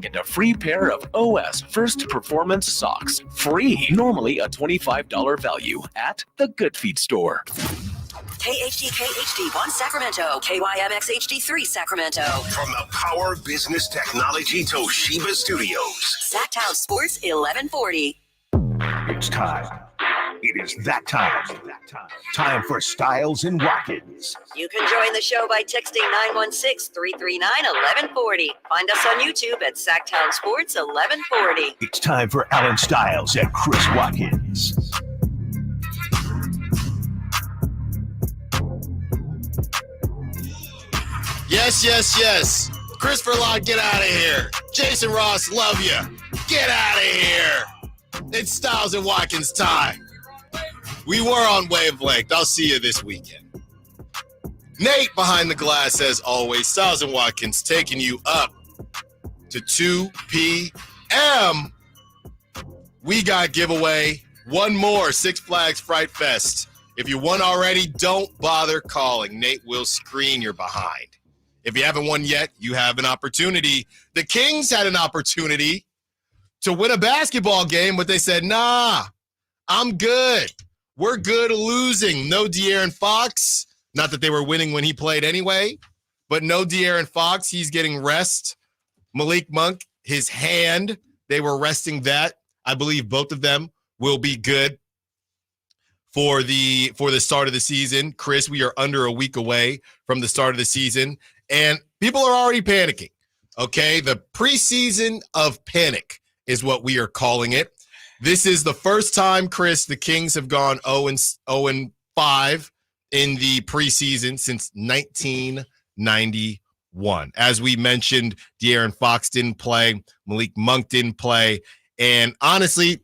and a free pair of OS First Performance socks. Free. Normally a $25 value at the Good Feet store. KHD1 Sacramento, KYMX HD3 Sacramento. From the Power Business Technology Toshiba Studios. Sacktown Sports 1140. It's time. It is that time. Time for Stiles and Watkins. You can join the show by texting 916-339-1140. Find us on YouTube at Sacktown Sports 1140. It's time for Alan Stiles and Chris Watkins. Yes. Christopher Lott, get out of here. Jason Ross, love you. Get out of here. It's Stiles and Watkins time. We were on wavelength. I'll see you this weekend. Nate behind the glass, as always. Stiles and Watkins taking you up to 2 p.m. We got giveaway. One more Six Flags Fright Fest. If you won already, don't bother calling. Nate will screen your behind. If you haven't won yet, you have an opportunity. The Kings had an opportunity to win a basketball game, but they said, nah, I'm good. We're good losing. No De'Aaron Fox. Not that they were winning when he played anyway, but no De'Aaron Fox. He's getting rest. Malik Monk, his hand, they were resting that. I believe both of them will be good for the start of the season. Chris, we are under a week away from the start of the season, and people are already panicking, okay? The preseason of panic is what we are calling it. This is the first time, Chris, the Kings have gone 0-5 in the preseason since 1991. As we mentioned, De'Aaron Fox didn't play, Malik Monk didn't play, and honestly,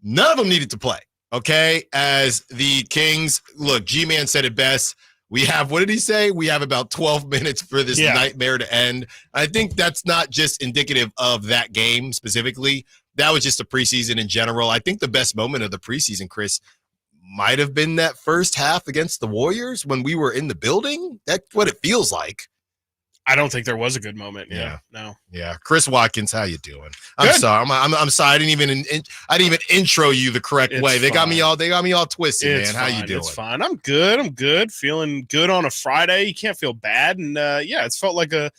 none of them needed to play, okay? As the Kings, look, G-Man said it best. We have, what did he say? We have about 12 minutes for this nightmare to end. I think that's not just indicative of that game specifically. That was just a preseason in general. I think the best moment of the preseason, Chris, might have been that first half against the Warriors when we were in the building. That's what it feels like. I don't think there was a good moment. Yeah. No. Yeah. Chris Watkins, how you doing? Good. I'm sorry. I'm sorry. I didn't even intro you the correct way. They got me all twisted, It's man. How fine. you doing? It's fine. I'm good. Feeling good on a Friday. You can't feel bad. And it's felt like a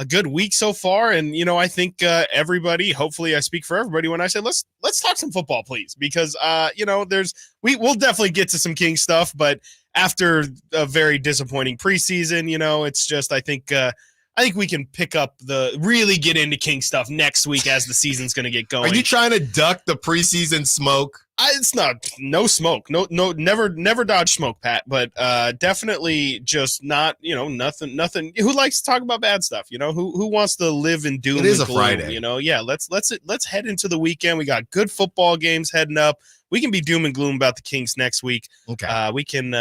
good week so far. And, I think everybody, hopefully I speak for everybody when I say, let's talk some football, please. Because, we'll definitely get to some King stuff, but after a very disappointing preseason, it's just, I think we can pick up really get into King stuff next week as the season's going to get going. Are you trying to duck the preseason smoke? It's not no smoke. No, never dodge smoke, Pat, but definitely just not, nothing. Who likes to talk about bad stuff? Who wants to live in doom? It is and a gloom, Friday. Let's head into the weekend. We got good football games heading up. We can be doom and gloom about the Kings next week. Okay. We can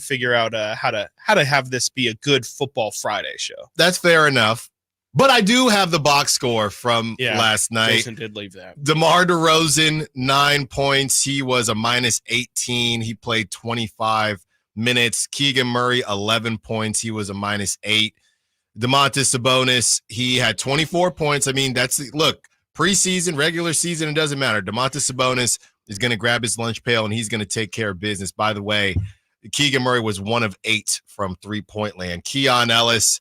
figure out how to have this be a good football Friday show. That's fair enough. But I do have the box score from last night. Jason did leave that. DeMar DeRozan, 9 points. He was a -18. He played 25 minutes. Keegan Murray, 11 points. He was a -8. Domantas Sabonis, he had 24 points. I mean, look, preseason, regular season, it doesn't matter. Domantas Sabonis is going to grab his lunch pail, and he's going to take care of business. By the way, Keegan Murray was 1 of 8 from three-point land. Keon Ellis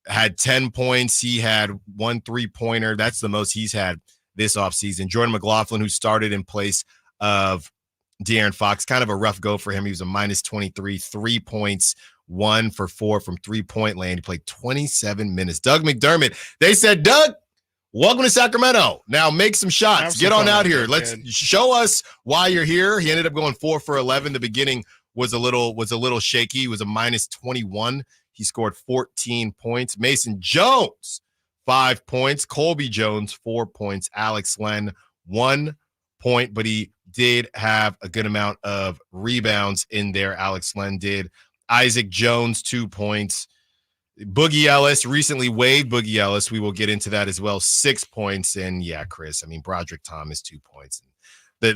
had 10 points. He had 1 3-pointer. That's the most he's had this offseason. Jordan McLaughlin, who started in place of De'Aaron Fox, kind of a rough go for him. He was a -23, 3 points, 1 for 4 from three-point land. He played 27 minutes. Doug McDermott, they said, Doug, welcome to Sacramento. Now make some shots. Get on out here. Let's show us why you're here. He ended up going 4 for 11. The beginning was a little shaky. He was a -21. He scored 14 points. Mason Jones, 5 points. Colby Jones, 4 points. Alex Len, 1 point, but he did have a good amount of rebounds in there. Alex Len did. Isaac Jones, 2 points. Boogie Ellis, recently waived Boogie Ellis. We will get into that as well. 6 points. And Chris, Broderick Thomas, 2 points. The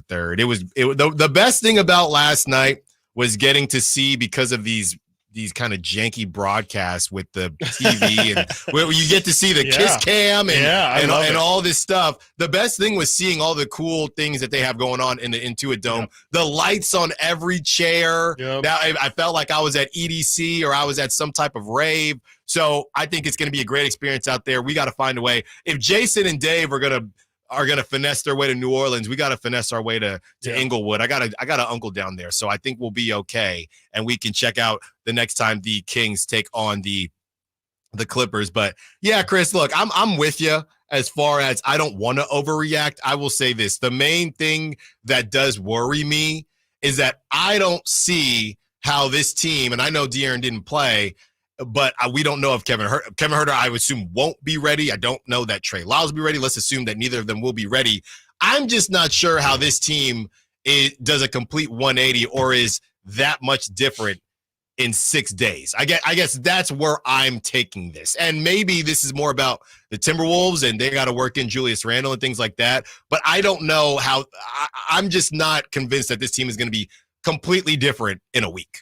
third. The best thing about last night was getting to see, because of these these kind of janky broadcasts with the TV and where you get to see the kiss cam and all this stuff. The best thing was seeing all the cool things that they have going on in the Intuit Dome. Yep. The lights on every chair. Yep. Now I felt like I was at EDC or I was at some type of rave. So I think it's going to be a great experience out there. We got to find a way. If Jason and Dave are gonna finesse their way to New Orleans, we got to finesse our way to Inglewood. I got an uncle down there, so I think we'll be okay, and we can check out the next time the Kings take on the Clippers. But yeah, Chris, look, I'm with you as far as I don't want to overreact. I will say this: the main thing that does worry me is that I don't see how this team, and I know De'Aaron didn't play, but we don't know if Kevin Huerter, I would assume, won't be ready. I don't know that Trey Lyles will be ready. Let's assume that neither of them will be ready. I'm just not sure how this team does a complete 180 or is that much different in 6 days. I guess that's where I'm taking this. And maybe this is more about the Timberwolves and they got to work in Julius Randle and things like that. But I don't know how – I'm just not convinced that this team is going to be completely different in a week.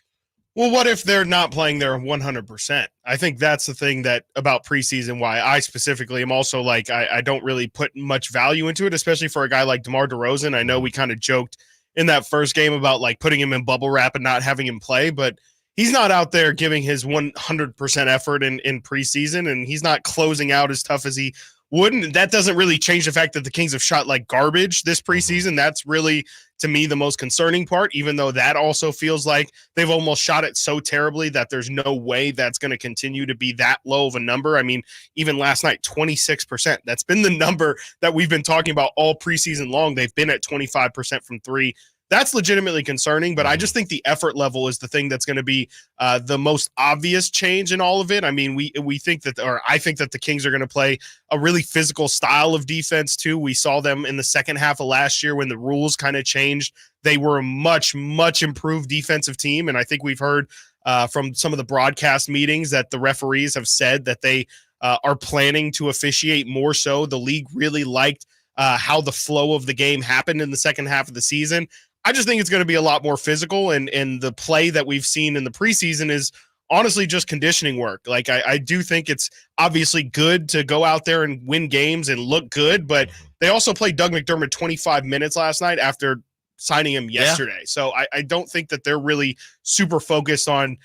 Well, what if they're not playing their 100%? I think that's the thing that about preseason, why I specifically am also like, I don't really put much value into it, especially for a guy like DeMar DeRozan. I know we kind of joked in that first game about like putting him in bubble wrap and not having him play, but he's not out there giving his 100% effort in preseason, and he's not closing out as tough as he wouldn't. That doesn't really change the fact that the Kings have shot like garbage this preseason. That's really, to me, the most concerning part, even though that also feels like they've almost shot it so terribly that there's no way that's going to continue to be that low of a number. I mean, even last night, 26%. That's been the number that we've been talking about all preseason long. They've been at 25% from three. That's legitimately concerning, but I just think the effort level is the thing that's going to be the most obvious change in all of it. I mean, we think that, or I think that the Kings are going to play a really physical style of defense too. We saw them in the second half of last year when the rules kind of changed. They were a much, much improved defensive team, and I think we've heard from some of the broadcast meetings that the referees have said that they are planning to officiate more so. The league really liked how the flow of the game happened in the second half of the season. I just think it's going to be a lot more physical, and the play that we've seen in the preseason is honestly just conditioning work. Like I do think it's obviously good to go out there and win games and look good, but they also played Doug McDermott 25 minutes last night after signing him yesterday. Yeah. So I don't think that they're really super focused on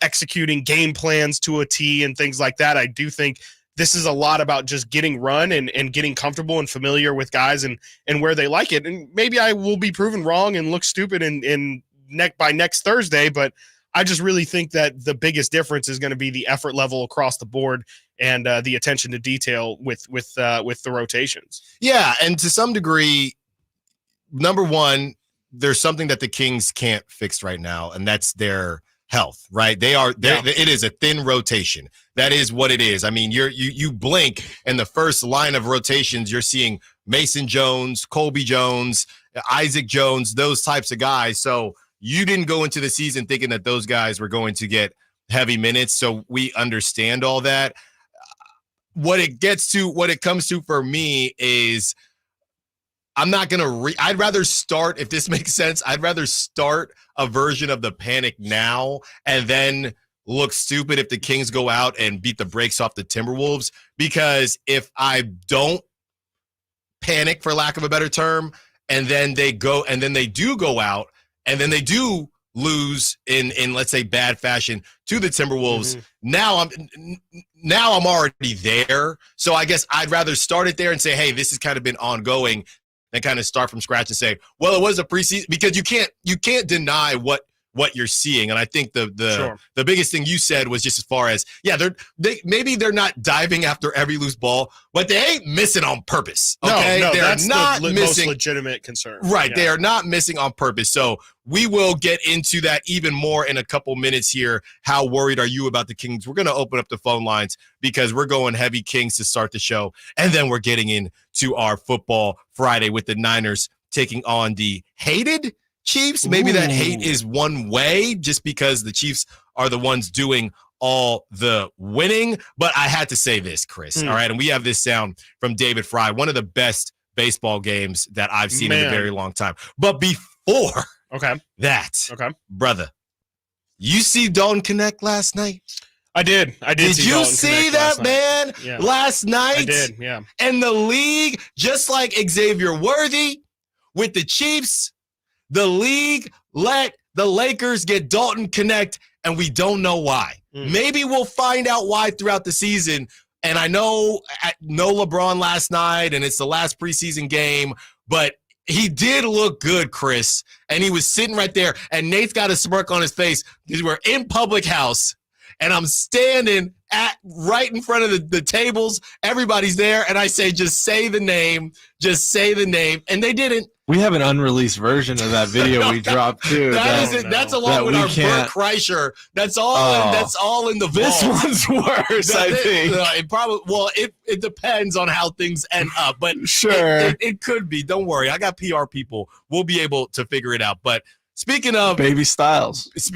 executing game plans to a T and things like that. I do think this is a lot about just getting run and getting comfortable and familiar with guys and where they like it. And maybe I will be proven wrong and look stupid by next Thursday, but I just really think that the biggest difference is going to be the effort level across the board and the attention to detail with the rotations. Yeah, and to some degree, number one, there's something that the Kings can't fix right now, and that's their health, right? It is a thin rotation. That is what it is. I mean, you blink and the first line of rotations, you're seeing Mason Jones, Colby Jones, Isaac Jones, those types of guys. So you didn't go into the season thinking that those guys were going to get heavy minutes. So we understand all that. What it comes to for me is I'm not going to I'd rather start, if this makes sense, I'd rather start a version of the panic now and then look stupid if the Kings go out and beat the brakes off the Timberwolves. Because if I don't panic, for lack of a better term, and then they do go out and then they do lose in let's say bad fashion to the Timberwolves, now I'm already there. So I guess I'd rather start it there and say, hey, this has kind of been ongoing, and kind of start from scratch and say, well, it was a preseason, because you can't deny what you're seeing. And I think the biggest thing you said was just as far as, maybe they're not diving after every loose ball, but they ain't missing on purpose. Okay, no, they're that's not the missing. Most legitimate concern, right? Yeah. They are not missing on purpose. So we will get into that even more in a couple minutes here. How worried are you about the Kings? We're going to open up the phone lines because we're going heavy Kings to start the show, and then we're getting into our Football Friday with the Niners taking on the hated Chiefs. Maybe that hate is one way, just because the Chiefs are the ones doing all the winning. But I had to say this, Chris. All right. And we have this sound from David Fry, one of the best baseball games that I've seen in a very long time. But before that, brother, You see Dalton Connect last night? I did. Did see you Dalton see Connect that, man? Yeah. Last night? I did, yeah. And the league, just like Xavier Worthy with the Chiefs, the league let the Lakers get Dalton Connect, and we don't know why. Maybe we'll find out why throughout the season. And I know no LeBron last night, and it's the last preseason game, but he did look good, Chris. And he was sitting right there, and Nate's got a smirk on his face because we're in public house. And I'm standing right in front of the tables. Everybody's there. And I say, just say the name. Just say the name. And they didn't. We have an unreleased version of that video we dropped, too. That's along with our Burt Kreischer. That's all. That's all in the vault. This one's worse, I think. It probably. Well, it depends on how things end up. But sure, it could be. Don't worry. I got PR people. We'll be able to figure it out. But speaking of baby Stiles, that's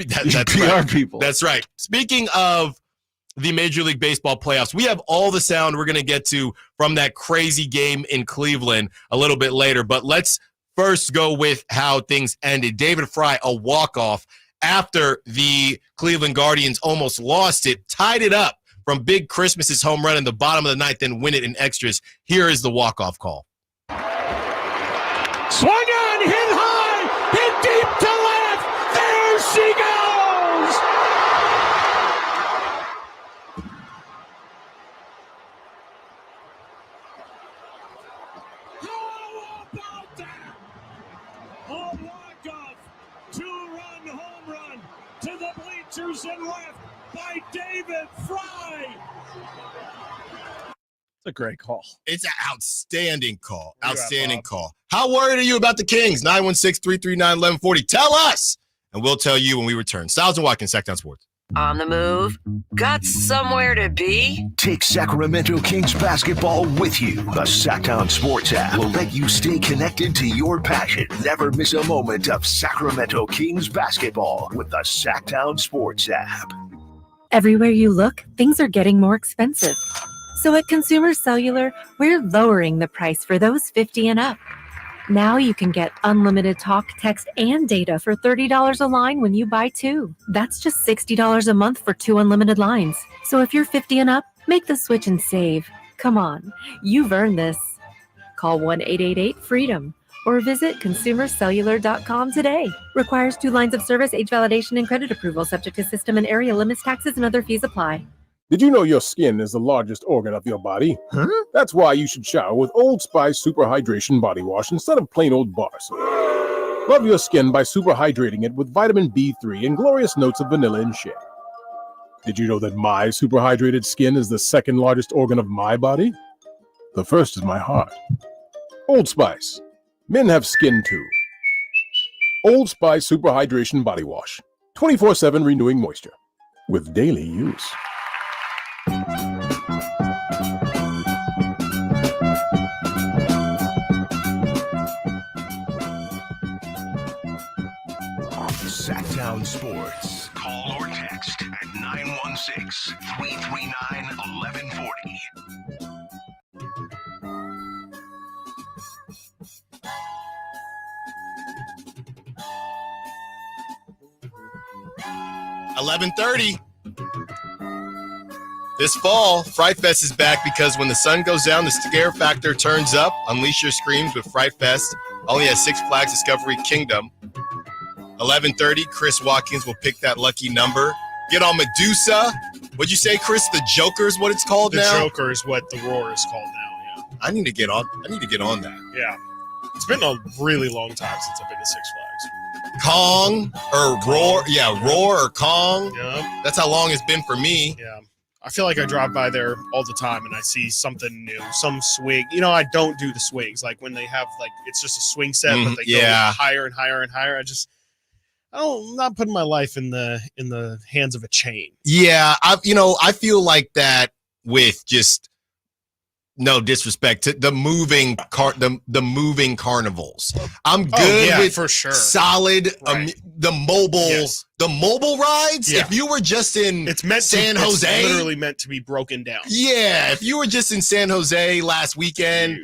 PR right. people. That's right. Speaking of the Major League Baseball playoffs, we have all the sound we're going to get to from that crazy game in Cleveland a little bit later. But let's first go with how things ended. David Fry, a walk-off after the Cleveland Guardians almost lost it, tied it up from Big Christmas's home run in the bottom of the ninth, then win it in extras. Here is the walk-off call. Swung on, hit high, hit deep to left. There she goes. How about that? A walk-off, two-run home run to the bleachers and left by David Fry. It's a great call. It's an outstanding call. Outstanding call. How worried are you about the Kings? 916-339-1140. Tell us, and we'll tell you when we return. Stiles and Watkins, Sacktown Sports. On the move? Got somewhere to be? Take Sacramento Kings basketball with you. The Sacktown Sports app will let you stay connected to your passion. Never miss a moment of Sacramento Kings basketball with the Sacktown Sports app. Everywhere you look, things are getting more expensive. So at Consumer Cellular, we're lowering the price for those 50 and up. Now you can get unlimited talk, text, and data for $30 a line when you buy two. That's just $60 a month for two unlimited lines. So if you're 50 and up, make the switch and save. Come on, you've earned this. Call 1-888-FREEDOM or visit consumercellular.com today. Requires 2 lines of service, age validation, and credit approval, subject to system and area limits, taxes, and other fees apply. Did you know your skin is the largest organ of your body? Huh? That's why you should shower with Old Spice Super Hydration Body Wash instead of plain old bar soap. Love your skin by super hydrating it with vitamin B3 and glorious notes of vanilla and shea. Did you know that my super hydrated skin is the second largest organ of my body? The first is my heart. Old Spice. Men have skin too. Old Spice Super Hydration Body Wash. 24/7 renewing moisture. With daily use. Sacktown Sports. Call or text at 916-339-1140. $11:30. This fall, Fright Fest is back because when the sun goes down, the scare factor turns up. Unleash your screams with Fright Fest. Only at Six Flags Discovery Kingdom. 11:30, Chris Watkins will pick that lucky number. Get on Medusa. What'd you say, Chris? The Joker is what it's called now? The Joker is what the Roar is called now, yeah. I need to get on that. Yeah. It's been a really long time since I've been to Six Flags. Kong or Roar. Yeah, Roar or Kong. Yeah. That's how long it's been for me. Yeah. I feel like I drive by there all the time and I see something new, some swing. You know, I don't do the swings. Like when they have, like, it's just a swing set, but they go higher and higher and higher. I'm not putting my life in the hands of a chain. Yeah, I feel like that with just no disrespect to the moving carnivals. I'm good with for sure. Solid Right. the mobile rides. Yeah. If you were just in San Jose, it's literally meant to be broken down. Yeah, if you were just in San Jose last weekend,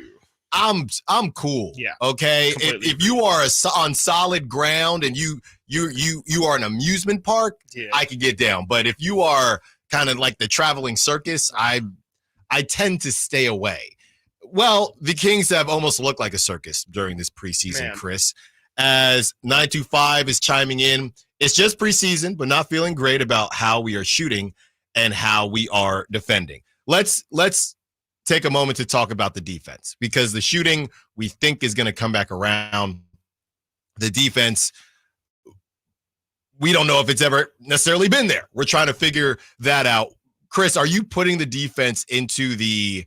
I'm cool. Yeah. Okay. Completely If you are on solid ground and you are an amusement park, Yeah. I could get down. But if you are kind of like the traveling circus, I tend to stay away. Well, the Kings have almost looked like a circus during this preseason, Chris. As 925 is chiming in, it's just preseason, but not feeling great about how we are shooting and how we are defending. Let's take a moment to talk about the defense, because the shooting we think is going to come back around. The defense, we don't know if it's ever necessarily been there. We're trying to figure that out. Chris, are you putting the defense into the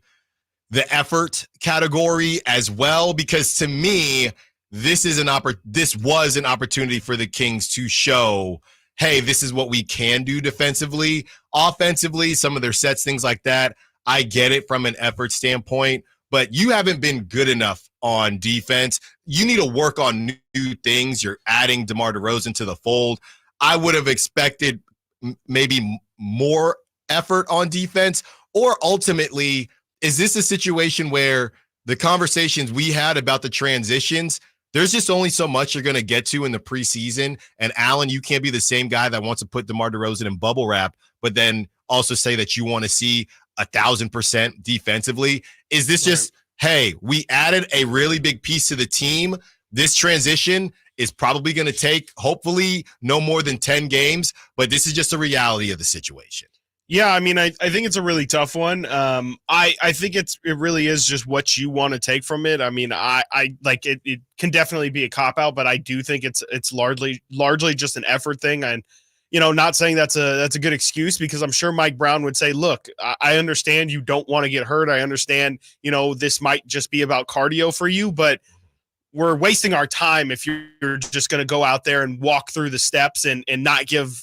effort category as well? Because to me, this was an opportunity for the Kings to show, hey, this is what we can do defensively. Offensively, some of their sets, things like that, I get it from an effort standpoint, but you haven't been good enough on defense. You need to work on new things. You're adding DeMar DeRozan to the fold. I would have expected maybe more effort on defense, or ultimately, is this a situation where the conversations we had about the transitions, there's just only so much you're going to get to in the preseason? And Allen, you can't be the same guy that wants to put DeMar DeRozan in bubble wrap, but then also say that you want to see 1,000% defensively. Is this just, hey, we added a really big piece to the team. This transition is probably going to take, hopefully, no more than 10 games, but this is just a reality of the situation. Yeah, I mean, I think it's a really tough one. I think it really is just what you want to take from it. I mean, I like it can definitely be a cop-out, but I do think it's largely just an effort thing. And, not saying that's a good excuse, because I'm sure Mike Brown would say, look, I understand you don't want to get hurt. I understand, this might just be about cardio for you, but we're wasting our time if you're just going to go out there and walk through the steps and not give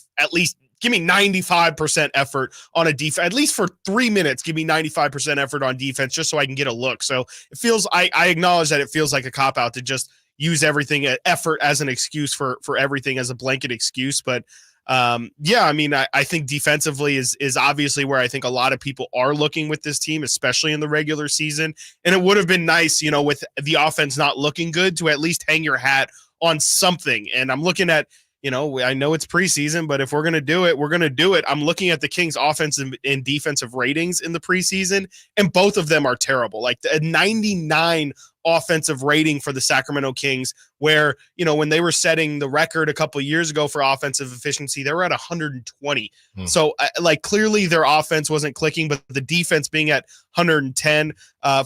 me 95% effort on a defense, at least for 3 minutes. Give me 95% effort on defense just so I can get a look. So it feels, I acknowledge that it feels like a cop out to just use everything, effort as an excuse for everything, as a blanket excuse. But yeah, I mean, I think defensively is obviously where I think a lot of people are looking with this team, especially in the regular season. And it would have been nice, with the offense not looking good, to at least hang your hat on something. And I'm looking at, I know it's preseason, but if we're going to do it, we're going to do it. I'm looking at the Kings' offensive and defensive ratings in the preseason, and both of them are terrible. Like a 99 offensive rating for the Sacramento Kings, where, when they were setting the record a couple of years ago for offensive efficiency, they were at 120. So clearly their offense wasn't clicking, but the defense being at 110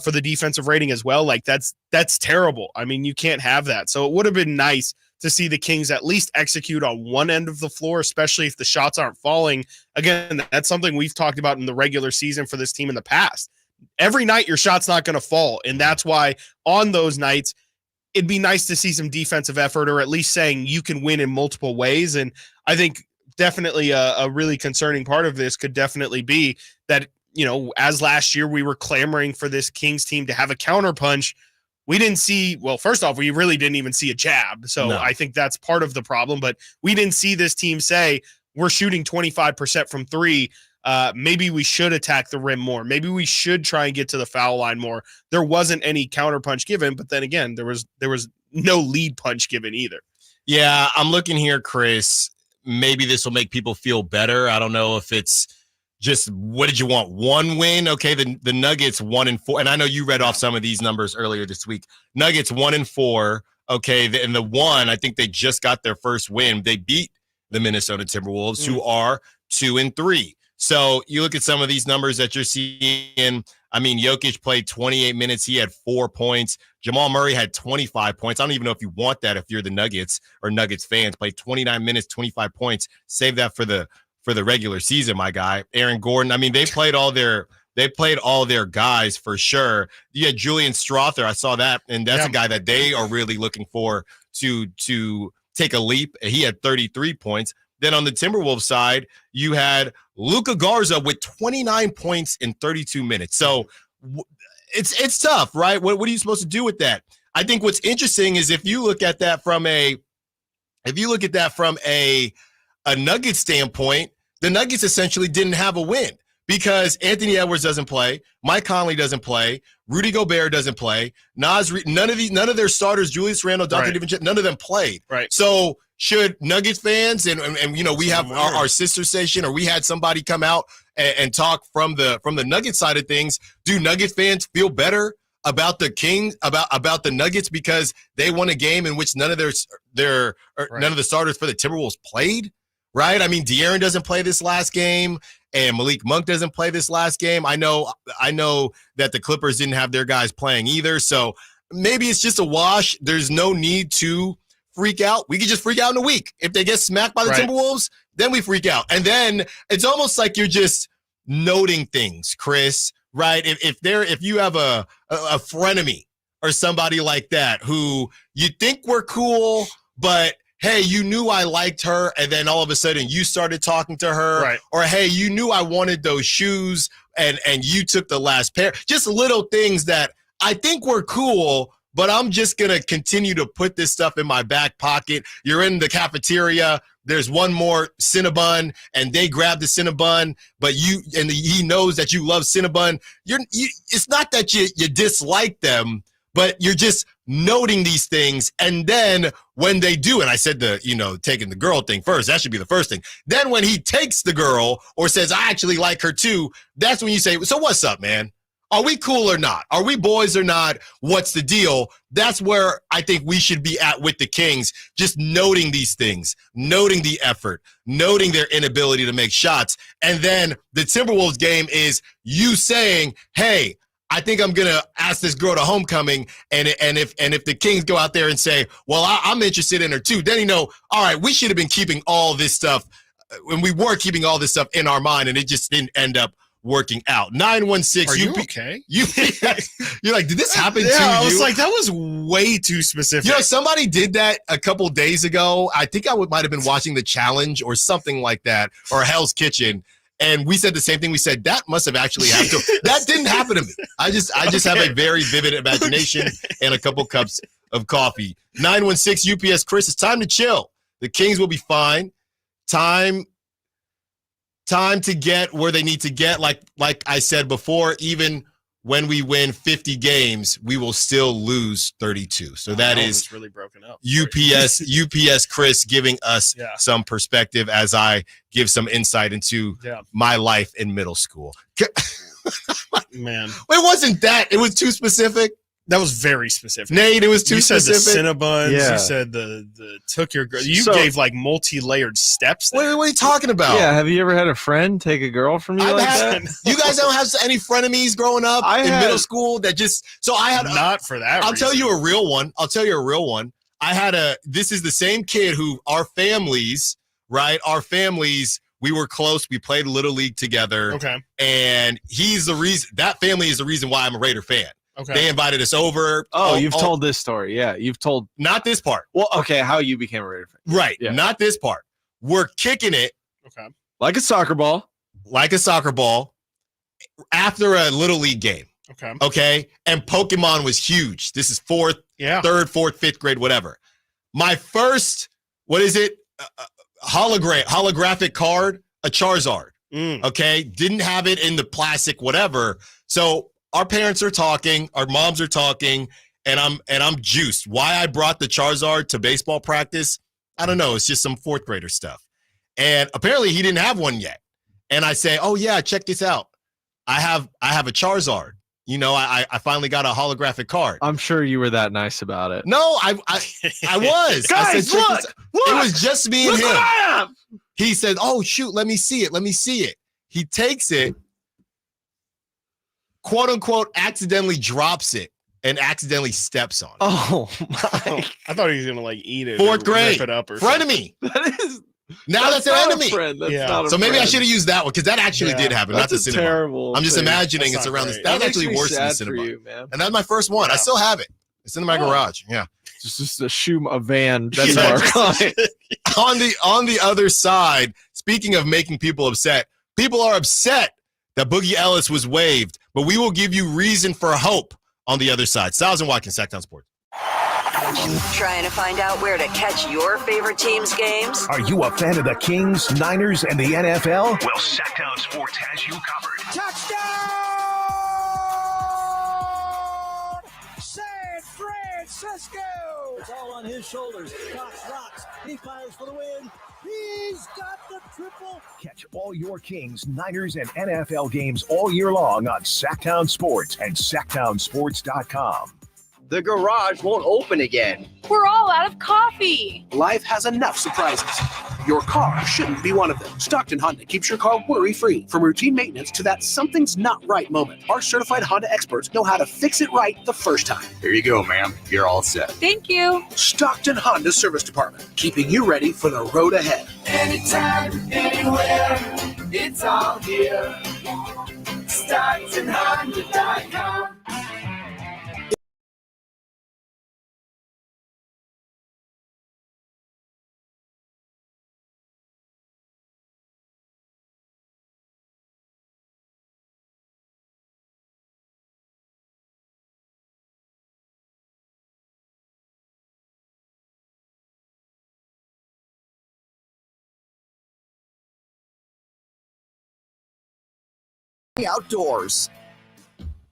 for the defensive rating as well, that's terrible. I mean, you can't have that. So it would have been nice to see the Kings at least execute on one end of the floor, especially if the shots aren't falling. Again, that's something we've talked about in the regular season for this team in the past. Every night your shot's not going to fall, and that's why on those nights it'd be nice to see some defensive effort, or at least saying you can win in multiple ways. And I think definitely a really concerning part of this could definitely be that, as last year we were clamoring for this Kings team to have a counterpunch, we didn't see, well, first off, we really didn't even see a jab. So no. I think that's part of the problem, but we didn't see this team say, we're shooting 25% from three. Maybe we should attack the rim more. Maybe we should try and get to the foul line more. There wasn't any counterpunch given, but then again, there was no lead punch given either. Yeah, I'm looking here, Chris. Maybe this will make people feel better. I don't know if it's just, what did you want? One win? Okay, the Nuggets 1-4. And I know you read off some of these numbers earlier this week. Nuggets 1-4. Okay, and the one, I think they just got their first win. They beat the Minnesota Timberwolves, who are 2-3. So you look at some of these numbers that you're seeing. I mean, Jokic played 28 minutes. He had 4 points. Jamal Murray had 25 points. I don't even know if you want that if you're the Nuggets or Nuggets fans. Played 29 minutes, 25 points. Save that for the regular season, my guy. Aaron Gordon. I mean, they played all their guys for sure. You had Julian Strother. I saw that, and that's a guy that they are really looking for to take a leap. He had 33 points. Then on the Timberwolves side, you had Luka Garza with 29 points in 32 minutes. So it's tough, right? What are you supposed to do with that? I think what's interesting is if you look at that from a Nuggets standpoint, the Nuggets essentially didn't have a win because Anthony Edwards doesn't play, Mike Conley doesn't play, Rudy Gobert doesn't play, none of their starters, Julius Randle, Dante DiVincenzo, none of them played. Right. So should Nuggets fans and we have our sister station, or we had somebody come out and talk from the Nuggets side of things, do Nuggets fans feel better about the Kings, about the Nuggets because they won a game in which none of none of the starters for the Timberwolves played? Right? I mean, De'Aaron doesn't play this last game, and Malik Monk doesn't play this last game. I know that the Clippers didn't have their guys playing either, so maybe it's just a wash. There's no need to freak out. We could just freak out in a week. If they get smacked by the Timberwolves, then we freak out. And then it's almost like you're just noting things, Chris, right? If you have a frenemy or somebody like that who you think we're cool, but hey, you knew I liked her, and then all of a sudden you started talking to her. Right. Or, hey, you knew I wanted those shoes, and you took the last pair. Just little things that I think were cool, but I'm just going to continue to put this stuff in my back pocket. You're in the cafeteria. There's one more Cinnabon, and they grab the Cinnabon, but he knows that you love Cinnabon. It's not that you dislike them, but you're just noting these things. And then when they do, and I said taking the girl thing first, that should be the first thing. Then when he takes the girl or says, I actually like her too, that's when you say, so what's up, man? Are we cool or not? Are we boys or not? What's the deal? That's where I think we should be at with the Kings, just noting these things, noting the effort, noting their inability to make shots. And then the Timberwolves game is you saying, hey, I think I'm gonna ask this girl to homecoming, and if the Kings go out there and say, well, I'm interested in her too, then all right, we should have been keeping all this stuff, when we were keeping all this stuff in our mind, and it just didn't end up working out. 916. Are you okay? You're like, did this happen to you? I was like, that was way too specific. Somebody did that a couple days ago. I think I might have been watching The Challenge or something like that, or Hell's Kitchen. And we said the same thing. We said that must have actually happened. That didn't happen to me. I just have a very vivid imagination and a couple cups of coffee. 916 UPS Chris, it's time to chill. The Kings will be fine. Time to get where they need to get. Like I said before, even when we win 50 games, we will still lose 32. So that is really broken up. UPS Chris giving us some perspective as I give some insight into my life in middle school. Man. It wasn't that. It was too specific. That was very specific. Nate, it was too specific. You said the Cinnabons. Yeah. You said the took your girl. You gave like multi-layered steps there. What are you talking about? Yeah, have you ever had a friend take a girl from you that? You guys don't have any frenemies growing up middle school that just – so I had – Not for that I'll reason. tell you a real one. I had this is the same kid who our families, we were close. We played Little League together. Okay. And he's the reason – that family is the reason why I'm a Raider fan. Okay. They invited us over. You've told this story. Yeah, you've told. Not this part. Well, okay, how you became a Raider fan. Right. Yeah. Not this part. We're kicking it. Okay. Like a soccer ball. After a Little League game. Okay. Okay. And Pokemon was huge. This is third, fourth, fifth grade, whatever. My first, holographic card, a Charizard. Okay. Didn't have it in the plastic, whatever. So our parents are talking, our moms are talking, and I'm juiced. Why I brought the Charizard to baseball practice, I don't know. It's just some fourth grader stuff. And apparently he didn't have one yet. And I say, oh yeah, check this out. I have a Charizard. I finally got a holographic card. I'm sure you were that nice about it. No, I was. Guys, I said, look. It was just me and him. What I have. He said, oh shoot, let me see it. He takes it, quote unquote, accidentally drops it and accidentally steps on it. Oh my! I thought he was gonna eat it. Fourth grade, rip it up or frenemy. That is now that's an enemy. That's so maybe I should have used that one because that actually did happen. That's not the cinema. Terrible. I'm just imagining it's around this. That's actually worse than the cinema. And that's my first one. Yeah. I still have it. It's in my garage. Yeah, it's just a van. That's on the other side. Speaking of making people upset, people are upset that Boogie Ellis was waived, but we will give you reason for hope on the other side. Stiles and Watkins, Sacramento Sports. Trying to find out where to catch your favorite team's games? Are you a fan of the Kings, Niners, and the NFL? Well, Sacktown Sports has you covered. Touchdown! San Francisco! It's all on his shoulders. Cox rocks. He fires for the win. He's got the triple. Catch all your Kings, Niners, and NFL games all year long on Sacktown Sports and SacktownSports.com. The garage won't open again. We're all out of coffee. Life has enough surprises. Your car shouldn't be one of them. Stockton Honda keeps your car worry-free. From routine maintenance to that something's not right moment, our certified Honda experts know how to fix it right the first time. Here you go, ma'am. You're all set. Thank you. Stockton Honda Service Department, keeping you ready for the road ahead. Anytime, anywhere, it's all here. StocktonHonda.com. Outdoors.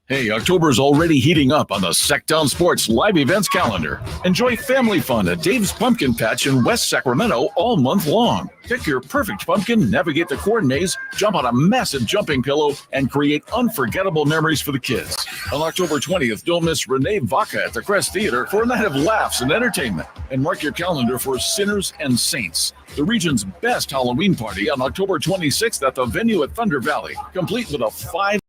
Hey, October's already heating up on the Sacktown Sports live events calendar. Enjoy family fun at Dave's Pumpkin Patch in West Sacramento all month long. Pick your perfect pumpkin, navigate the corn maze, jump on a massive jumping pillow, and create unforgettable memories for the kids. On October 20th, don't miss Renee Vaca at the Crest Theater for a night of laughs and entertainment. And mark your calendar for Sinners and Saints, the region's best Halloween party on October 26th at the venue at Thunder Valley, complete with a 5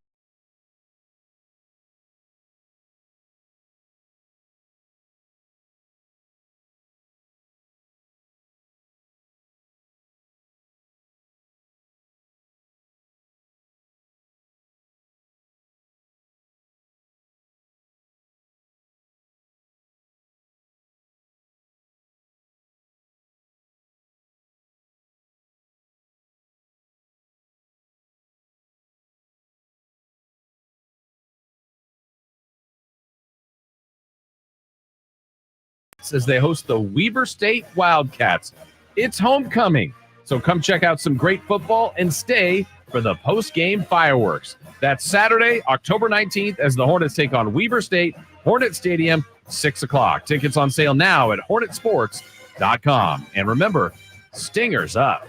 as they host the Weber State Wildcats. It's homecoming, so come check out some great football and stay for the post-game fireworks. That's Saturday, October 19th, as the Hornets take on Weber State, Hornet Stadium, 6 o'clock. Tickets on sale now at HornetSports.com. And remember, Stingers up.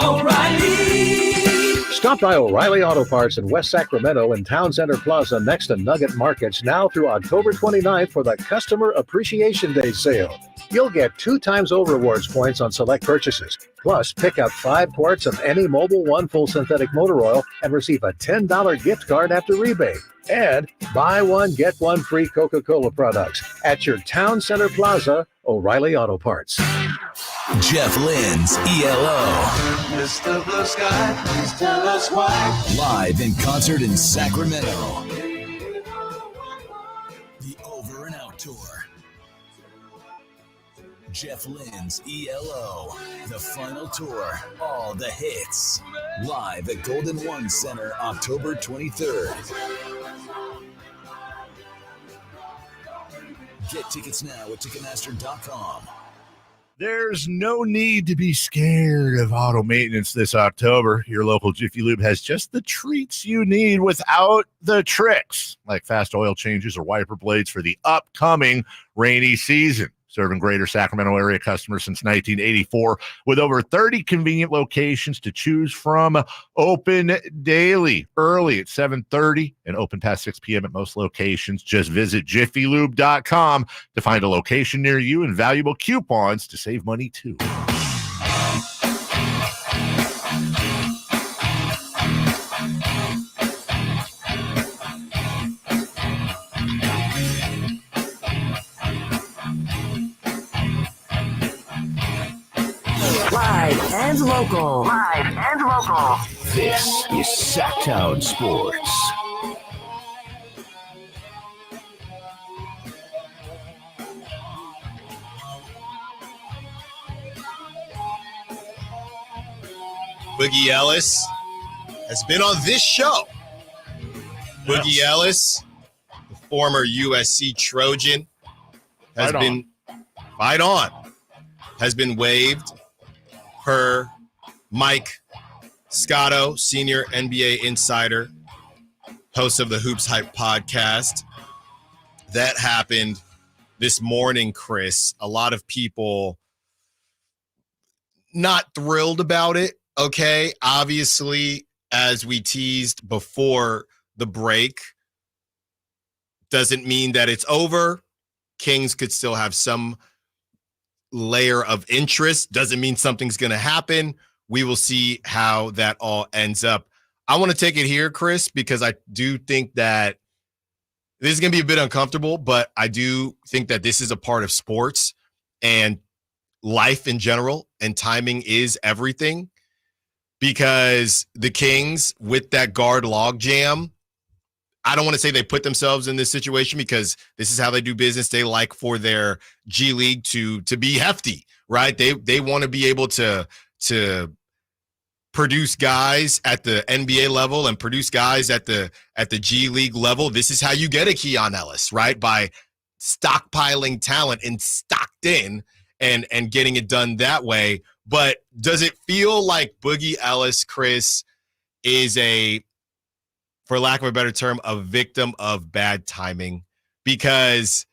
O'Reilly! Stop by O'Reilly Auto Parts in West Sacramento and Town Center Plaza next to Nugget Markets now through October 29th for the Customer Appreciation Day sale. You'll get 2 times O rewards points on select purchases. Plus, pick up 5 quarts of any Mobil 1 full synthetic motor oil and receive a $10 gift card after rebate. And buy one, get one free Coca-Cola products at your Town Center Plaza, O'Reilly Auto Parts. Jeff Lynn's ELO. Mr. Blue Sky, please tell us why. Live in concert in Sacramento. The Over and Out Tour. Jeff Lynn's ELO. The final tour. All the hits. Live at Golden One Center, October 23rd. Get tickets now at Ticketmaster.com. There's no need to be scared of auto maintenance this October. Your local Jiffy Lube has just the treats you need without the tricks, like fast oil changes or wiper blades for the upcoming rainy season. Serving greater Sacramento area customers since 1984 with over 30 convenient locations to choose from. Open daily, early at 7:30 and open past 6 p.m. at most locations. Just visit jiffylube.com to find a location near you and valuable coupons to save money too. Live and local. Live and local. This is Sacktown Sports. Boogie Ellis has been on this show. Boogie Ellis, the former USC Trojan, has been waived per Mike Scotto, senior NBA insider, host of the Hoops Hype podcast. That happened this morning, Chris. A lot of people not thrilled about it, okay? Obviously, as we teased before the break, doesn't mean that it's over. Kings could still have some layer of interest. Doesn't mean something's going to happen. We will see how that all ends up. I want to take it here, Chris, because I do think that this is going to be a bit uncomfortable, but I do think that this is a part of sports and life in general, and timing is everything, because the Kings, with that guard logjam, I don't want to say they put themselves in this situation because this is how they do business. They like for their G League to be hefty, right? They want to be able to produce guys at the NBA level and produce guys at the G League level. This is how you get a Keon Ellis, right? By stockpiling talent in Stockton and getting it done that way. But does it feel like Boogie Ellis, Chris, is for lack of a better term, a victim of bad timing? Because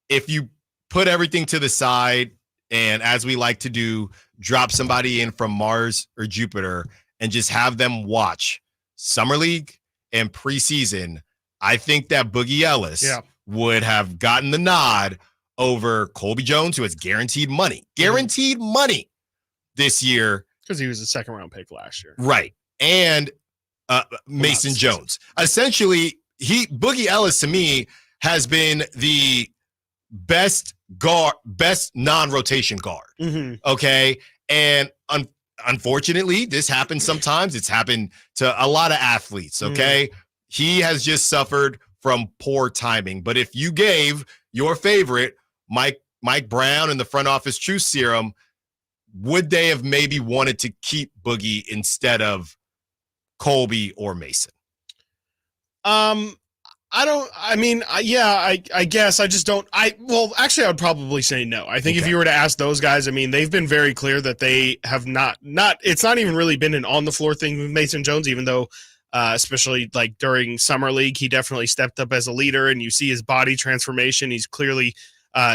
if you put everything to the side and, as we like to do, drop somebody in from Mars or Jupiter and just have them watch Summer League and preseason, I think that Boogie Ellis would have gotten the nod over Colby Jones, who has guaranteed money this year. Because he was a second-round pick last year. Right. And Mason Jones. Essentially, Boogie Ellis, to me, has been the best non-rotation guard. Mm-hmm. Okay. And unfortunately, this happens sometimes. It's happened to a lot of athletes. Okay. He has just suffered from poor timing. But if you gave your favorite, Mike Brown, and the front office truth serum, would they have maybe wanted to keep Boogie instead of Colby or Mason? I guess I just don't. Actually, I would probably say no. I think if you were to ask those guys, I mean, they've been very clear that they have not, it's not even really been an on the floor thing with Mason Jones, even though, especially like during Summer League, he definitely stepped up as a leader, and you see his body transformation. He's clearly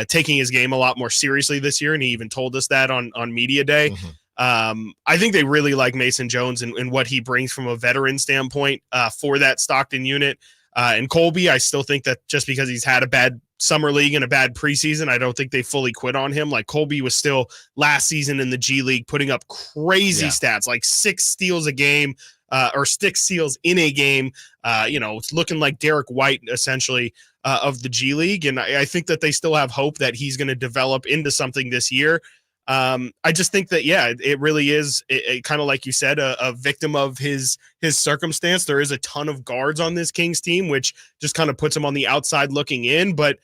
taking his game a lot more seriously this year, and he even told us that on media day. Mm-hmm. I think they really like Mason Jones and what he brings from a veteran standpoint for that Stockton unit. And Colby, I still think that just because he's had a bad Summer League and a bad preseason, I don't think they fully quit on him. Like, Colby was still last season in the G League putting up crazy stats, like 6 steals a game, or 6 steals in a game. It's looking like Derek White, essentially, of the G League. And I think that they still have hope that he's going to develop into something this year. I just think that, it really is kind of like you said, a victim of his circumstance. There is a ton of guards on this Kings team, which just kind of puts him on the outside looking in, but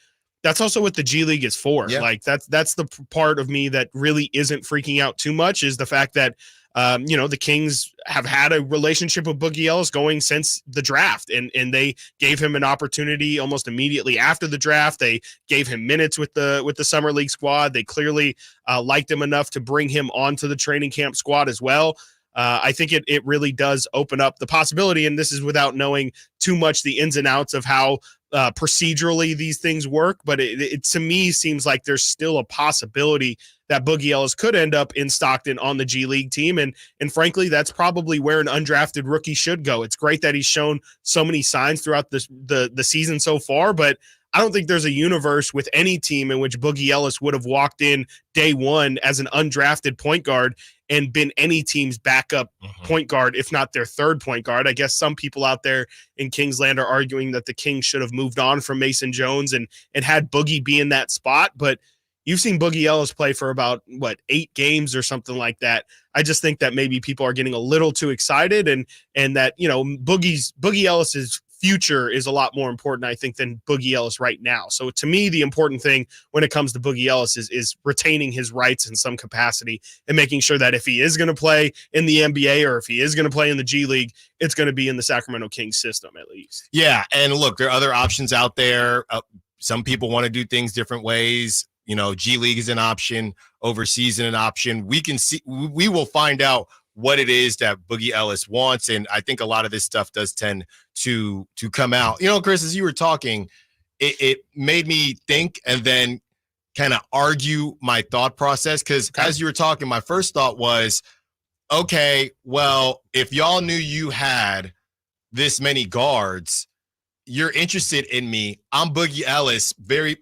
that's also what the G League is for. Yeah. Like that's the part of me that really isn't freaking out too much, is the fact that, the Kings have had a relationship with Boogie Ellis going since the draft, and they gave him an opportunity almost immediately after the draft. They gave him minutes with the Summer League squad. They clearly liked him enough to bring him onto the training camp squad as well. I think it really does open up the possibility, and this is without knowing too much the ins and outs of how procedurally these things work, but it to me seems like there's still a possibility that Boogie Ellis could end up in Stockton on the G League team. And frankly, that's probably where an undrafted rookie should go. It's great that he's shown so many signs throughout the season so far, but I don't think there's a universe with any team in which Boogie Ellis would have walked in day one as an undrafted point guard and been any team's backup point guard, if not their third point guard. I guess some people out there in Kingsland are arguing that the Kings should have moved on from Mason Jones and had Boogie be in that spot. But you've seen Boogie Ellis play for about, 8 games or something like that. I just think that maybe people are getting a little too excited, and that, Boogie Ellis's future is a lot more important, I think, than Boogie Ellis right now. So to me, the important thing when it comes to Boogie Ellis is retaining his rights in some capacity and making sure that if he is going to play in the NBA or if he is going to play in the G League, it's going to be in the Sacramento Kings system at least. Yeah, and look, there are other options out there. Some people want to do things different ways. You know, G League is an option, overseas is an option. We will find out what it is that Boogie Ellis wants, and I think a lot of this stuff does tend to come out. You know, Chris, as you were talking, it made me think and then kind of argue my thought process, because as you were talking, my first thought was, okay, well, if y'all knew you had this many guards, you're interested in me. I'm Boogie Ellis, very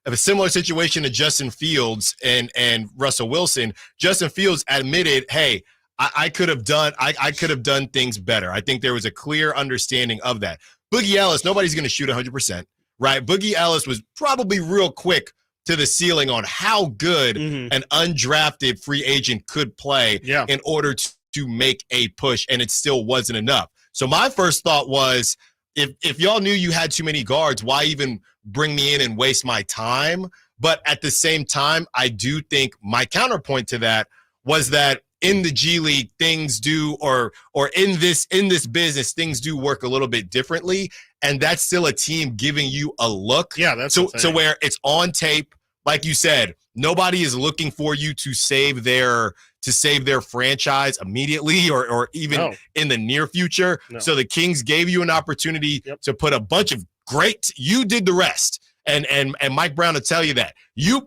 a similar situation to Justin Fields and Russell Wilson. Justin Fields admitted, hey, I could have done things better. I think there was a clear understanding of that. Boogie Ellis, nobody's going to shoot 100%, right? Boogie Ellis was probably real quick to the ceiling on how good an undrafted free agent could play in order to make a push, and it still wasn't enough. So my first thought was, if y'all knew you had too many guards, why even bring me in and waste my time? But at the same time, I do think my counterpoint to that was that in the G League, things do, or in this business, things do work a little bit differently, and that's still a team giving you a look. Yeah, that's so where it's on tape, like you said, nobody is looking for you to save their franchise immediately or even in the near future. No. So the Kings gave you an opportunity to put a bunch of you did the rest. And Mike Brown will tell you that.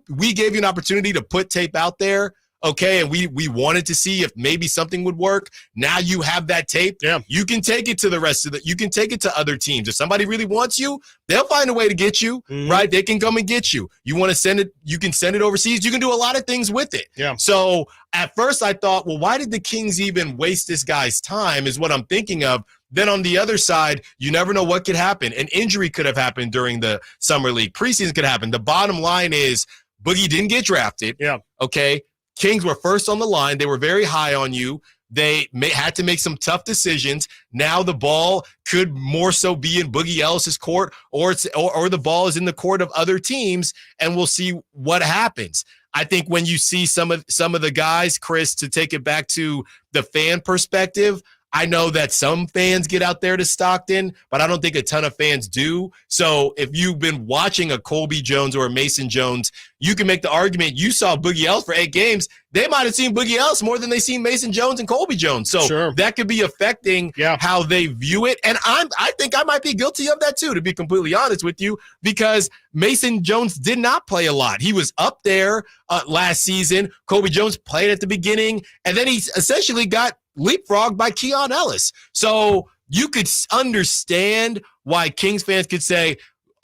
We gave you an opportunity to put tape out there. Okay, and we wanted to see if maybe something would work. Now you have that tape. Yeah. You can take it to the rest of you can take it to other teams. If somebody really wants you, they'll find a way to get you, right? They can come and get you. You want to send it, you can send it overseas. You can do a lot of things with it. Yeah. So at first I thought, well, why did the Kings even waste this guy's time is what I'm thinking of. Then on the other side, you never know what could happen. An injury could have happened during the summer league. Preseason could happen. The bottom line is Boogie didn't get drafted. Yeah. Okay. Kings were first on the line. They were very high on you. They had to make some tough decisions. Now the ball could more so be in Boogie Ellis's court, or the ball is in the court of other teams, and we'll see what happens. I think when you see some of the guys, Chris, to take it back to the fan perspective, I know that some fans get out there to Stockton, but I don't think a ton of fans do. So if you've been watching a Colby Jones or a Mason Jones, you can make the argument you saw Boogie Ellis for 8 games. They might have seen Boogie Ellis more than they seen Mason Jones and Colby Jones. So that could be affecting how they view it. And I think I might be guilty of that too, to be completely honest with you, because Mason Jones did not play a lot. He was up there last season. Colby Jones played at the beginning, and then he essentially got leapfrogged by Keon Ellis. So you could understand why Kings fans could say,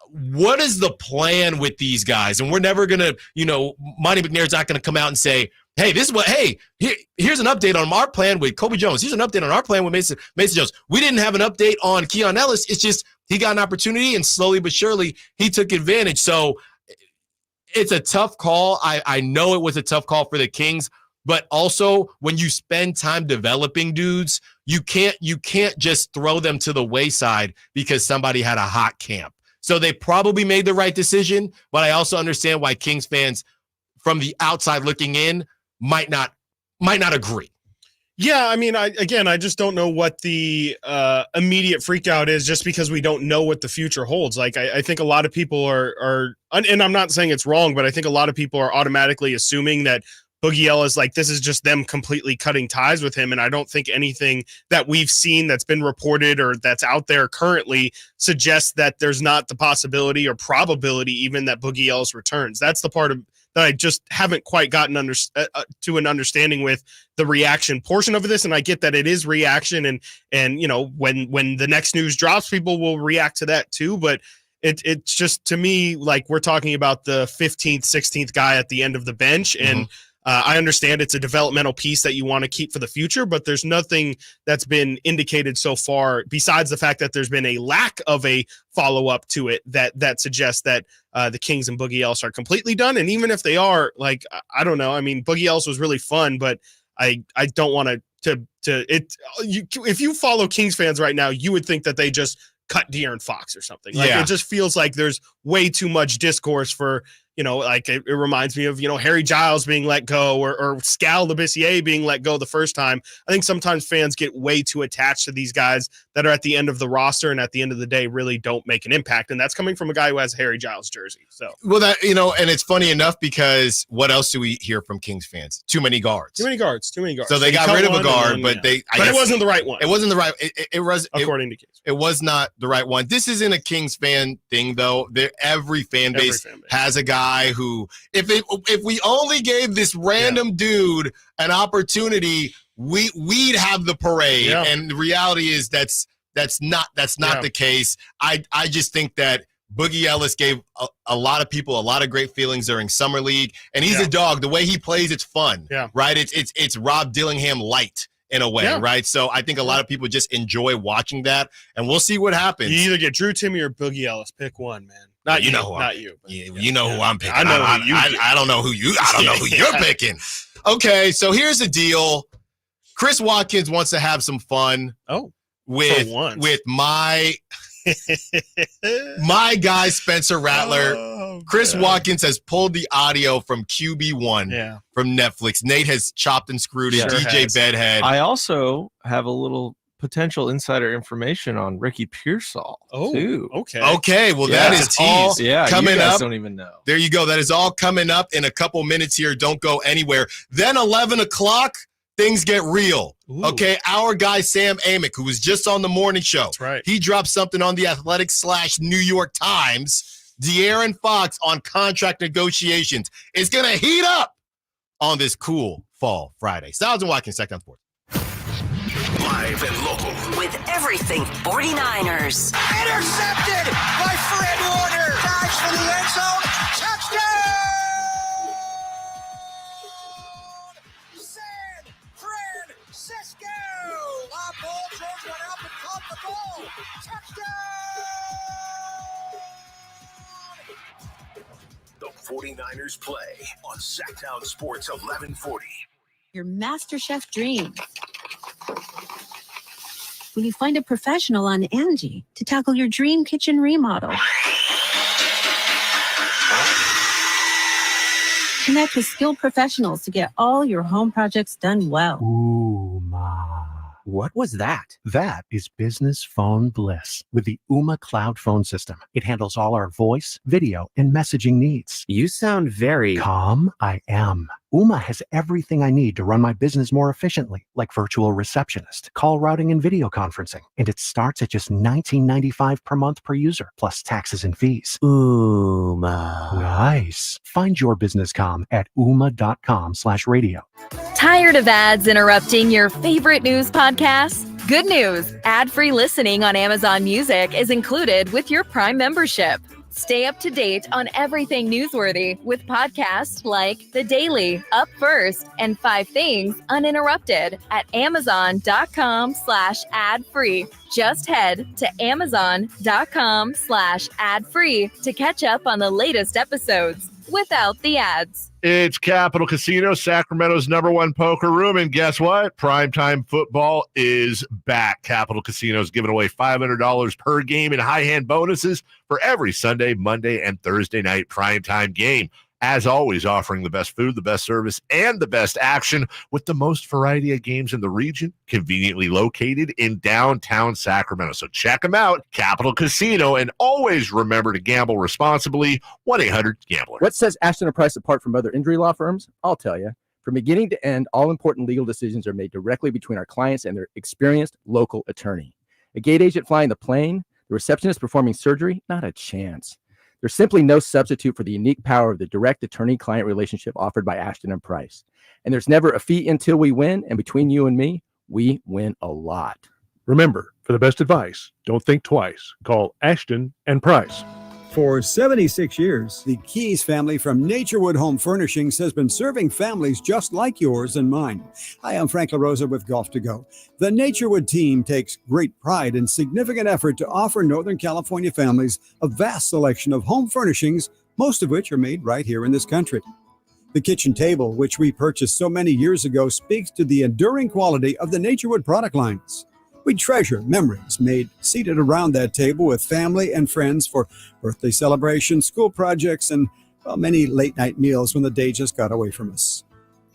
what is the plan with these guys? And we're never going to, Monty McNair's not going to come out and say, hey, this is what, here's an update on our plan with Colby Jones. Here's an update on our plan with Mason Jones. We didn't have an update on Keon Ellis. It's just he got an opportunity, and slowly but surely he took advantage. So it's a tough call. I know it was a tough call for the Kings. But also, when you spend time developing dudes, you can't just throw them to the wayside because somebody had a hot camp. So they probably made the right decision, but I also understand why Kings fans from the outside looking in might not agree. Yeah, I mean, I just don't know what the immediate freak out is, just because we don't know what the future holds. Like, I think a lot of people are, and I'm not saying it's wrong, but I think a lot of people are automatically assuming that Boogie Ellis, like, this is just them completely cutting ties with him. And I don't think anything that we've seen that's been reported or that's out there currently suggests that there's not the possibility or probability even that Boogie Ellis returns. That's the part of that I just haven't quite gotten to an understanding with the reaction portion of this. And I get that it is reaction, and when the next news drops, people will react to that too. But it's just, to me, like, we're talking about the 15th, 16th guy at the end of the bench. And I understand it's a developmental piece that you want to keep for the future, but there's nothing that's been indicated so far besides the fact that there's been a lack of a follow-up to it that suggests that the Kings and Boogie Ellis are completely done. And even if they are, like, I don't know. I mean, Boogie Ellis was really fun, but I don't want if you follow Kings fans right now, you would think that they just cut De'Aaron Fox or something. Yeah. It just feels like there's way too much discourse for, it reminds me of, Harry Giles being let go or Scal Labissiere being let go the first time. I think sometimes fans get way too attached to these guys that are at the end of the roster and at the end of the day really don't make an impact. And that's coming from a guy who has a Harry Giles jersey. So, well, and it's funny enough because what else do we hear from Kings fans? Too many guards. Too many guards. So they got rid of a guard, but it wasn't the right one. It wasn't the right. It was according to Kings. It was not the right one. This isn't a Kings fan thing, though. Every fan base has a guy who, if we only gave this random dude an opportunity, we'd have the parade. Yeah. And the reality is that's not the case. I just think that Boogie Ellis gave a lot of people a lot of great feelings during Summer League, and he's a dog. The way he plays, it's fun, right? It's Rob Dillingham light in a way, right? So I think a lot of people just enjoy watching that, and we'll see what happens. You either get Drew Timme or Boogie Ellis. Pick one, man. Not you, not you. You know who I'm picking. I know who you. I don't know who you. I don't know who you're picking. Okay, so here's the deal. Chris Watkins wants to have some fun. With my guy Spencer Rattler. Chris Watkins has pulled the audio from QB1 from Netflix. Nate has chopped and screwed it. DJ Bedhead. I also have a little potential insider information on Ricky Pearsall. Too. Okay. Well, that is all coming you guys up. Don't even know. There you go. That is all coming up in a couple minutes here. Don't go anywhere. Then 11 o'clock, things get real. Ooh. Okay, our guy Sam Amick, who was just on the morning show. That's right. He dropped something on the Athletic / New York Times. De'Aaron Fox on contract negotiations. It's going to heat up on this cool fall Friday. Stiles Watkins, Sacktown Sports. Live and local. With everything 49ers. Intercepted by Fred Warner. Dives for the end zone. Touchdown! San Francisco! La ball, George went up and caught the ball. Touchdown! The 49ers play on Sacktown Sports 1140. Your MasterChef dream. Will you find a professional on Angie to tackle your dream kitchen remodel? Connect with skilled professionals to get all your home projects done well. Ooh, ma. What was that? That is business phone bliss with the Ooma Cloud phone system. It handles all our voice, video, and messaging needs. You sound very calm. I am. Ooma has everything I need to run my business more efficiently, like virtual receptionist, call routing, and video conferencing. And it starts at just $19.95 per month per user, plus taxes and fees. Ooma. Nice. Find your business comm at ooma.com/radio. Tired of ads interrupting your favorite news podcasts? Good news. Ad-free listening on Amazon Music is included with your Prime membership. Stay up to date on everything newsworthy with podcasts like The Daily, Up First, and 5 Things Uninterrupted at amazon.com/ad-free. Just head to amazon.com/ad-free to catch up on the latest episodes without the ads. It's Capital Casino, Sacramento's #1 poker room. And guess what? Primetime football is back. Capital Casino is giving away $500 per game in high hand bonuses for every Sunday, Monday, and Thursday night primetime game. As always, offering the best food, the best service, and the best action with the most variety of games in the region, conveniently located in downtown Sacramento. So check them out, Capital Casino, and always remember to gamble responsibly. 1-800-GAMBLER. What sets Ashton & Price apart from other injury law firms? I'll tell you. From beginning to end, all important legal decisions are made directly between our clients and their experienced local attorney. A gate agent flying the plane, the receptionist performing surgery, not a chance. There's simply no substitute for the unique power of the direct attorney-client relationship offered by Ashton & Price. And there's never a fee until we win, and between you and me, we win a lot. Remember, for the best advice, don't think twice. Call Ashton & Price. For 76 years, the Keys family from Naturewood Home Furnishings has been serving families just like yours and mine. Hi, I'm Frank LaRosa with Golf to Go. The Naturewood team takes great pride and significant effort to offer Northern California families a vast selection of home furnishings, most of which are made right here in this country. The kitchen table, which we purchased so many years ago, speaks to the enduring quality of the Naturewood product lines. We treasure memories made seated around that table with family and friends for birthday celebrations, school projects, and many late-night meals when the day just got away from us.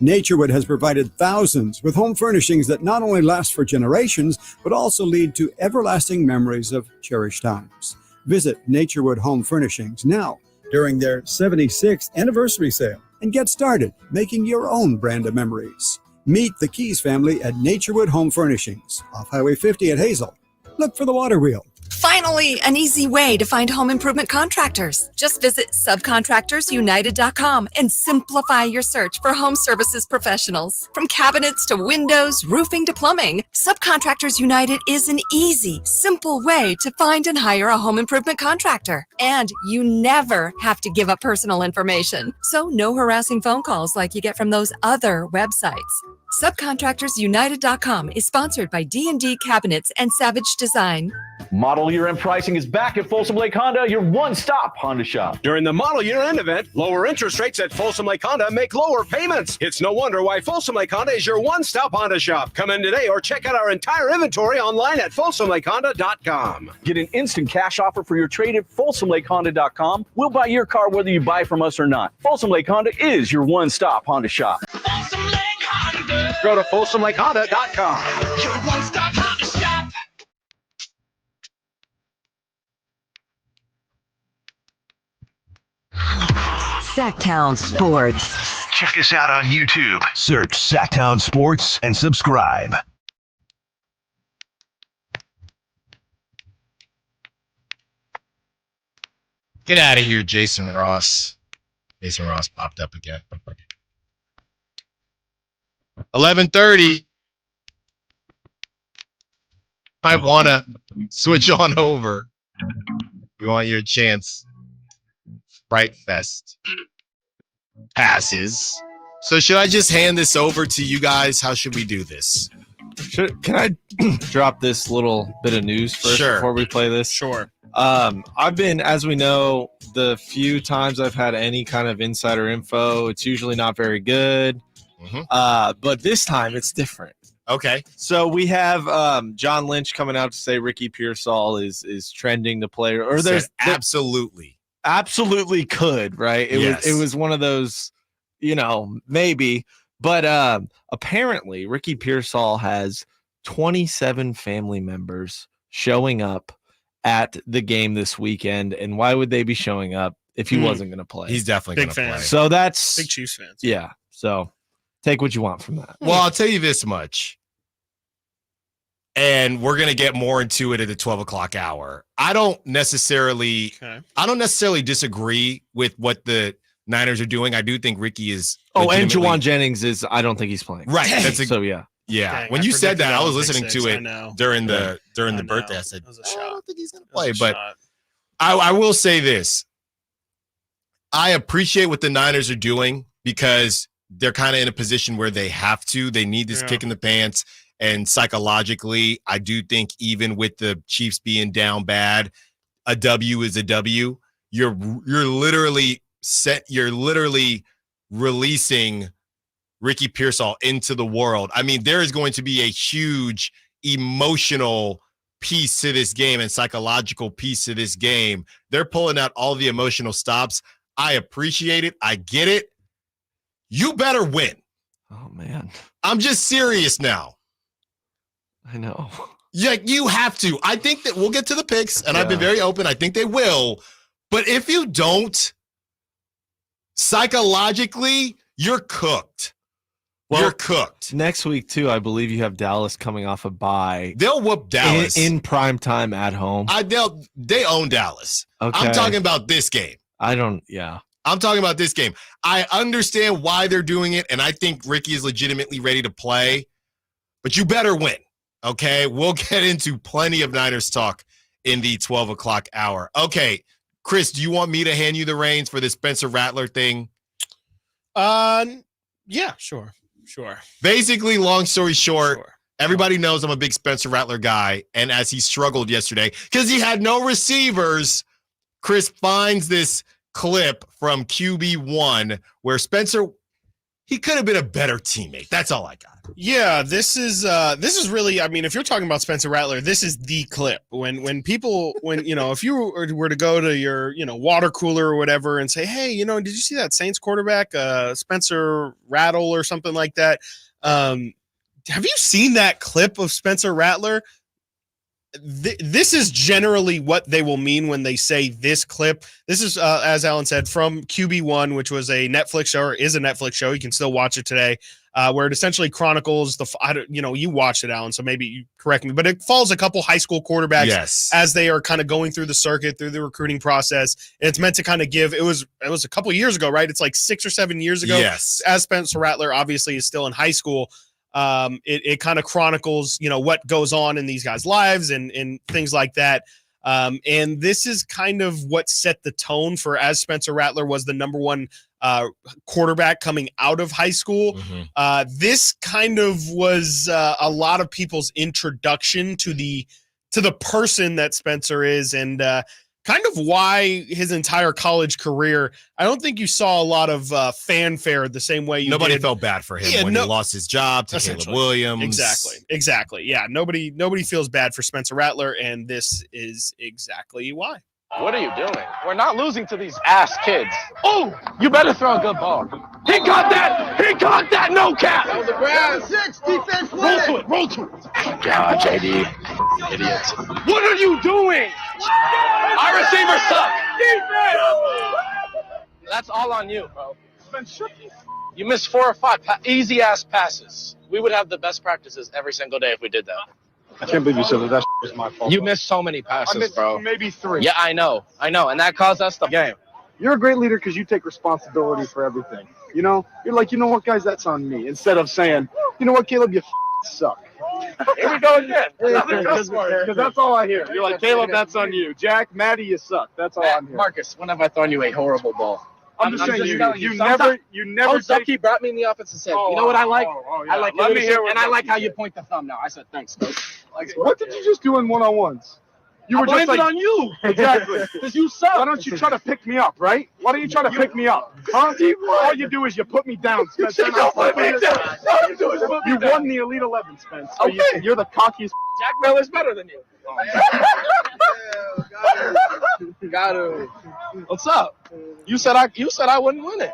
Naturewood has provided thousands with home furnishings that not only last for generations, but also lead to everlasting memories of cherished times. Visit Naturewood Home Furnishings now during their 76th anniversary sale and get started making your own brand of memories. Meet the Keys family at Naturewood Home Furnishings, off Highway 50 at Hazel. Look for the water wheel. Finally, an easy way to find home improvement contractors. Just visit subcontractorsunited.com and simplify your search for home services professionals. From cabinets to windows, roofing to plumbing, Subcontractors United is an easy, simple way to find and hire a home improvement contractor. And you never have to give up personal information. So no harassing phone calls like you get from those other websites. Subcontractorsunited.com is sponsored by D&D Cabinets and Savage Design. Model year-end pricing is back at Folsom Lake Honda, your one-stop Honda shop. During the model year-end event, lower interest rates at Folsom Lake Honda make lower payments. It's no wonder why Folsom Lake Honda is your one-stop Honda shop. Come in today or check out our entire inventory online at folsomlakehonda.com. Get an instant cash offer for your trade at folsomlakehonda.com. We'll buy your car whether you buy from us or not. Folsom Lake Honda is your one-stop Honda shop. Go to folsomlakehonda.com. Your one-stop Honda shop. Sacktown Sports. Check us out on YouTube. Search Sacktown Sports and subscribe. Get out of here, Jason Ross. Jason Ross popped up again. 11:30. I want to switch on over. You want your chance. Fright Fest passes. So should I just hand this over to you guys? How should we do this? Can I drop this little bit of news first before we play this? Sure. I've been, as we know, the few times I've had any kind of insider info, it's usually not very good. But this time it's different. Okay. So we have John Lynch coming out to say Ricky Pearsall is trending to play, or there's absolutely could, right? It was one of those, maybe, but apparently Ricky Pearsall has 27 family members showing up at the game this weekend. And why would they be showing up if he wasn't going to play? He's definitely going to play. So that's big Chiefs fans. Yeah. So take what you want from that. Well, I'll tell you this much. And we're going to get more into it at the 12 o'clock hour. I don't necessarily disagree with what the Niners are doing. I do think Ricky is. Oh, and Juwan Jennings I don't think he's playing. Right. So yeah. Yeah. Dang, when you said that, I was listening to it during the birthday. I said, I don't think he's going to play. But I will say this. I appreciate what the Niners are doing because they're kind of in a position where they have to. They need this kick in the pants. And psychologically, I do think even with the Chiefs being down bad, a W is a W. You're literally releasing Ricky Pearsall into the world. I mean, there is going to be a huge emotional piece to this game and psychological piece to this game. They're pulling out all the emotional stops. I appreciate it. I get it. You better win. Oh, man. I'm just serious now. I know. Yeah, you have to. I think that we'll get to the picks, and I've been very open. I think they will. But if you don't, psychologically, you're cooked. Well, you're cooked. Next week, too, I believe you have Dallas coming off a bye. They'll whoop Dallas. In prime time at home. They own Dallas. Okay. I'm talking about this game. I'm talking about this game. I understand why they're doing it, and I think Ricky is legitimately ready to play. But you better win. Okay, we'll get into plenty of Niners talk in the 12 o'clock hour. Okay, Chris, do you want me to hand you the reins for the Spencer Rattler thing? Yeah, sure. Basically, long story short, everybody knows I'm a big Spencer Rattler guy, and as he struggled yesterday, because he had no receivers, Chris finds this clip from QB1 where Spencer he could have been a better teammate. That's all I got. Yeah, this is really, I mean, if you're talking about Spencer Rattler, this is the clip. When if you were to go to your, water cooler or whatever and say, hey, did you see that Saints quarterback, Spencer Rattle or something like that? Have you seen that clip of Spencer Rattler? This is generally what they will mean when they say this clip. This is, as Alan said, from QB1, which was a Netflix show, or is a Netflix show. You can still watch it today, where it essentially chronicles you watched it, Alan, so maybe you correct me, but it follows a couple high school quarterbacks as they are kind of going through the circuit, through the recruiting process. And it's meant to kind of give, it was a couple years ago, right? It's like 6 or 7 years ago. Yes. As Spencer Rattler obviously is still in high school. It kind of chronicles, what goes on in these guys' lives and things like that. And this is kind of what set the tone for, as Spencer Rattler was the number one quarterback coming out of high school. Mm-hmm. This kind of was a lot of people's introduction to the person that Spencer is, and kind of why his entire college career, I don't think you saw a lot of fanfare the same way Nobody did. felt bad for him when he lost his job to Caleb Williams. Exactly. Yeah, nobody feels bad for Spencer Rattler, and this is exactly why. What are you doing? We're not losing to these ass kids. Oh, you better throw a good ball. He caught that! He caught that! No cap! That was a grab. 6, defense, roll to it. God, JD. Idiots. What are you doing? Our receivers suck. Defense! That's all on you, bro. You missed 4 or 5 easy-ass passes. We would have the best practices every single day if we did that. I can't believe you said that. That was my fault. You missed so many passes, bro. Maybe 3. Yeah, I know. And that caused us the game. You're a great leader because you take responsibility for everything. You're like, you know what, guys, that's on me. Instead of saying, you know what, Caleb, you suck. Here we go again. Because that's all I hear. You're like, Caleb, that's on you. Jack, Maddie, you suck. That's all I'm hearing. Marcus, when have I thrown you a horrible ball? I'm just saying, you never. Zucky brought me in the office and said, you know what I like? Yeah. I like Let me hear and I like how you point the thumb now. I said, thanks, coach. What did you just do in one-on-ones? You were just it on you. Exactly. Because you suck. Why don't you try to pick me up, right? Why don't you try to pick me up? Huh? All you do is you put me down, Spence. You won the Elite 11, Spence. So Okay. You're the cockiest. Jack Miller's better than you. Got him. What's up? You said I wouldn't win it.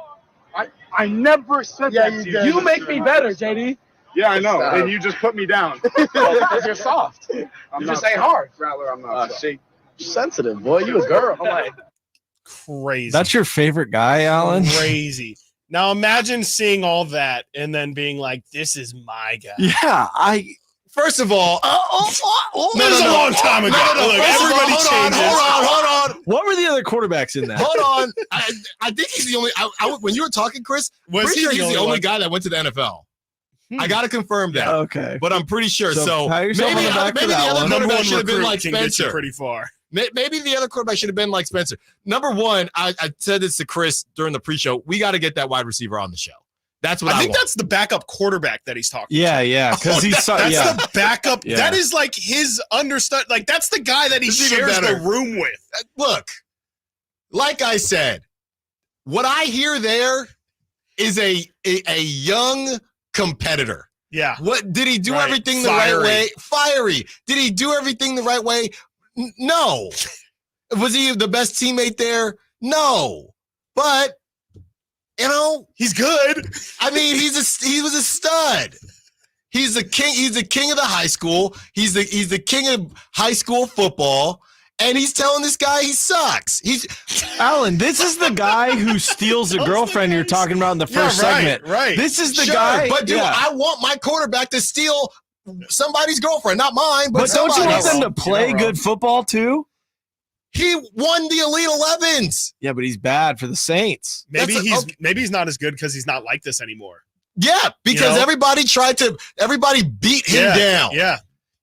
I never said that to you. You make me better, JD. Yeah, I know. And you just put me down. Because you're soft. You just ain't hard. Rattler, I'm not. See, sensitive, boy. You a girl. I'm like, Crazy. That's your favorite guy, Alan? Crazy. Now imagine seeing all that and then being like, this is my guy. Yeah, First of all, That was a long time ago. Look, everybody changes. Hold on. What were the other quarterbacks in that? Hold on. I think he's the only. When you were talking, Chris, Was he he's the only one? guy that went to the NFL. I got to confirm that. Okay. But I'm pretty sure. So pat yourself maybe, on the back maybe for the that other one. Number quarterback one should have been recruit like can get you Spencer. pretty far. Maybe the other quarterback should have been like Spencer. Number one, I said this to Chris during the pre-show. We got to get that wide receiver on the show. That's what I think want. that's the backup quarterback that he's talking Yeah, because he's That's the backup. Yeah. That is like his understudy. Like, that's the guy that he This is even shares the better. room with. Look, like I said, what I hear there is a young competitor. Yeah. What did he do Right. everything the Fiery. right way? Fiery. Did he do everything the right way? No. Was he the best teammate there? No. But he's good. I mean, he was a stud. He's the king. He's the king of the high school. He's the king of high school football. And he's telling this guy he sucks. Alan, this is the guy who steals the girlfriend you're talking about in the first segment. Right. This is the Sure, guy. But dude, yeah. I want my quarterback to steal somebody's girlfriend, not mine. But don't you want somebody's. them to play good football too? He won the Elite 11s. Yeah, but he's bad for the Saints. Maybe he's not as good because he's not like this anymore. Yeah, because everybody beat him down. Yeah.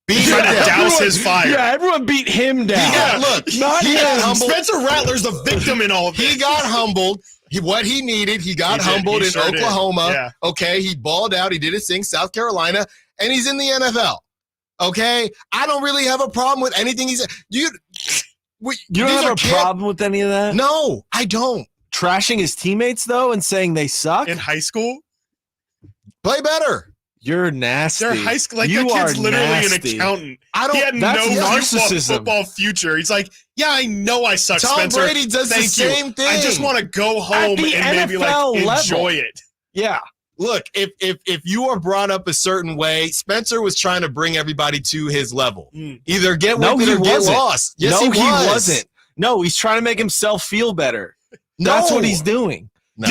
Beat Trying him to down. douse his fire. Yeah, everyone beat him down. Yeah, look, not he him. got humbled. Spencer Rattler's the victim in all of this. He got humbled. What he needed, he got humbled in Oklahoma. Yeah. Okay, he balled out. He did his thing, South Carolina, and he's in the NFL. Okay, I don't really have a problem with anything he said. You don't have a problem with any of that? No, I don't. Trashing his teammates though and saying they suck In high school? Play better. You're nasty. They're high school. Like, you that kid's are literally nasty. an accountant. I don't. He had That's no narcissism. football future. He's like, yeah, I know I suck, Tom Spencer. Brady does Thank the same you. thing. I just want to go home and maybe NFL like level. enjoy it. Yeah. Look, if you are brought up a certain way, Spencer was trying to bring everybody to his level. Either get with it or get lost. Yes, no, he wasn't. No, he's trying to make himself feel better. That's what he's doing. No.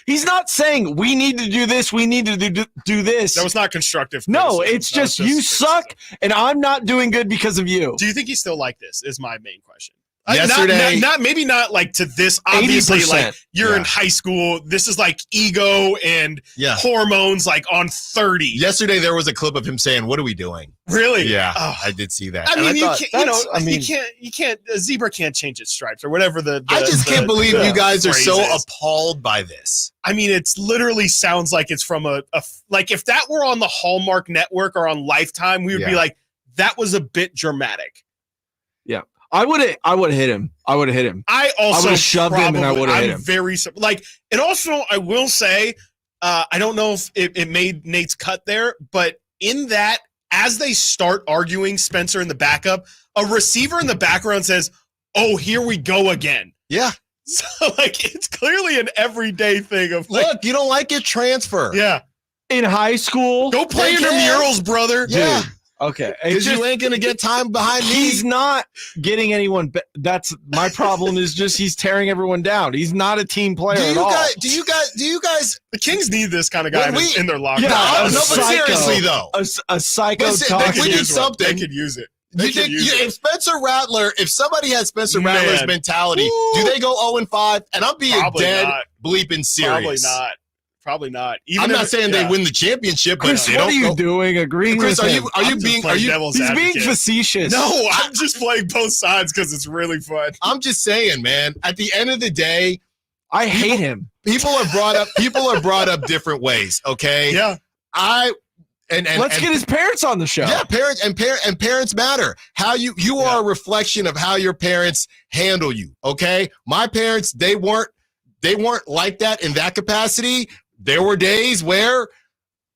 He's not saying we need to do this, we need to do this. That was not constructive. No, criticism. it's just you suck and I'm not doing good because of you. Do you think he's still like this? Is my main question. Yesterday, maybe not like to this. Obviously, 80%. like you're in high school. This is like ego and hormones, like on 30. Yesterday, there was a clip of him saying, "What are we doing?" Really? Yeah, I did see that. I mean, you you can't. A zebra can't change its stripes or whatever. I just can't believe you guys are so appalled by this. I mean, it's literally sounds like it's from a like if that were on the Hallmark Network or on Lifetime, we would be like, that was a bit dramatic. Yeah. I would have hit him. I would have shoved him and I would have hit him. And also I will say, I don't know if it made Nate's cut there, but in that, as they start arguing Spencer in the backup, a receiver in the background says, "Oh, here we go again." Yeah. So like, it's clearly an everyday thing of like, look, you don't like it, transfer. Yeah. In high school, go play intramurals, brother. Yeah. Dude. Okay, because you ain't gonna get time behind me. He's not getting anyone. That's my problem. Is just he's tearing everyone down. He's not a team player at all. Do you guys? The Kings need this kind of guy in their locker room. Yeah, no, but seriously though, a psycho. We need something. They could use it. If Spencer Rattler, if somebody had Spencer Rattler's mentality, do they go 0-5? And I'm being bleeping serious. Probably not. I'm not saying they win the championship, but Chris, they what don't are you doing? Agreeing Chris, with him? He's being facetious. No, I'm just playing both sides because it's really fun. I'm just saying, man. At the end of the day, I hate him. People are brought up different ways. Okay. Yeah. Let's get his parents on the show. Yeah, parents matter. How you are a reflection of how your parents handle you. Okay. My parents, they weren't like that in that capacity. There were days where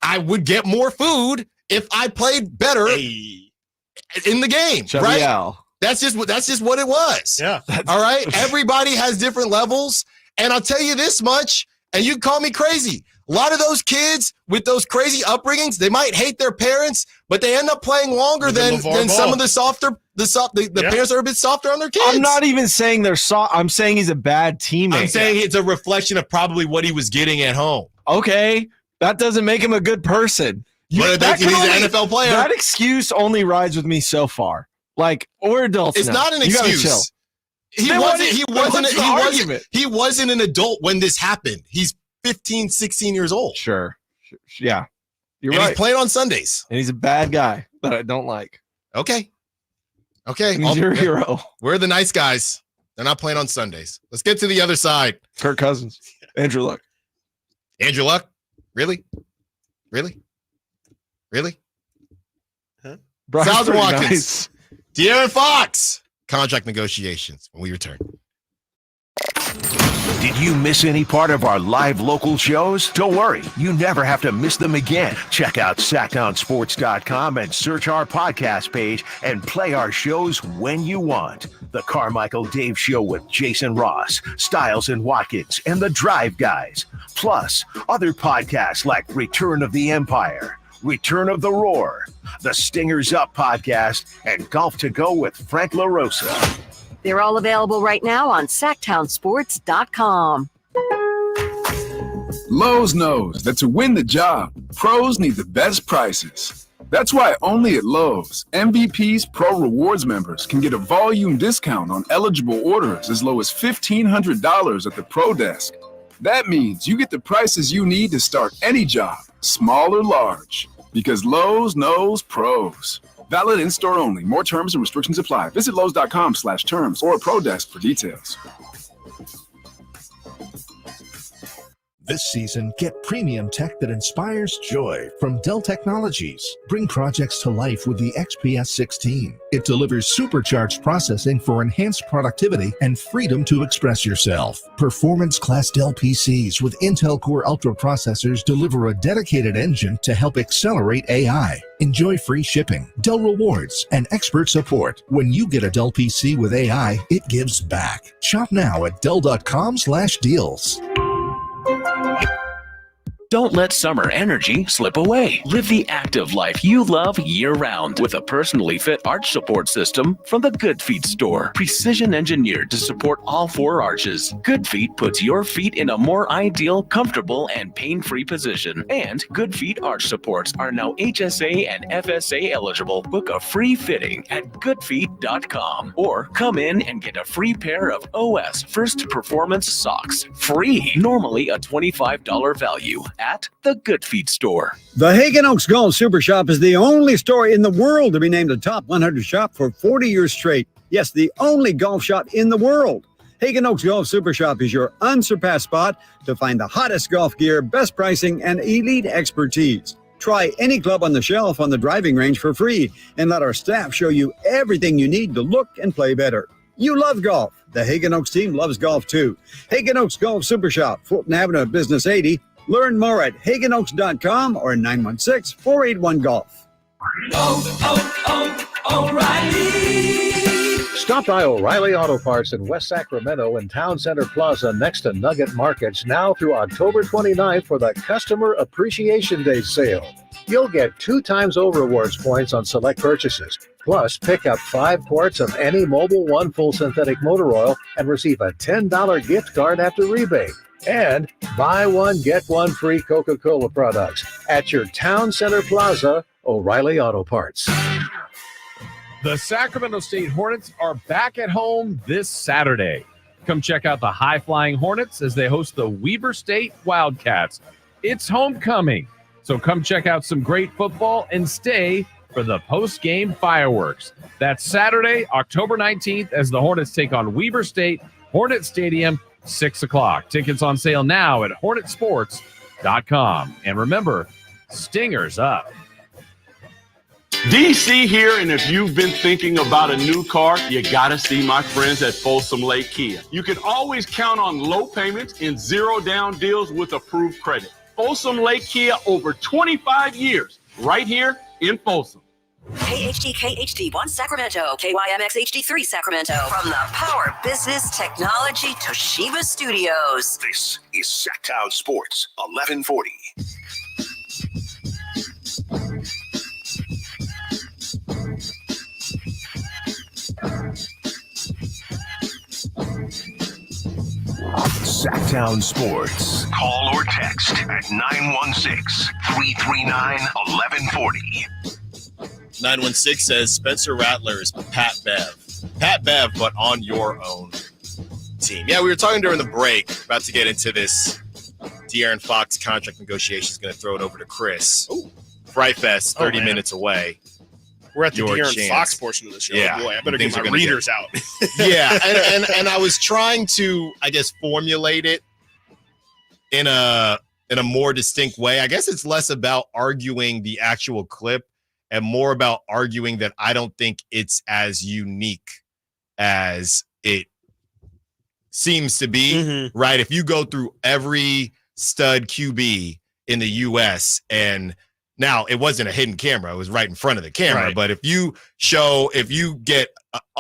I would get more food if I played better in the game. Chubby right? Al. That's just what it was. Yeah. All right. Everybody has different levels. And I'll tell you this much, and you can call me crazy. A lot of those kids with those crazy upbringings, they might hate their parents, but they end up playing longer than some of the parents are a bit softer on their kids. I'm not even saying they're soft. I'm saying he's a bad teammate. I'm saying it's a reflection of probably what he was getting at home. Okay. That doesn't make him a good person. He's an NFL player. That excuse only rides with me so far. Like, we're adults. It's not an excuse. He wasn't an adult when this happened. He's 15, 16 years old. Sure. Yeah. You're right. He's playing playing on Sundays. And he's a bad guy that I don't like. Okay. He's your hero. We're the nice guys. They're not playing on Sundays. Let's get to the other side. Kirk Cousins. Andrew Luck. Andrew Luck? Really? Huh? Stiles Watkins. Nice. De'Aaron Fox. Contract negotiations when we return. Did you miss any part of our live local shows? Don't worry, you never have to miss them again. Check out SacktownSports.com and search our podcast page and play our shows when you want. The Carmichael Dave Show with Jason Ross, Stiles and Watkins, and the Drive Guys. Plus, other podcasts like Return of the Empire, Return of the Roar, the Stingers Up podcast, and Golf to Go with Frank LaRosa. They're all available right now on SacktownSports.com. Lowe's knows that to win the job, pros need the best prices. That's why only at Lowe's, MVP's Pro Rewards members can get a volume discount on eligible orders as low as $1,500 at the Pro Desk. That means you get the prices you need to start any job, small or large, because Lowe's knows pros. Valid in-store only. More terms and restrictions apply. Visit Lowe's.com/terms or Pro Desk for details. This season, get premium tech that inspires joy from Dell Technologies. Bring projects to life with the XPS 16. It delivers supercharged processing for enhanced productivity and freedom to express yourself. Performance class Dell PCs with Intel Core Ultra processors deliver a dedicated engine to help accelerate AI. Enjoy free shipping, Dell rewards, and expert support. When you get a Dell PC with AI, it gives back. Shop now at Dell.com/deals. Don't let summer energy slip away. Live the active life you love year-round with a personally fit arch support system from the Good Feet store. Precision engineered to support all 4 arches. Good Feet puts your feet in a more ideal, comfortable, and pain-free position. And Good Feet arch supports are now HSA and FSA eligible. Book a free fitting at goodfeet.com or come in and get a free pair of OS First Performance socks. Free. Normally a $25 value at the Good Feet store. The Hagen Oaks Golf Super Shop is the only store in the world to be named a top 100 shop for 40 years straight. Yes, the only golf shop in the world. Hagen Oaks Golf Super Shop is your unsurpassed spot to find the hottest golf gear, best pricing, and elite expertise. Try any club on the shelf on the driving range for free and let our staff show you everything you need to look and play better. You love golf. The Hagen Oaks team loves golf too. Hagen Oaks Golf Super Shop, Fulton Avenue, Business 80. Learn more at HagenOaks.com or 916-481-GOLF. O'Reilly! Stop by O'Reilly Auto Parts in West Sacramento and Town Center Plaza next to Nugget Markets now through October 29th for the Customer Appreciation Day sale. You'll get 2 times O Rewards points on select purchases. Plus, pick up 5 quarts of any Mobil 1 full synthetic motor oil and receive a $10 gift card after rebate. And buy one, get one free Coca-Cola products at your Town Center Plaza, O'Reilly Auto Parts. The Sacramento State Hornets are back at home this Saturday. Come check out the high-flying Hornets as they host the Weber State Wildcats. It's homecoming, so come check out some great football and stay for the post-game fireworks. That's Saturday, October 19th, as the Hornets take on Weber State, Hornet Stadium, 6 o'clock. Tickets on sale now at hornetsports.com. And remember, Stingers up. DC here, and if you've been thinking about a new car, you gotta see my friends at Folsom Lake Kia. You can always count on low payments and zero down deals with approved credit. Folsom Lake Kia, over 25 years, right here in Folsom. KHD KHD1 Sacramento, KYMX HD3 Sacramento. From the Power Business Technology Toshiba Studios. This is Sacktown Sports 1140. Sacktown Sports. Call or text at 916-339-1140. 916 says Spencer Rattler is Pat Bev. Pat Bev, but on your own team. Yeah, we were talking during the break, about to get into this De'Aaron Fox contract negotiations. Going to throw it over to Chris. Ooh. Fright Fest, 30 minutes away. We're at the De'Aaron Fox portion of the show. Yeah. Boy, I better get my readers out. Yeah, and I was trying to, I guess, formulate it in a more distinct way. I guess it's less about arguing the actual clip and more about arguing that I don't think it's as unique as it seems to be, right? If you go through every stud QB in the U.S., and now it wasn't a hidden camera, it was right in front of the camera, Right. but if you get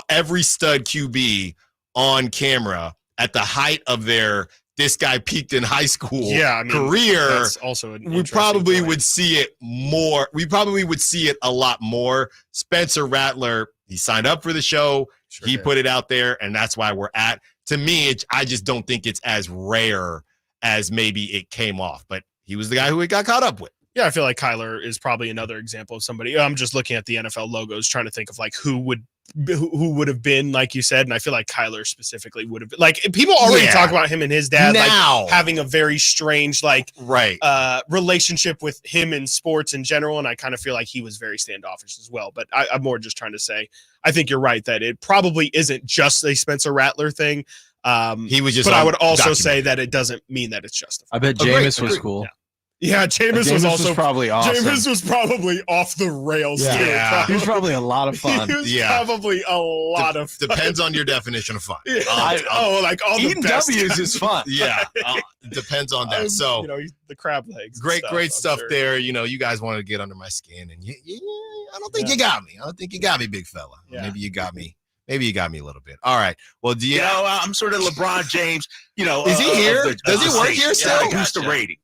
every stud QB on camera at the height of their this guy peaked in high school career, that's also we probably would see it more. We probably would see it a lot more. Spencer Rattler, he signed up for the show. He put it out there, and that's why we're at. To me, I just don't think it's as rare as maybe it came off. But he was the guy who it got caught up with. Yeah, I feel like Kyler is probably another example of somebody. I'm just looking at the NFL logos, trying to think of like who would have been, like you said, and I feel like Kyler specifically would have been. Like people already talk about him and his dad now, like having a very strange relationship with him in sports in general, and I kind of feel like he was very standoffish as well. But I'm more just trying to say, I think you're right that it probably isn't just a Spencer Rattler thing. He was just. But I would also say that it doesn't mean that it's justified. I bet Jameis was cool. Yeah, Jameis was also probably awesome. Jameis was probably off the rails. Yeah, too, he was probably a lot of fun. He was probably a lot of fun. Depends on your definition of fun. Yeah. Like all the eating best W's is fun. Yeah, depends on that. So the crab legs. Great stuff there. You guys wanted to get under my skin, and I don't think you got me. I don't think you got me, big fella. Yeah. Maybe you got me. Maybe you got me a little bit. All right. Well, I'm sort of LeBron James. Is he here? Does he work here still? Who's the rating?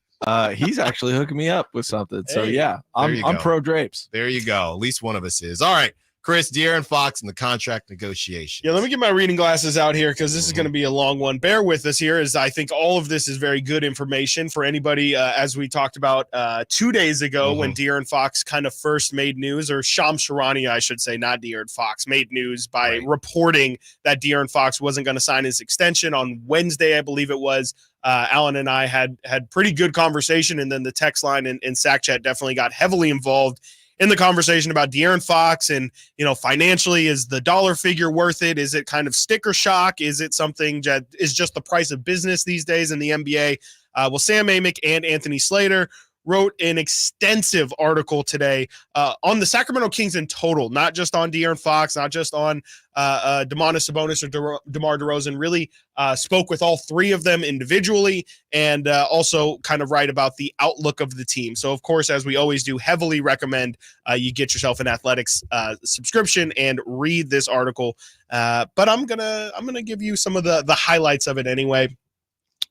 He's actually hooking me up with something. So yeah, I'm pro drapes. There you go. At least one of us is. All right, Chris, De'Aaron Fox and the contract negotiation. Yeah, let me get my reading glasses out here because this is going to be a long one. Bear with us here, as I think all of this is very good information for anybody. As we talked about 2 days ago, when De'Aaron Fox kind of first made news, or Shams Charania, I should say, not De'Aaron Fox, made news by reporting that De'Aaron Fox wasn't going to sign his extension on Wednesday, I believe it was. Alan and I had pretty good conversation, and then the text line and Sack Chat definitely got heavily involved in the conversation about De'Aaron Fox and, financially, is the dollar figure worth it? Is it kind of sticker shock? Is it something that is just the price of business these days in the NBA? Well, Sam Amick and Anthony Slater wrote an extensive article today on the Sacramento Kings in total, not just on De'Aaron Fox, not just on Domantas Sabonis or DeMar DeRozan, really spoke with all three of them individually and also kind of write about the outlook of the team. So, of course, as we always do, heavily recommend you get yourself an Athletics subscription and read this article. But I'm gonna give you some of the highlights of it anyway.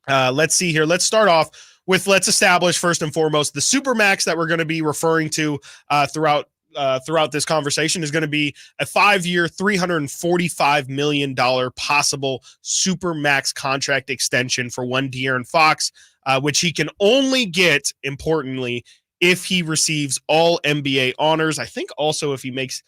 Let's see here. Let's start off with, let's establish first and foremost, the Supermax that we're going to be referring to throughout this conversation is going to be a 5-year, $345 million possible Supermax contract extension for one De'Aaron Fox, which he can only get, importantly, if he receives all NBA honors. I think also if he makes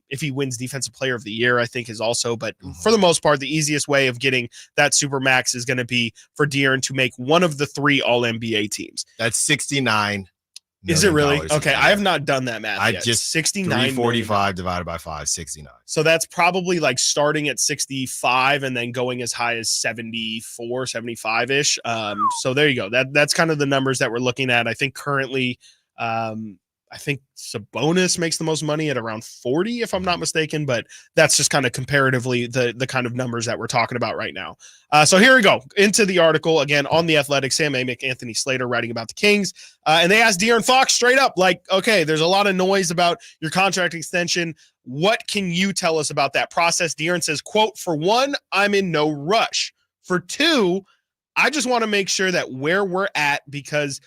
if he wins Defensive Player of the Year, I think is also, but for the most part, the easiest way of getting that Supermax is going to be for De'Aaron to make one of the 3 All-NBA teams. That's $69 Is it really? million. Okay, I have not done that math yet. Just 69 $345 divided by 5, 69. So that's probably like starting at 65 and then going as high as 74, 75-ish. So there you go. That's kind of the numbers that we're looking at. I think currently I think Sabonis makes the most money at around 40, if I'm not mistaken, but that's just kind of comparatively the kind of numbers that we're talking about right now. So here we go into the article again on The Athletic. Sam Amick, Anthony Slater writing about the Kings. And they asked De'Aaron Fox straight up, like, okay, there's a lot of noise about your contract extension. What can you tell us about that process? De'Aaron says, quote, for one, I'm in no rush. For two, I just want to make sure that where we're at, because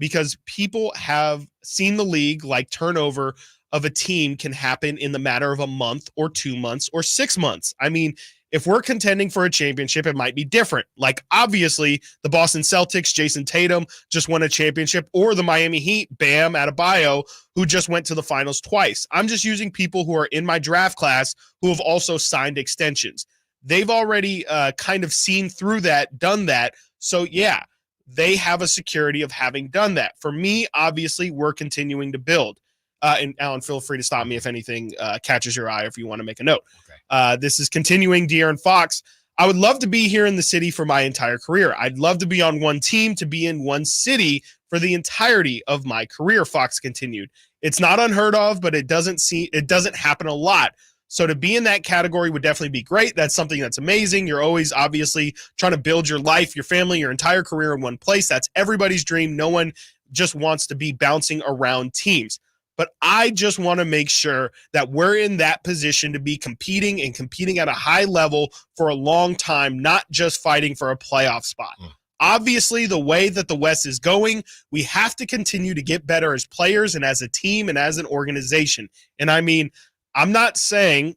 because people have seen the league, like turnover of a team can happen in the matter of a month or 2 months or 6 months. I mean, if we're contending for a championship, it might be different. Like, obviously, the Boston Celtics, Jason Tatum, just won a championship, or the Miami Heat, Bam Adebayo, who just went to the finals twice. I'm just using people who are in my draft class who have also signed extensions. They've already kind of seen through that, done that. So, yeah. They have a security of having done that. For me, obviously, we're continuing to build. And Alan, feel free to stop me if anything catches your eye, or if you want to make a note. Okay. This is continuing De'Aaron Fox. I would love to be here in the city for my entire career. I'd love to be on one team, to be in one city for the entirety of my career, Fox continued. It's not unheard of, but it doesn't happen a lot. So to be in that category would definitely be great. That's something that's amazing. You're always obviously trying to build your life, your family, your entire career in one place. That's everybody's dream. No one just wants to be bouncing around teams. But I just want to make sure that we're in that position to be competing at a high level for a long time, not just fighting for a playoff spot. Obviously, the way that the West is going, we have to continue to get better as players and as a team and as an organization. And I mean, I'm not saying,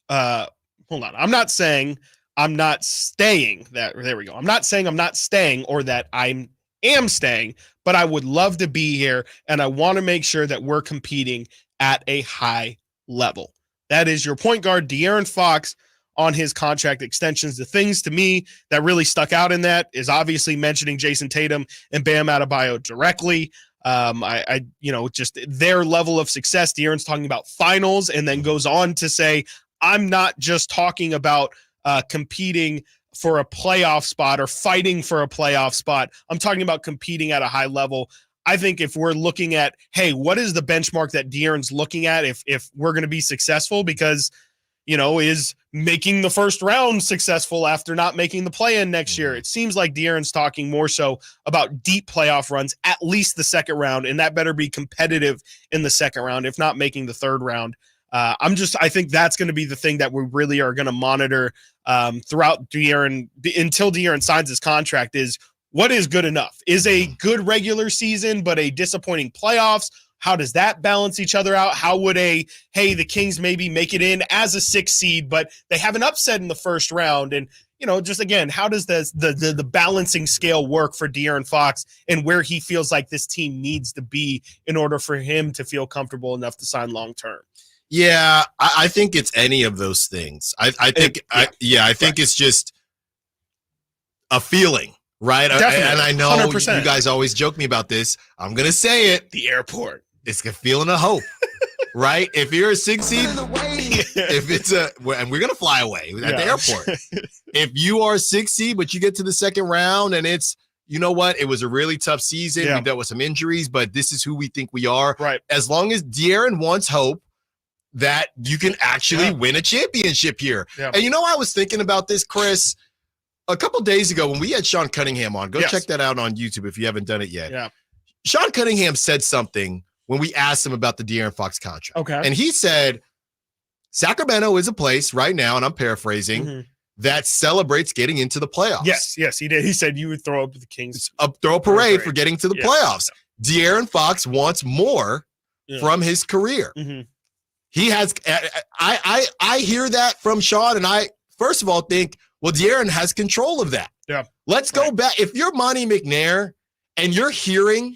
I'm not saying I'm not staying. There we go. I'm not saying I'm not staying or that I am staying, but I would love to be here, and I want to make sure that we're competing at a high level. That is your point guard, De'Aaron Fox, on his contract extensions. The things to me that really stuck out in that is obviously mentioning Jason Tatum and Bam Adebayo directly. Just their level of success. De'Aaron's talking about finals and then goes on to say, I'm not just talking about competing for a playoff spot or fighting for a playoff spot. I'm talking about competing at a high level. I think if we're looking at, hey, what is the benchmark that De'Aaron's looking at if we're going to be successful? Because, is making the first round successful after not making the play-in next year? It seems like De'Aaron's talking more so about deep playoff runs, at least the second round, and that better be competitive in the second round, if not making the third round. I think that's going to be the thing that we really are going to monitor throughout De'Aaron until De'Aaron signs his contract is what is good enough? Is a good regular season, but a disappointing playoffs? How does that balance each other out? How would the Kings maybe make it in as a 6 seed, but they have an upset in the first round? And, just again, how does the balancing scale work for De'Aaron Fox and where he feels like this team needs to be in order for him to feel comfortable enough to sign long-term? Yeah, I think it's any of those things. I think it's just a feeling, right? Definitely, and I know 100%. You guys always joke me about this. I'm going to say it. The airport. It's a feeling of hope, right? If you're a 6 seed, if it's and we're going to fly away at the airport. If you are a 6 seed, but you get to the second round and it's, you know what? It was a really tough season. Yeah. We dealt with some injuries, but this is who we think we are. Right. As long as De'Aaron wants hope that you can actually win a championship here. Yeah. And I was thinking about this, Chris, a couple days ago when we had Sean Cunningham on. Go check that out on YouTube if you haven't done it yet. Yeah. Sean Cunningham said something when we asked him about the De'Aaron Fox contract. Okay. And he said, Sacramento is a place right now, and I'm paraphrasing, that celebrates getting into the playoffs. Yes, he did. He said you would throw up the Kings. Throw a parade for getting to the playoffs. De'Aaron Fox wants more from his career. He has, I hear that from Sean, and I, first of all, think, well, De'Aaron has control of that. Yeah. Let's go back. If you're Monty McNair and you're hearing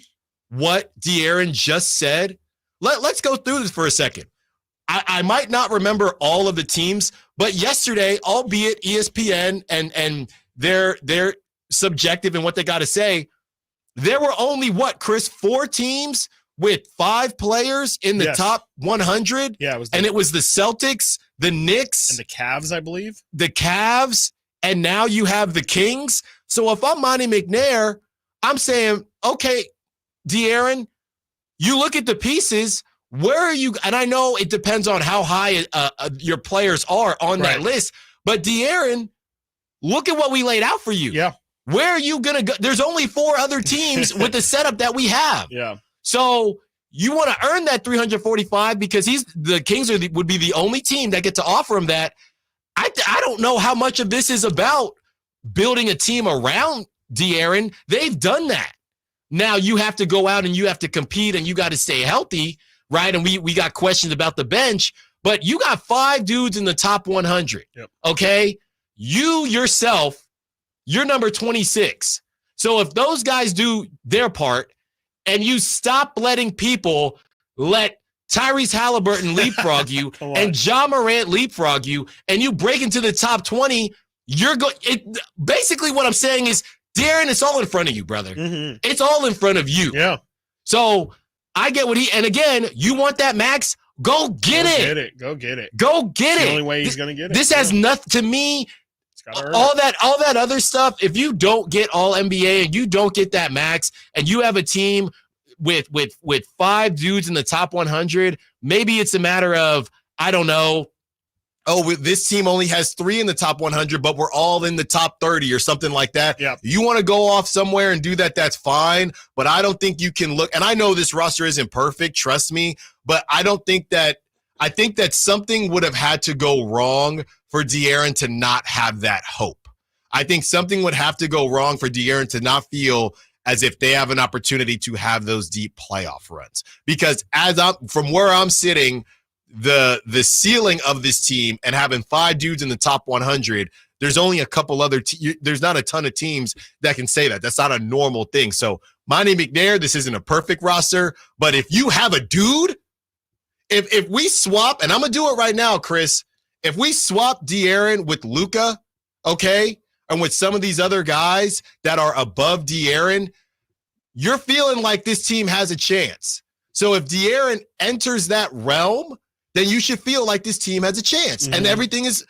what De'Aaron just said, let's go through this for a second. I might not remember all of the teams, but yesterday, albeit ESPN and they're subjective in what they got to say, there were only, Chris, 4 teams with 5 players in the top 100. Yeah, it was the Celtics, the Knicks, and the Cavs, I believe. The Cavs, and now you have the Kings. So if I'm Monty McNair, I'm saying, okay, De'Aaron, you look at the pieces. Where are you? And I know it depends on how high your players are on that list. But De'Aaron, look at what we laid out for you. Yeah. Where are you going to go? There's only 4 other teams with the setup that we have. Yeah. So you want to earn that 345 because the Kings would be the only team that get to offer him that. I don't know how much of this is about building a team around De'Aaron. They've done that. Now you have to go out and you have to compete and you got to stay healthy, right? And we got questions about the bench, but you got 5 dudes in the top 100. Yep. Okay? You yourself, you're number 26. So if those guys do their part and you stop letting people let Tyrese Halliburton leapfrog you and Ja Morant leapfrog you and you break into the top 20, basically what I'm saying is, De'Aaron, it's all in front of you, brother. It's all in front of you. Yeah. So I get and again, you want that max? Go get it. Go get it. Go get it. The only way he's going to get it. This has nothing to me. All that other stuff. If you don't get all NBA and you don't get that max and you have a team with 5 dudes in the top 100, maybe it's a matter of, I don't know, this team only has 3 in the top 100, but we're all in the top 30 or something like that. Yeah. You want to go off somewhere and do that, that's fine. But I don't think you can look, and I know this roster isn't perfect, trust me, but I think that something would have had to go wrong for De'Aaron to not have that hope. I think something would have to go wrong for De'Aaron to not feel as if they have an opportunity to have those deep playoff runs. Because from where I'm sitting, the ceiling of this team and having 5 dudes in the top 100, there's only a couple other there's not a ton of teams that can say that. That's not a normal thing. So Monty McNair, this isn't a perfect roster, but if you have a dude, if we swap, and I'm gonna do it right now, Chris, if we swap De'Aaron with Luka, okay, and with some of these other guys that are above De'Aaron, you're feeling like this team has a chance. So if De'Aaron enters that realm, then you should feel like this team has a chance, and everything is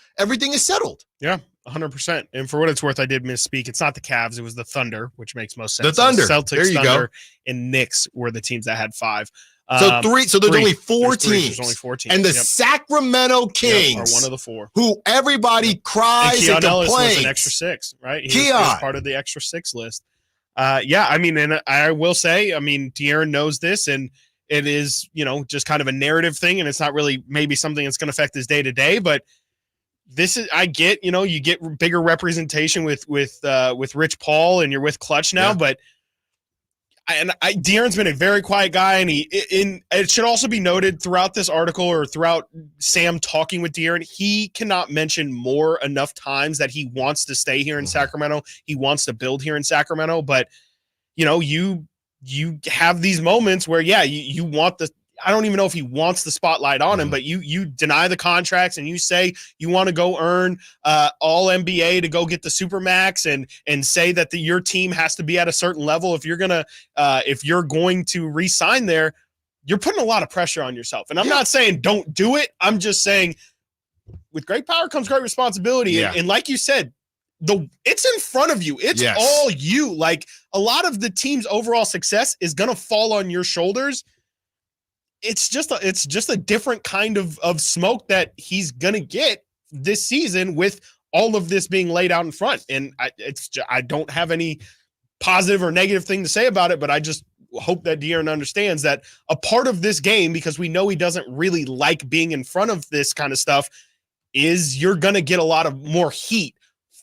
settled. Yeah, 100%. And for what it's worth, I did misspeak. It's not the Cavs; it was the Thunder, which makes most sense. The Thunder, Celtics, there you Thunder, go. and Knicks were the teams that had 5. So there's only 4 teams. There's only 4 teams. And the Sacramento Kings are one of the 4. Who everybody cries and Ellis complains. was an extra 6, right? He was part of the extra 6 list. I mean, and I will say, I mean, De'Aaron knows this, and it is, just kind of a narrative thing, and it's not really maybe something that's going to affect his day to day, but this is, I get, you get bigger representation with Rich Paul, and you're with Clutch now, but De'Aaron's been a very quiet guy, and it should also be noted throughout this article or throughout Sam talking with De'Aaron, he cannot mention more enough times that he wants to stay here in Sacramento. He wants to build here in Sacramento, but you have these moments where, you want I don't even know if he wants the spotlight on him, but you deny the contracts and you say you want to go earn all NBA to go get the Supermax and say that your team has to be at a certain level. If you're going to re-sign there, you're putting a lot of pressure on yourself. And I'm not saying don't do it. I'm just saying with great power comes great responsibility. Yeah. And like you said, it's in front of you. It's all you. Like, a lot of the team's overall success is going to fall on your shoulders. It's just a different kind of smoke that he's gonna get this season with all of this being laid out in front. And I don't have any positive or negative thing to say about it, but I just hope that De'Aaron understands that a part of this game, because we know he doesn't really like being in front of this kind of stuff, is you're gonna get a lot of more heat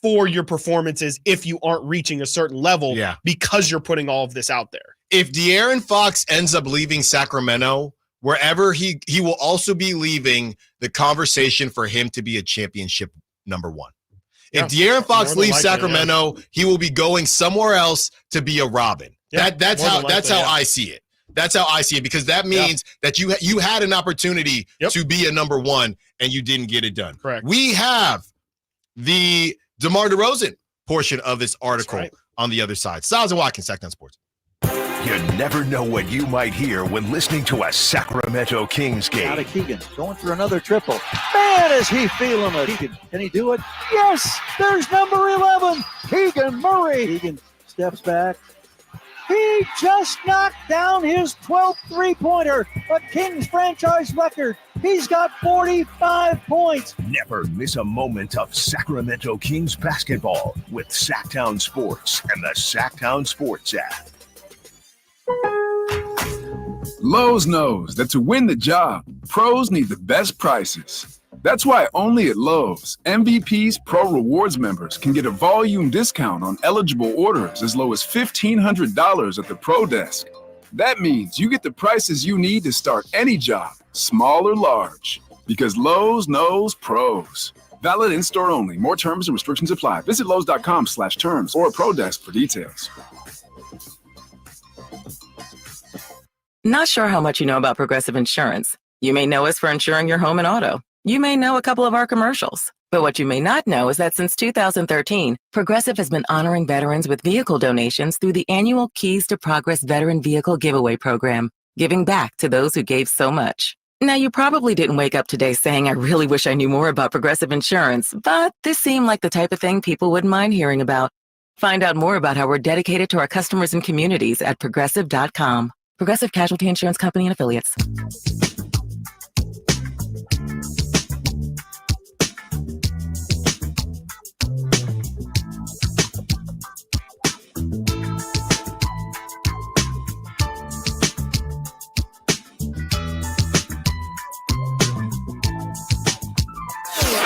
for your performances if you aren't reaching a certain level because you're putting all of this out there. If De'Aaron Fox ends up leaving Sacramento, wherever he will also be leaving the conversation for him to be a championship number 1. If De'Aaron Fox leaves Sacramento, he will be going somewhere else to be a Robin. That's how I see it. That's how I see it, because that means that you had an opportunity to be a number 1 and you didn't get it done. Correct. We have the DeMar DeRozan portion of this article on the other side. Stiles Watkins, Sacramento Sports. You never know what you might hear when listening to a Sacramento Kings game. Out of Keegan, going for another triple. Man, is he feeling it. Keegan, can he do it? Yes, there's number 11, Keegan Murray. Keegan steps back. He just knocked down his 12th three-pointer, a Kings franchise record. He's got 45 points. Never miss a moment of Sacramento Kings basketball with Sacktown Sports and the Sacktown Sports app. Lowe's knows that to win the job, pros need the best prices. That's why only at Lowe's, MVP's Pro Rewards members can get a volume discount on eligible orders as low as $1,500 at the Pro Desk. That means you get the prices you need to start any job, small or large, because Lowe's knows pros. Valid in-store only. More terms and restrictions apply. Visit Lowe's.com/terms or Pro Desk for details. Not sure how much you know about Progressive Insurance. You may know us for insuring your home and auto. You may know a couple of our commercials. But what you may not know is that since 2013, Progressive has been honoring veterans with vehicle donations through the annual Keys to Progress Veteran Vehicle Giveaway Program, giving back to those who gave so much. Now, you probably didn't wake up today saying, I really wish I knew more about Progressive Insurance, but this seemed like the type of thing people wouldn't mind hearing about. Find out more about how we're dedicated to our customers and communities at Progressive.com. Progressive Casualty Insurance Company and Affiliates.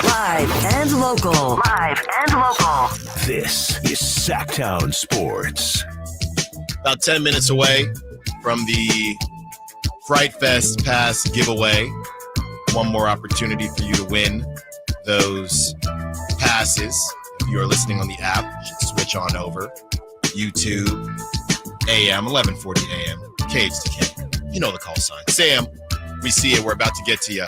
Live and local. Live and local. This is Sacktown Sports. About 10 minutes away from the Fright Fest Pass giveaway. One more opportunity for you to win those passes. If you are listening on the app, you should switch on over. YouTube, AM, 1140 AM, KH2K. You know the call sign. Sam, we see it. We're about to get to you.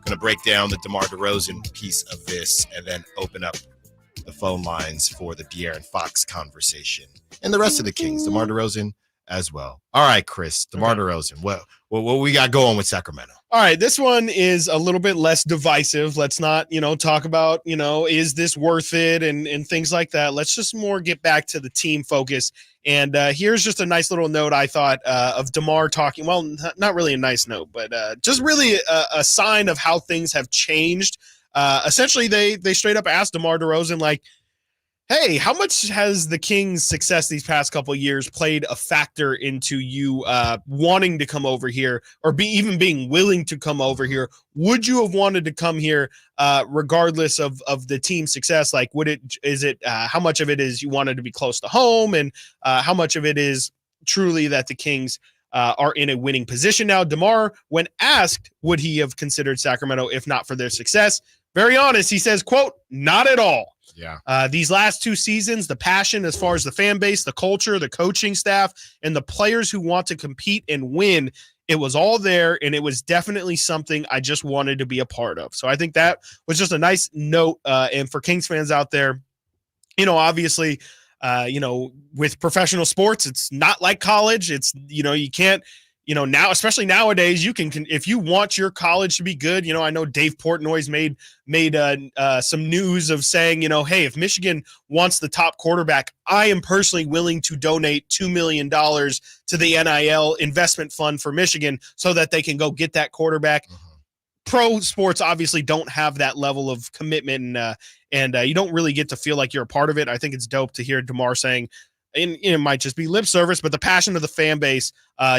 Going to break down the DeMar DeRozan piece of this and then open up the phone lines for the De'Aaron Fox conversation and the rest of the Kings. DeMar DeRozan as well. All right, Chris, DeMar DeRozan. What we got going with Sacramento? All right, this one is a little bit less divisive. Let's not, talk about, is this worth it and things like that. Let's just more get back to the team focus. And here's just a nice little note I thought of DeMar talking. Well, not really a nice note, but just really a sign of how things have changed. Essentially, they straight up asked DeMar DeRozan, like, hey, how much has the Kings' success these past couple of years played a factor into you wanting to come over here or even being willing to come over here? Would you have wanted to come here regardless of the team's success? Like, how much of it is you wanted to be close to home, and how much of it is truly that the Kings are in a winning position now? DeMar, when asked, would he have considered Sacramento if not for their success? Very honest, he says, quote, not at all. Yeah. These last 2 seasons, the passion as far as the fan base, the culture, the coaching staff, and the players who want to compete and win, it was all there, and it was definitely something I just wanted to be a part of. So I think that was just a nice note. And for Kings fans out there, obviously, with professional sports, it's not like college. It's, you can't, now, especially nowadays, you can if you want your college to be good. I know Dave Portnoy's made some news of saying, hey, if Michigan wants the top quarterback, I am personally willing to donate $2 million to the NIL investment fund for Michigan so that they can go get that quarterback. Pro sports obviously don't have that level of commitment, and you don't really get to feel like you're a part of it. I think it's dope to hear DeMar saying, and it might just be lip service, but the passion of the fan base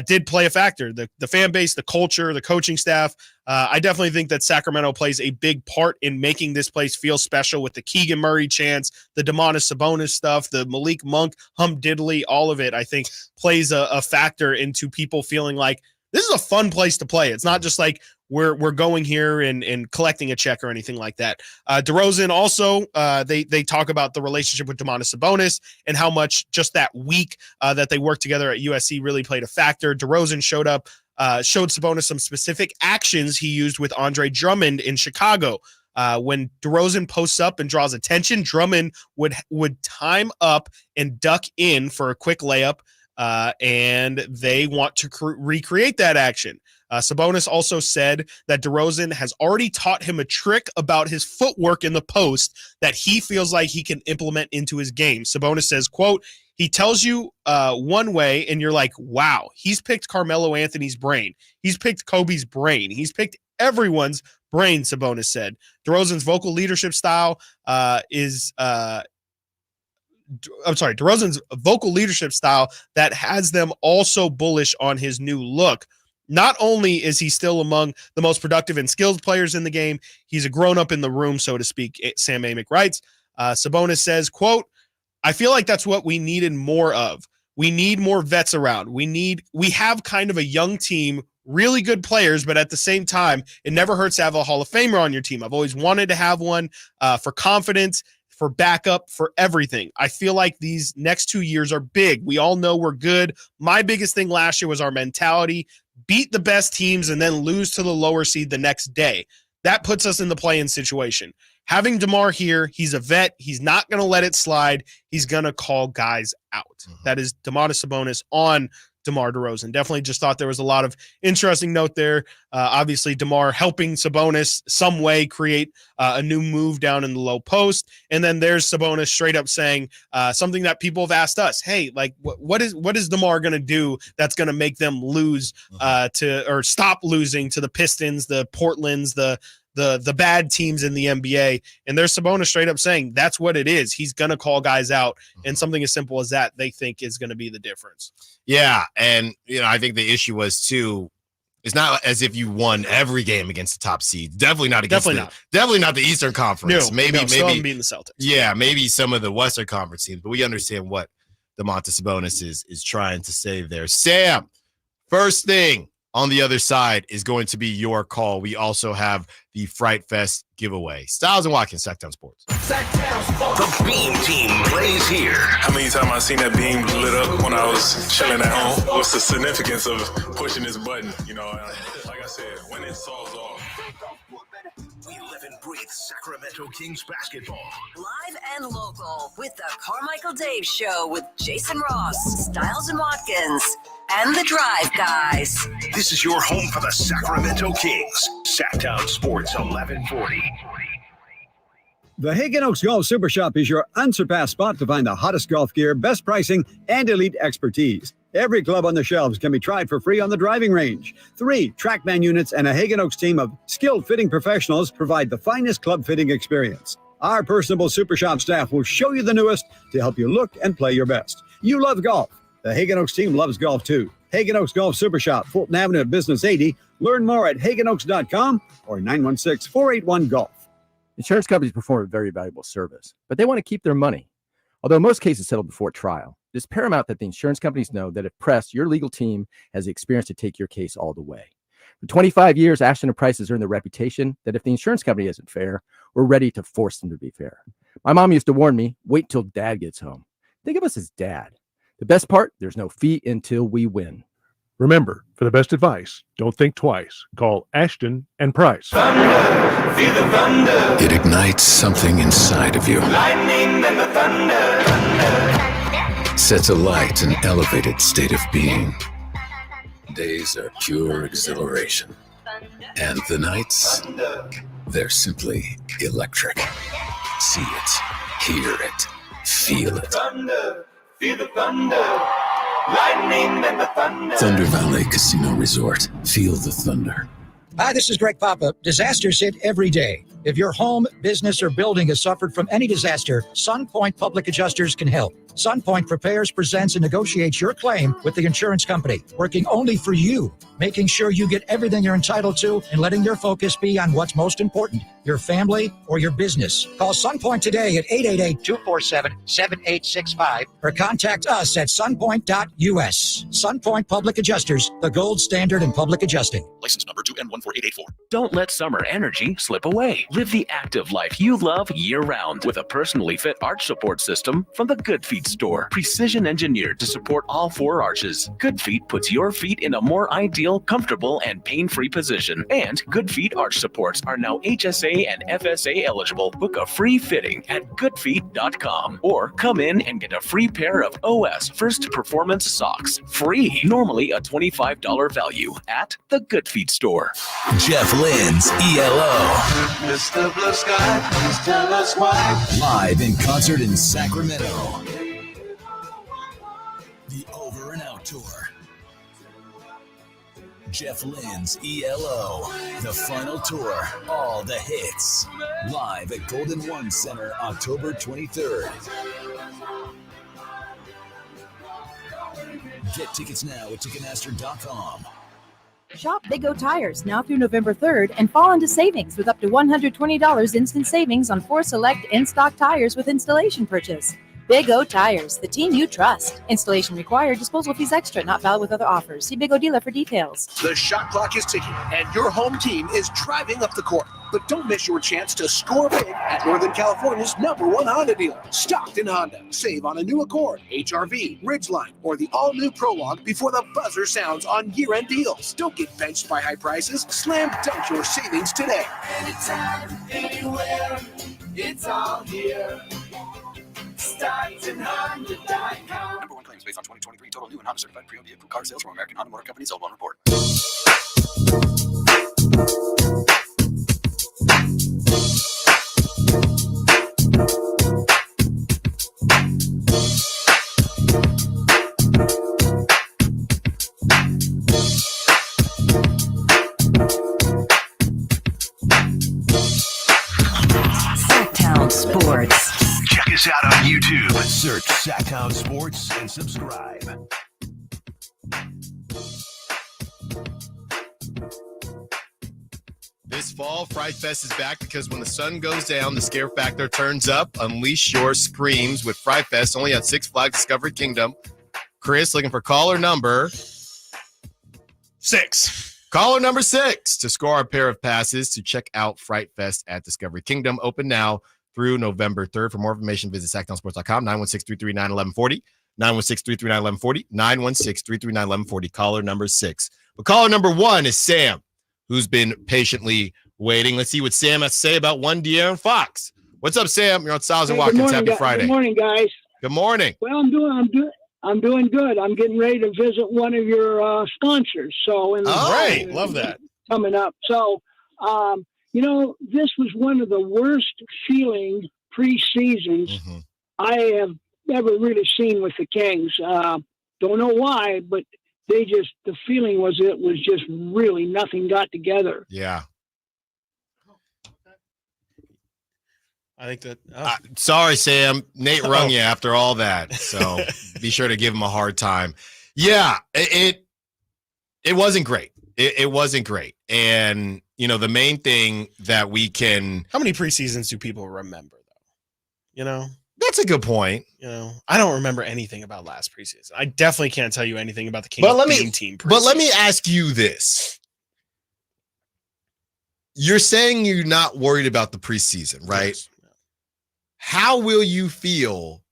did play a factor. The fan base, the culture, the coaching staff. I definitely think that Sacramento plays a big part in making this place feel special with the Keegan Murray chants, the Domantas Sabonis stuff, the Malik Monk humdiddly, all of it, I think, plays a factor into people feeling like this is a fun place to play. It's not just like we're going here and collecting a check or anything like that. DeRozan also, they talk about the relationship with Domantas Sabonis and how much just that week that they worked together at USC really played a factor. DeRozan showed Sabonis some specific actions he used with Andre Drummond in Chicago. When DeRozan posts up and draws attention, Drummond would time up and duck in for a quick layup. And they want to recreate that action. Sabonis also said that DeRozan has already taught him a trick about his footwork in the post that he feels like he can implement into his game. Sabonis says, quote, he tells you one way and you're like, wow, he's picked Carmelo Anthony's brain. He's picked Kobe's brain. He's picked everyone's brain, Sabonis said. DeRozan's vocal leadership style DeRozan's vocal leadership style that has them also bullish on his new look. Not only is he still among the most productive and skilled players in the game, he's a grown-up in the room, so to speak, Sam Amick writes. Sabonis says, quote, I feel like that's what we needed more of. We need more vets around. We have kind of a young team, really good players, but at the same time, it never hurts to have a Hall of Famer on your team. I've always wanted to have one for confidence, for backup, for everything. I feel like these next 2 years are big. We all know we're good. My biggest thing last year was our mentality. Beat the best teams and then lose to the lower seed the next day. That puts us in the play-in situation. Having DeMar here, he's a vet. He's not going to let it slide. He's going to call guys out. That is Domantas Sabonis on DeMar DeRozan. Definitely just thought there was a lot of interesting note there. Obviously, DeMar helping Sabonis some way create a new move down in the low post. And then there's Sabonis straight up saying something that people have asked us. Hey, like what is DeMar going to do that's going to make them lose or stop losing to the Pistons, the Portlands, the bad teams in the NBA? And there's Sabonis straight up saying that's what it is. He's going to call guys out, and something as simple as that they think is going to be the difference. Yeah, and I think the issue was too, it's not as if you won every game against the top seed. Definitely not against definitely not the Eastern Conference. No, maybe beating the Celtics. Yeah, maybe some of the Western Conference teams, but we understand what Domantas Sabonis is trying to say there. Sam, first thing on the other side is going to be your call. We also have the Fright Fest giveaway. Stiles and Watkins, Sacktown Sports. The Beam Team plays here. How many times I seen that beam lit up when I was chilling at home? What's the significance of pushing this button? Like I said, when it solves off. We live and breathe Sacramento Kings basketball. Live and local. with the Carmichael Dave Show with Jason Ross, Stiles and Watkins, and the Drive Guys. This is your home for the Sacramento Kings. Sacktown Sports 1140. The Hagen Oaks Golf Super Shop is your unsurpassed spot to find the hottest golf gear, best pricing, and elite expertise. Every club on the shelves can be tried for free on the driving range. 3 TrackMan units and a Hagen Oaks team of skilled fitting professionals provide the finest club fitting experience. Our personable Super Shop staff will show you the newest to help you look and play your best. You love golf. The Hagen Oaks team loves golf too. Hagen Oaks Golf Super Shop, Fulton Avenue at Business 80. Learn more at hagenoaks.com or 916-481-GOLF. Insurance companies perform a very valuable service, but they want to keep their money. Although most cases settle before trial, it is paramount that the insurance companies know that if pressed, your legal team has the experience to take your case all the way. For 25 years, Ashton & Price has earned the reputation that if the insurance company isn't fair, we're ready to force them to be fair. My mom used to warn me, wait till dad gets home. Think of us as dad. The best part, there's no fee until we win. Remember, for the best advice, don't think twice. Call Ashton and Price. Thunder, feel the thunder. It ignites something inside of you. Lightning and the thunder. Thunder. Sets alight an elevated state of being. Days are pure exhilaration. And the nights, they're simply electric. See it, hear it, feel it. Thunder, feel the thunder. Lightning and the thunder. Thunder Valley Casino Resort. Feel the thunder. Hi, this is Greg Papa. Disasters hit every day. If your home, business, or building has suffered from any disaster, SunPoint Public Adjusters can help. SunPoint prepares, presents, and negotiates your claim with the insurance company, working only for you, making sure you get everything you're entitled to and letting your focus be on what's most important, your family or your business. Call SunPoint today at 888-247-7865 or contact us at sunpoint.us. SunPoint Public Adjusters, the gold standard in public adjusting. License number 2N14884. Don't let summer energy slip away. Live the active life you love year-round with a personally fit arch support system from the Good Feet store. Precision engineered to support all 4 arches. Good Feet puts your feet in a more ideal, comfortable, and pain-free position. And Good Feet arch supports are now HSA and FSA eligible. Book a free fitting at goodfeet.com or come in and get a free pair of OS First Performance socks. Free. Normally a $25 value at the Good Feet store. Jeff Lynn's ELO. Mr. Blue Sky, please tell us why. Live in concert in Sacramento. The Over and Out Tour. Jeff Lynn's ELO. The final tour. All the hits. Live at Golden One Center, October 23rd. Get tickets now at Ticketmaster.com. Shop Big O Tires now through November 3rd and fall into savings with up to $120 instant savings on 4 select in-stock tires with installation purchase. Big O Tires, the team you trust. Installation required. Disposal fees extra. Not valid with other offers. See Big O dealer for details. The shot clock is ticking, and your home team is driving up the court. But don't miss your chance to score big at Northern California's #1 Honda dealer, Stockton Honda. Save on a new Accord, HRV, Ridgeline, or the all-new Prologue before the buzzer sounds on year-end deals. Don't get benched by high prices. Slam dunk your savings today. Anytime, anywhere, it's all here. StocktonHonda.com. #1 claims based on 2023 total new and Honda certified pre-owned vehicle car sales from American Honda Motor Company. Sold on report. Sacktown Sports. Check us out on YouTube. Search Sacktown Sports and subscribe. This fall, Fright Fest is back because when the sun goes down, the scare factor turns up. Unleash your screams with Fright Fest only at Six Flags Discovery Kingdom. Chris, looking for caller number 6. Caller number 6 to score a pair of passes to check out Fright Fest at Discovery Kingdom. Open now through November 3rd. For more information, visit sacktownsports.com, 916-339-1140, 916-339-1140, 916-339-1140. Caller number 6. But caller number 1 is Sam, who's been patiently waiting. Let's see what Sam has to say about one De'Aaron Fox. What's up, Sam? You're on Stiles Hey, Watkins. Happy Friday. Good morning, guys. Good morning. Well, I'm doing good. I'm getting ready to visit one of your sponsors. So, great, love that coming up. So, this was one of the worst feeling preseasons I have ever really seen with the Kings. Don't know why, but the feeling was it was just really nothing got together. Yeah. I think that. Sorry, Sam. Nate rung you after all that, so be sure to give him a hard time. Yeah, it wasn't great. It wasn't great, and the main thing that we can. How many preseasons do people remember, though? That's a good point. I don't remember anything about last preseason. I definitely can't tell you anything about the Kings team. But let me ask you this. You're saying you're not worried about the preseason, right? Yes. How will you feel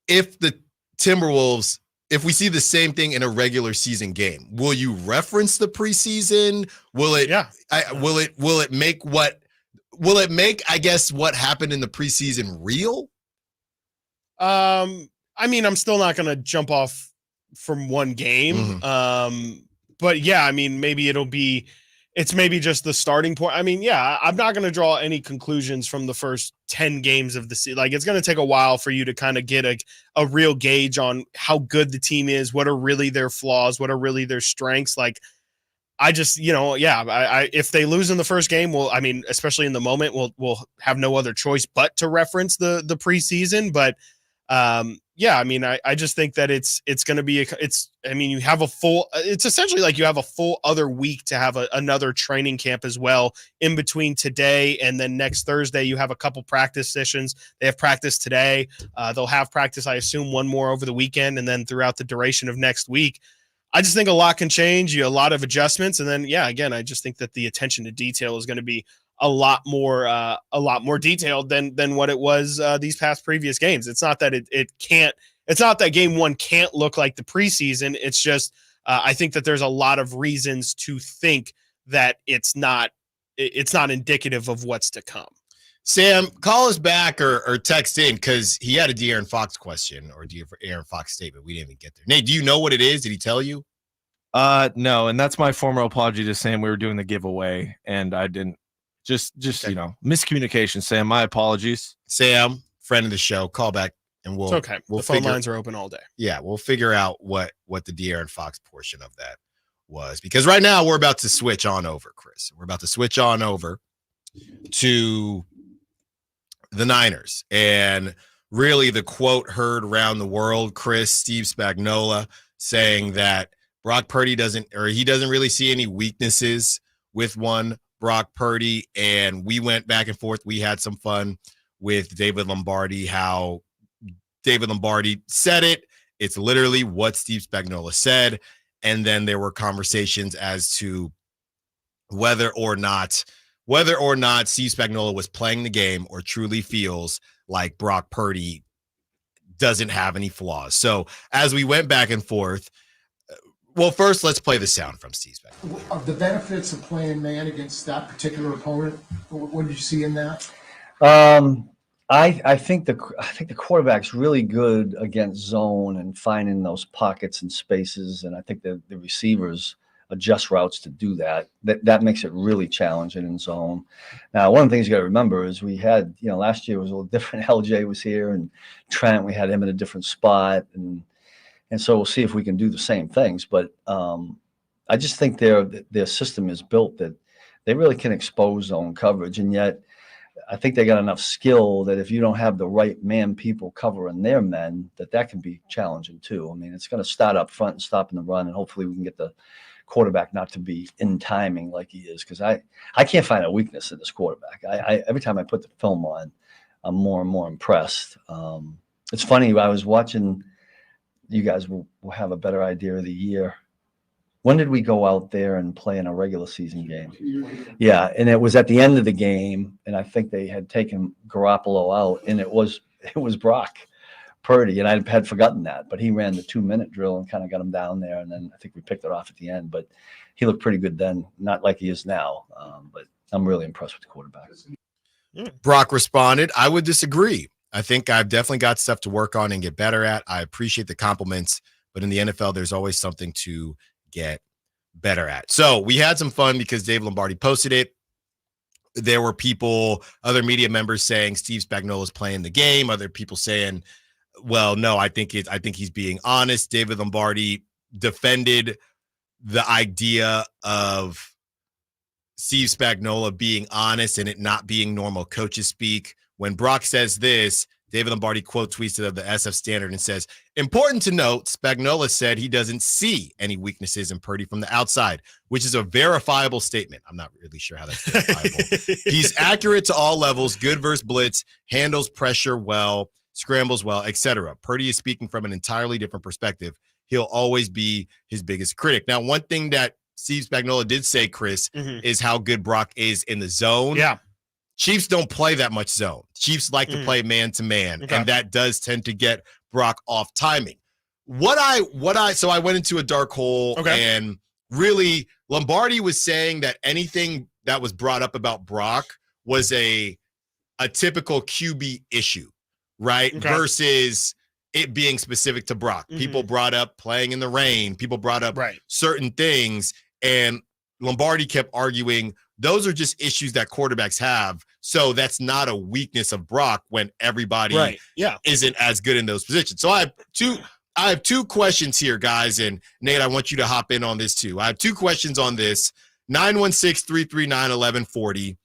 if the Timberwolves, if we see the same thing in a regular season game? Will you reference the preseason? Will it? Yeah. Will it make what? Will it make, I guess, what happened in the preseason real? I mean, I'm still not going to jump off from one game. But yeah, I mean, maybe it's maybe just the starting point. I mean, yeah, I'm not going to draw any conclusions from the first 10 games of the season. Like, it's going to take a while for you to kind of get a real gauge on how good the team is, what are really their flaws, what are really their strengths. Like, I just, if they lose in the first game, especially in the moment, we'll have no other choice but to reference the preseason. But I just think that it's going to be, you have it's essentially like you have a full other week to have another training camp as well in between today. And then next Thursday, you have a couple practice sessions. They have practice today. They'll have practice, I assume, one more over the weekend. And then throughout the duration of next week, I just think a lot can change, a lot of adjustments. And then, again, I just think that the attention to detail is going to be a lot more detailed than what it was these past previous games. It's not that it's not that game one can't look like the preseason. It's just, I think that there's a lot of reasons to think that it's not indicative of what's to come. Sam, call us back or text in because he had a De'Aaron Fox question or De'Aaron Fox statement. We didn't even get there. Nate, do you know what it is? Did he tell you? No, and that's my formal apology to Sam. We were doing the giveaway, and I didn't. Just okay. Miscommunication, Sam. My apologies. Sam, friend of the show, call back and it's okay. The phone lines are open all day. Yeah, we'll figure out what the De'Aaron Fox portion of that was because right now we're about to switch on over, Chris. We're about to switch on over to the Niners. And really the quote heard around the world, Chris, Steve Spagnuolo saying that Brock Purdy doesn't really see any weaknesses with one Brock Purdy. And we went back and forth. We had some fun with David Lombardi, how David Lombardi said it. It's literally what Steve Spagnuolo said. And then there were conversations as to whether or not Steve Spagnuolo was playing the game or truly feels like Brock Purdy doesn't have any flaws. So as we went back and forth, well, first let's play the sound from Steve Spagnuolo. The benefits of playing man against that particular opponent, what did you see in that? I think the quarterback's really good against zone and finding those pockets and spaces, and I think the receivers adjust routes to do that. That makes it really challenging in zone. Now, one of the things you got to remember is we had, last year was a little different. LJ was here, and Trent, we had him in a different spot, and so we'll see if we can do the same things. But I just think their system is built that they really can expose zone coverage, and yet I think they got enough skill that if you don't have the right man people covering their men, that can be challenging too. I mean, it's going to start up front and stop in the run, and hopefully we can get the quarterback not to be in timing like he is, because I can't find a weakness in this quarterback. I every time I put the film on, I'm more and more impressed. It's funny, I was watching, you guys will have a better idea of the year. When did we go out there and play in a regular season game? Yeah, and it was at the end of the game, and I think they had taken Garoppolo out, and it was Brock Purdy, and I had forgotten that, but he ran the 2-minute drill and kind of got him down there, and then I think we picked it off at the end. But he looked pretty good then, not like he is now. But I'm really impressed with the quarterback. Brock responded, I would disagree. I think I've definitely got stuff to work on and get better at. I appreciate the compliments, but in the NFL, there's always something to get better at. So we had some fun because Dave Lombardi posted it. There were people, other media members saying Steve Spagnuolo is playing the game. Other people saying, well, no, I think he's being honest. David Lombardi defended the idea of Steve Spagnuolo being honest and it not being normal coaches speak. When Brock says this, David Lombardi quote tweets it of the SF Standard and says, important to note, Spagnuolo said he doesn't see any weaknesses in Purdy from the outside, which is a verifiable statement. I'm not really sure how that's verifiable. He's accurate to all levels, good versus blitz, handles pressure well, scrambles well, etc. Purdy is speaking from an entirely different perspective. He'll always be his biggest critic. Now, one thing that Steve Spagnuolo did say, Chris, is how good Brock is in the zone. Yeah. Chiefs don't play that much zone. Chiefs like to play man-to-man, and that does tend to get Brock off timing. So I went into a dark hole, and really Lombardi was saying that anything that was brought up about Brock was a typical QB issue, right? Versus it being specific to Brock. People brought up playing in the rain. People brought up certain things, and Lombardi kept arguing those are just issues that quarterbacks have. So that's not a weakness of Brock when everybody isn't as good in those positions. So I have two questions here, guys. And Nate, I want you to hop in on this too. I have two questions on this. 916-339-1140.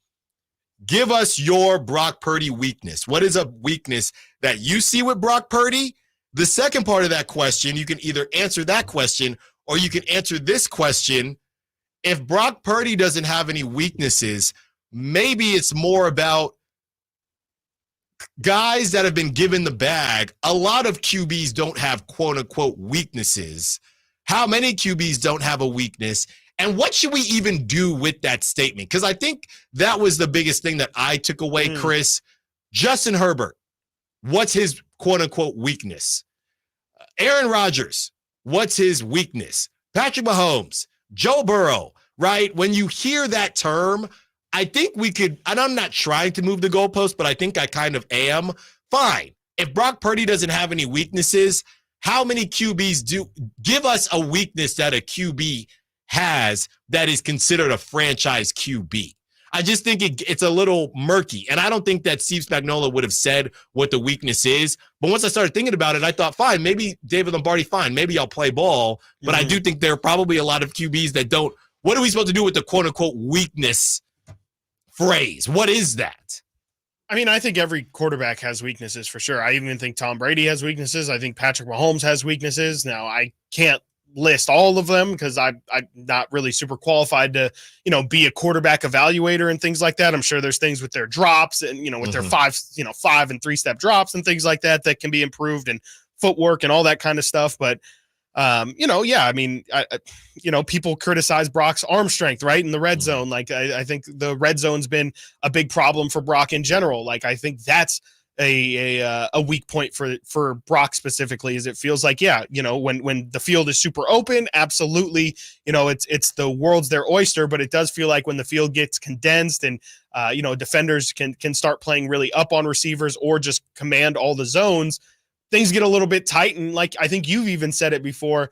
Give us your Brock Purdy weakness. What is a weakness that you see with Brock Purdy? The second part of that question, you can either answer that question or you can answer this question. If Brock Purdy doesn't have any weaknesses, maybe it's more about guys that have been given the bag. A lot of QBs don't have quote-unquote weaknesses. How many QBs don't have a weakness? And what should we even do with that statement? Because I think that was the biggest thing that I took away, Chris. Justin Herbert, what's his quote-unquote weakness? Aaron Rodgers, what's his weakness? Patrick Mahomes, Joe Burrow, right? When you hear that term, I think we could, and I'm not trying to move the goalpost, but I think I kind of am. Fine. If Brock Purdy doesn't have any weaknesses, how many QBs do? Give us a weakness that a QB has that is considered a franchise QB. I just think it's a little murky. And I don't think that Steve Spagnuolo would have said what the weakness is. But once I started thinking about it, I thought, fine, maybe David Lombardi, fine, maybe I'll play ball. But I do think there are probably a lot of QBs that don't. What are we supposed to do with the quote-unquote weakness phrase? What is that? I mean, I think every quarterback has weaknesses for sure. I even think Tom Brady has weaknesses. I think Patrick Mahomes has weaknesses. Now, I can't list all of them because I'm not really super qualified to, be a quarterback evaluator and things like that. I'm sure there's things with their drops and, with their 5 and 3-step drops and things like that can be improved, and footwork and all that kind of stuff. But, people criticize Brock's arm strength, right? In the red zone. Like, I think the red zone's been a big problem for Brock in general. Like, I think that's a weak point for Brock specifically, is it feels like, when the field is super open, absolutely, it's the world's their oyster, but it does feel like when the field gets condensed and, defenders can start playing really up on receivers or just command all the zones, things get a little bit tight. And like, I think you've even said it before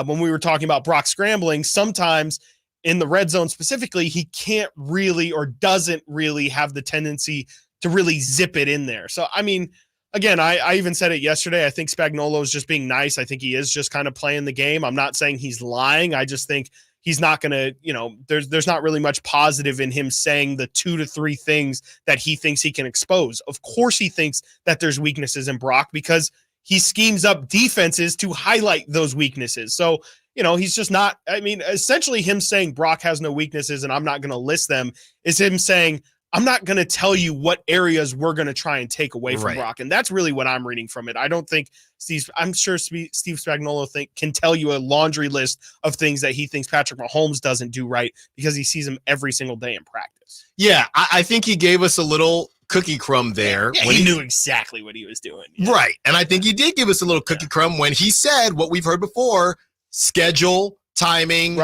when we were talking about Brock scrambling, sometimes in the red zone specifically, he can't really or doesn't really have the tendency to really zip it in there. So, I mean, again, I even said it yesterday. I think Spagnuolo is just being nice. I think he is just kind of playing the game. I'm not saying he's lying. I just think he's not going to, there's not really much positive in him saying the 2 to 3 things that he thinks he can expose. Of course, he thinks that there's weaknesses in Brock because he schemes up defenses to highlight those weaknesses. So, he's just not, essentially him saying Brock has no weaknesses and I'm not going to list them is him saying, I'm not going to tell you what areas we're going to try and take away from Brock. And that's really what I'm reading from it. I don't think I'm sure Steve Spagnuolo can tell you a laundry list of things that he thinks Patrick Mahomes doesn't do right because he sees him every single day in practice. Yeah, I think he gave us a little cookie crumb there. Yeah, he knew exactly what he was doing. Yeah. Right. And I think he did give us a little cookie crumb when he said what we've heard before, schedule, timing,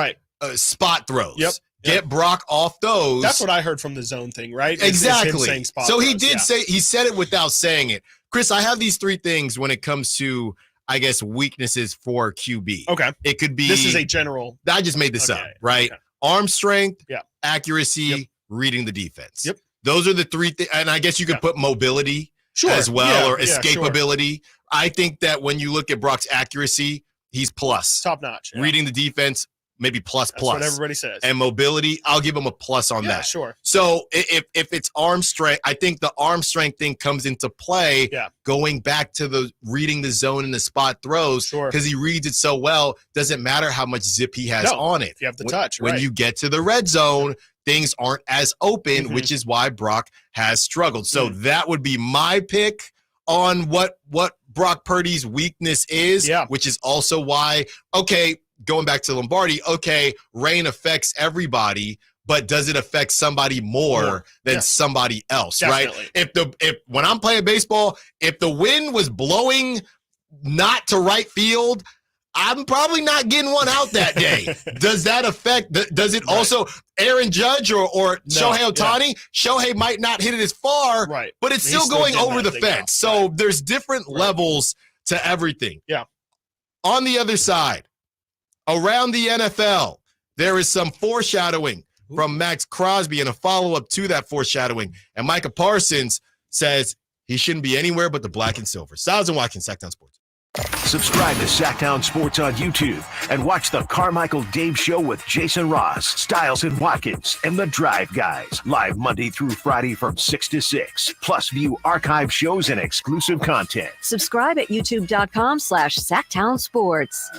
spot throws. Yep. Get Brock off those. That's what I heard from the zone thing, right? Exactly. It's him saying spot so he throws. did say, he said it without saying it. Chris, I have these 3 things when it comes to, I guess, weaknesses for QB. Okay. It could be. This is a general. I just made this up, right? Okay. Arm strength, Yeah. accuracy, reading the defense. Yep. Those are the 3 things. And I guess you could put mobility as well, Yeah, or yeah, escapability. I think that when you look at Brock's accuracy, he's plus. Top notch. Yeah. Reading the defense, maybe plus. That's what everybody says. And mobility, I'll give him a plus on that. Sure. So if it's arm strength, I think the arm strength thing comes into play. Yeah. Going back to the reading the zone and the spot throws, because he reads it so well. Doesn't matter how much zip he has on it. If you have the touch, when right. you get to the red zone, things aren't as open, which is why Brock has struggled. So that would be my pick on what Brock Purdy's weakness is, which is also why, okay, going back to Lombardi, okay, rain affects everybody, but does it affect somebody more than somebody else, Definitely. right? If when I'm playing baseball, if the wind was blowing not to right field, I'm probably not getting one out that day. Does that affect? Does it also Aaron Judge or Shohei Ohtani? Shohei might not hit it as far, but it's still going over the fence. So there's different levels to everything. Yeah. On the other side, around the NFL, there is some foreshadowing from Max Crosby and a follow-up to that foreshadowing. And Micah Parsons says he shouldn't be anywhere but the black and silver. Stiles and Watkins, Sacktown Sports. Subscribe to Sacktown Sports on YouTube and watch the Carmichael Dave Show with Jason Ross, Stiles and Watkins, and the Drive Guys, live Monday through Friday from 6 to 6. Plus, view archive shows and exclusive content. Subscribe at youtube.com/Sacktown Sports.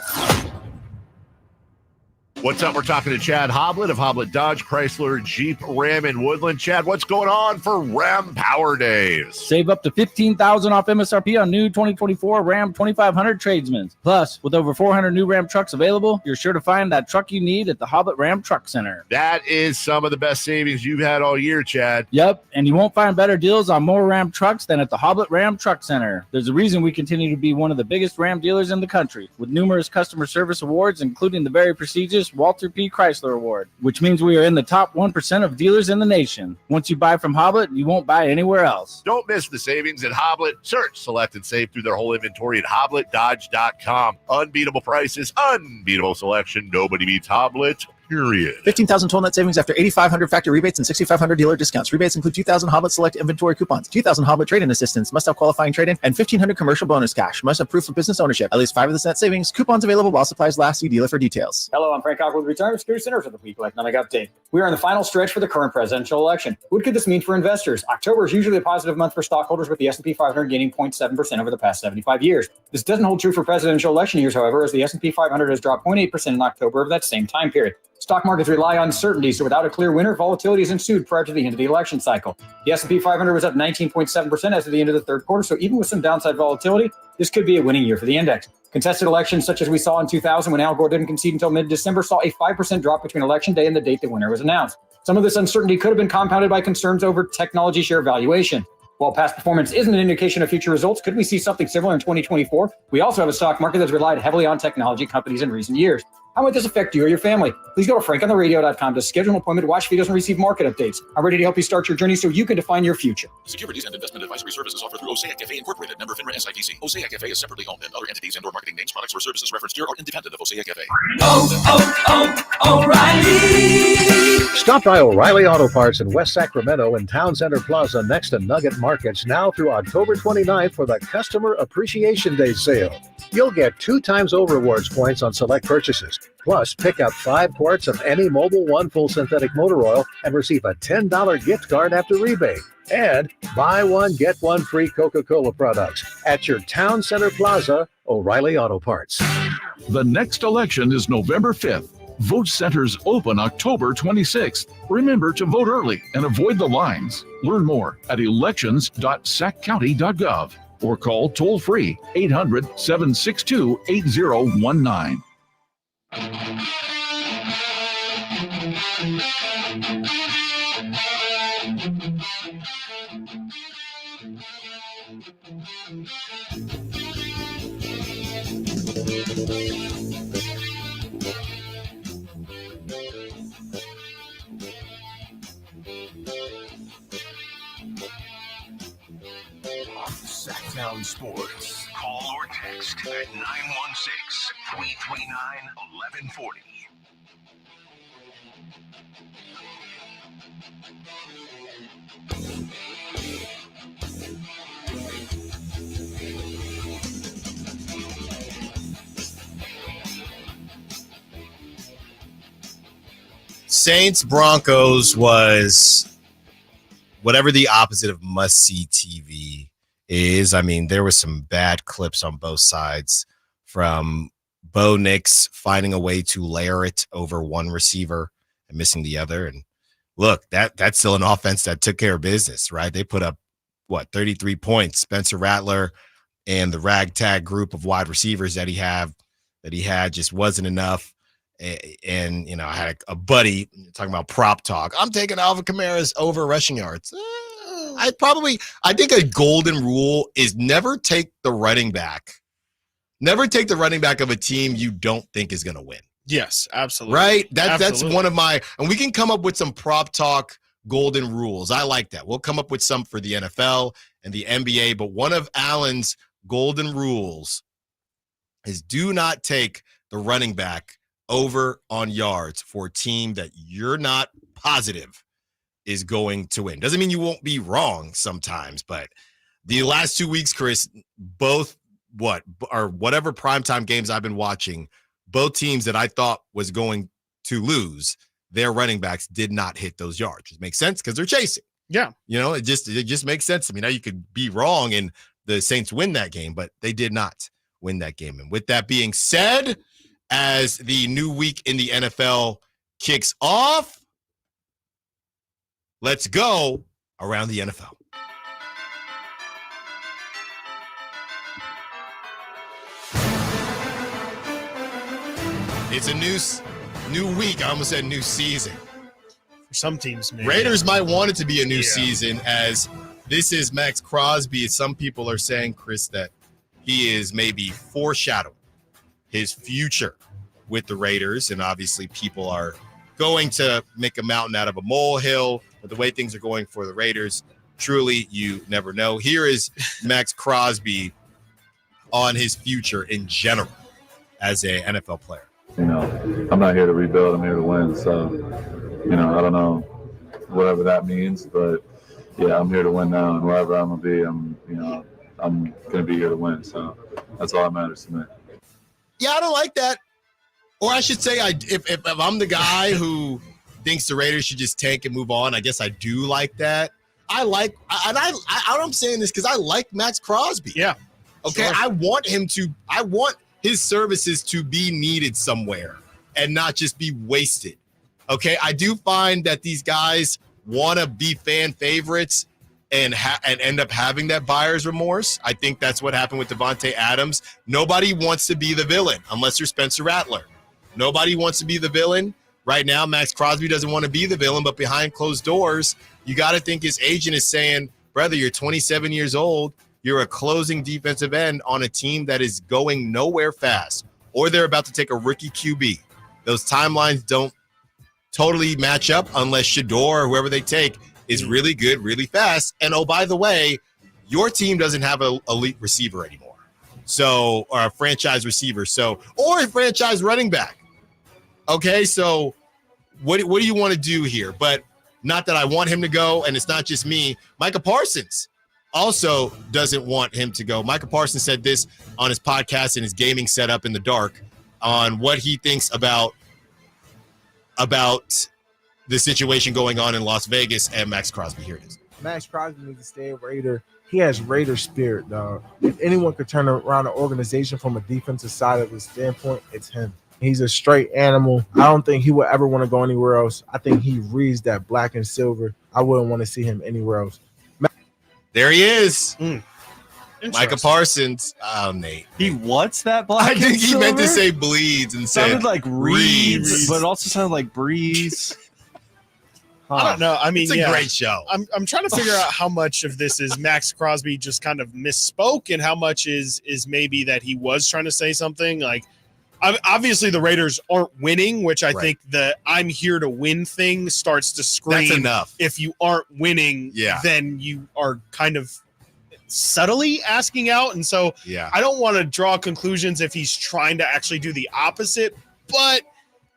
What's up? We're talking to Chad Hoblet of Hoblet Dodge, Chrysler, Jeep, Ram, and Woodland. Chad, what's going on for Ram Power Days? Save up to $15,000 off MSRP on new 2024 Ram 2500 Tradesmen. Plus, with over 400 new Ram trucks available, you're sure to find that truck you need at the Hoblet Ram Truck Center. That is some of the best savings you've had all year, Chad. Yep, and you won't find better deals on more Ram trucks than at the Hoblet Ram Truck Center. There's a reason we continue to be one of the biggest Ram dealers in the country, with numerous customer service awards, including the very prestigious Walter P. Chrysler Award, which means we are in the top 1% of dealers in the nation. Once you buy from Hoblet, you won't buy anywhere else. Don't miss the savings at Hoblet. Search, select, and save through their whole inventory at HobletDodge.com. Unbeatable prices, unbeatable selection. Nobody beats Hoblet. Period. 15,000 total net savings after 8,500 factory rebates and 6,500 dealer discounts. Rebates include 2,000 Hoblet Select inventory coupons, 2,000 Hoblet trade-in assistance, must have qualifying trade-in, and 1,500 commercial bonus cash. Must have proof of business ownership. At least 5 of the net savings. Coupons available while supplies last. See dealer for details. Hello, I'm Frank Cocker with Retirement Security Center for the Weekly Economic Update. We are in the final stretch for the current presidential election. What could this mean for investors? October is usually a positive month for stockholders, with the S&P 500 gaining 0.7% over the past 75 years. This doesn't hold true for presidential election years, however, as the S&P 500 has dropped 0.8% in October of that same time period. Stock markets rely on certainty, so without a clear winner, volatility has ensued prior to the end of the election cycle. The S&P 500 was up 19.7% as of the end of the third quarter, so even with some downside volatility, this could be a winning year for the index. Contested elections, such as we saw in 2000 when Al Gore didn't concede until mid-December, saw a 5% drop between election day and the date the winner was announced. Some of this uncertainty could have been compounded by concerns over technology share valuation. While past performance isn't an indication of future results, could we see something similar in 2024? We also have a stock market that's relied heavily on technology companies in recent years. How might this affect you or your family? Please go to frankontheradio.com to schedule an appointment, watch videos, and receive market updates. I'm ready to help you start your journey so you can define your future. Securities and investment advisory services offered through Osaic Cafe Incorporated, member FINRA SIPC. Osaic Cafe is separately owned, and other entities and/or marketing names, products, or services referenced here are independent of Osaic Cafe. O'Reilly! Stop by O'Reilly Auto Parts in West Sacramento and Town Center Plaza next to Nugget Markets now through October 29th for the Customer Appreciation Day sale. You'll get 2 times over rewards points on select purchases. Plus, pick up 5 quarts of any Mobil 1 full synthetic motor oil and receive a $10 gift card after rebate. And buy 1, get 1 free Coca-Cola products at your Town Center Plaza, O'Reilly Auto Parts. The next election is November 5th. Vote centers open October 26th. Remember to vote early and avoid the lines. Learn more at elections.sackcounty.gov or call toll-free 800-762-8019. sports. Call or text at 916-339-1140. Saints Broncos was whatever the opposite of must-see TV is. I mean, there were some bad clips on both sides, from Bo Nix finding a way to layer it over one receiver and missing the other. And look, that's still an offense that took care of business, right? They put up, 33 points. Spencer Rattler and the ragtag group of wide receivers that he had just wasn't enough. And I had a buddy talking about prop talk. I'm taking Alvin Kamara's over rushing yards. I think a golden rule is never take the running back of a team you don't think is going to win. Yes, absolutely. Right? That's one of my, and we can come up with some prop talk golden rules. I like that. We'll come up with some for the NFL and the NBA, but one of Allen's golden rules is do not take the running back over on yards for a team that you're not positive is going to win. Doesn't mean you won't be wrong sometimes, but the last 2 weeks, Chris, both whatever primetime games I've been watching, both teams that I thought was going to lose, their running backs did not hit those yards. It makes sense because they're chasing. Yeah. It just makes sense to me. Now you could be wrong and the Saints win that game, but they did not win that game. And with that being said, as the new week in the NFL kicks off, let's go around the NFL. It's a new week. I almost said new season. For some teams, maybe. Raiders might want it to be a new season, as this is Max Crosby. Some people are saying, Chris, that he is maybe foreshadowing his future with the Raiders, and obviously people are going to make a mountain out of a molehill, but the way things are going for the Raiders, truly, you never know. Here is Max Crosby on his future in general as an NFL player. I'm not here to rebuild. I'm here to win. So, I don't know whatever that means, but yeah, I'm here to win now, and wherever I'm gonna be, I'm gonna be here to win. So that's all that matters to me. Yeah, I don't like that. Or I should say, if I'm the guy who thinks the Raiders should just tank and move on, I guess I do like that. I'm saying this because I like Max Crosby. Yeah. Okay. Sure. I want his services to be needed somewhere and not just be wasted. Okay. I do find that these guys want to be fan favorites and end up having that buyer's remorse. I think that's what happened with Devontae Adams. Nobody wants to be the villain unless you're Spencer Rattler. Nobody wants to be the villain. Right now, Max Crosby doesn't want to be the villain, but behind closed doors, you got to think his agent is saying, brother, you're 27 years old. You're a closing defensive end on a team that is going nowhere fast, or they're about to take a rookie QB. Those timelines don't totally match up unless Shador or whoever they take is really good, really fast. And oh, by the way, your team doesn't have an elite receiver anymore. So, or a franchise receiver. So, or a franchise running back. Okay, so what do you want to do here? But not that I want him to go, and it's not just me. Micah Parsons also doesn't want him to go. Micah Parsons said this on his podcast in his gaming setup in the dark on what he thinks about the situation going on in Las Vegas and Max Crosby. Here it is. Max Crosby needs to stay a Raider. He has Raider spirit, dog. If anyone could turn around an organization from a defensive side of his standpoint, it's him. He's a straight animal. I don't think he would ever want to go anywhere else. I think he reads that black and silver. I wouldn't want to see him anywhere else. There he is. Micah Parsons. Oh, Nate. He wants that black and silver? I think he meant to say bleeds and sounded said like reads, but it also sounded like breeze. I don't know. I mean, it's a great show. I'm trying to figure out how much of this is Max Crosby just kind of misspoke and how much is maybe that he was trying to say something. Like, obviously the Raiders aren't winning, which I think the I'm here to win thing starts to scream. That's enough. If you aren't winning, then you are kind of subtly asking out. And so Yeah. I don't want to draw conclusions if he's trying to actually do the opposite, but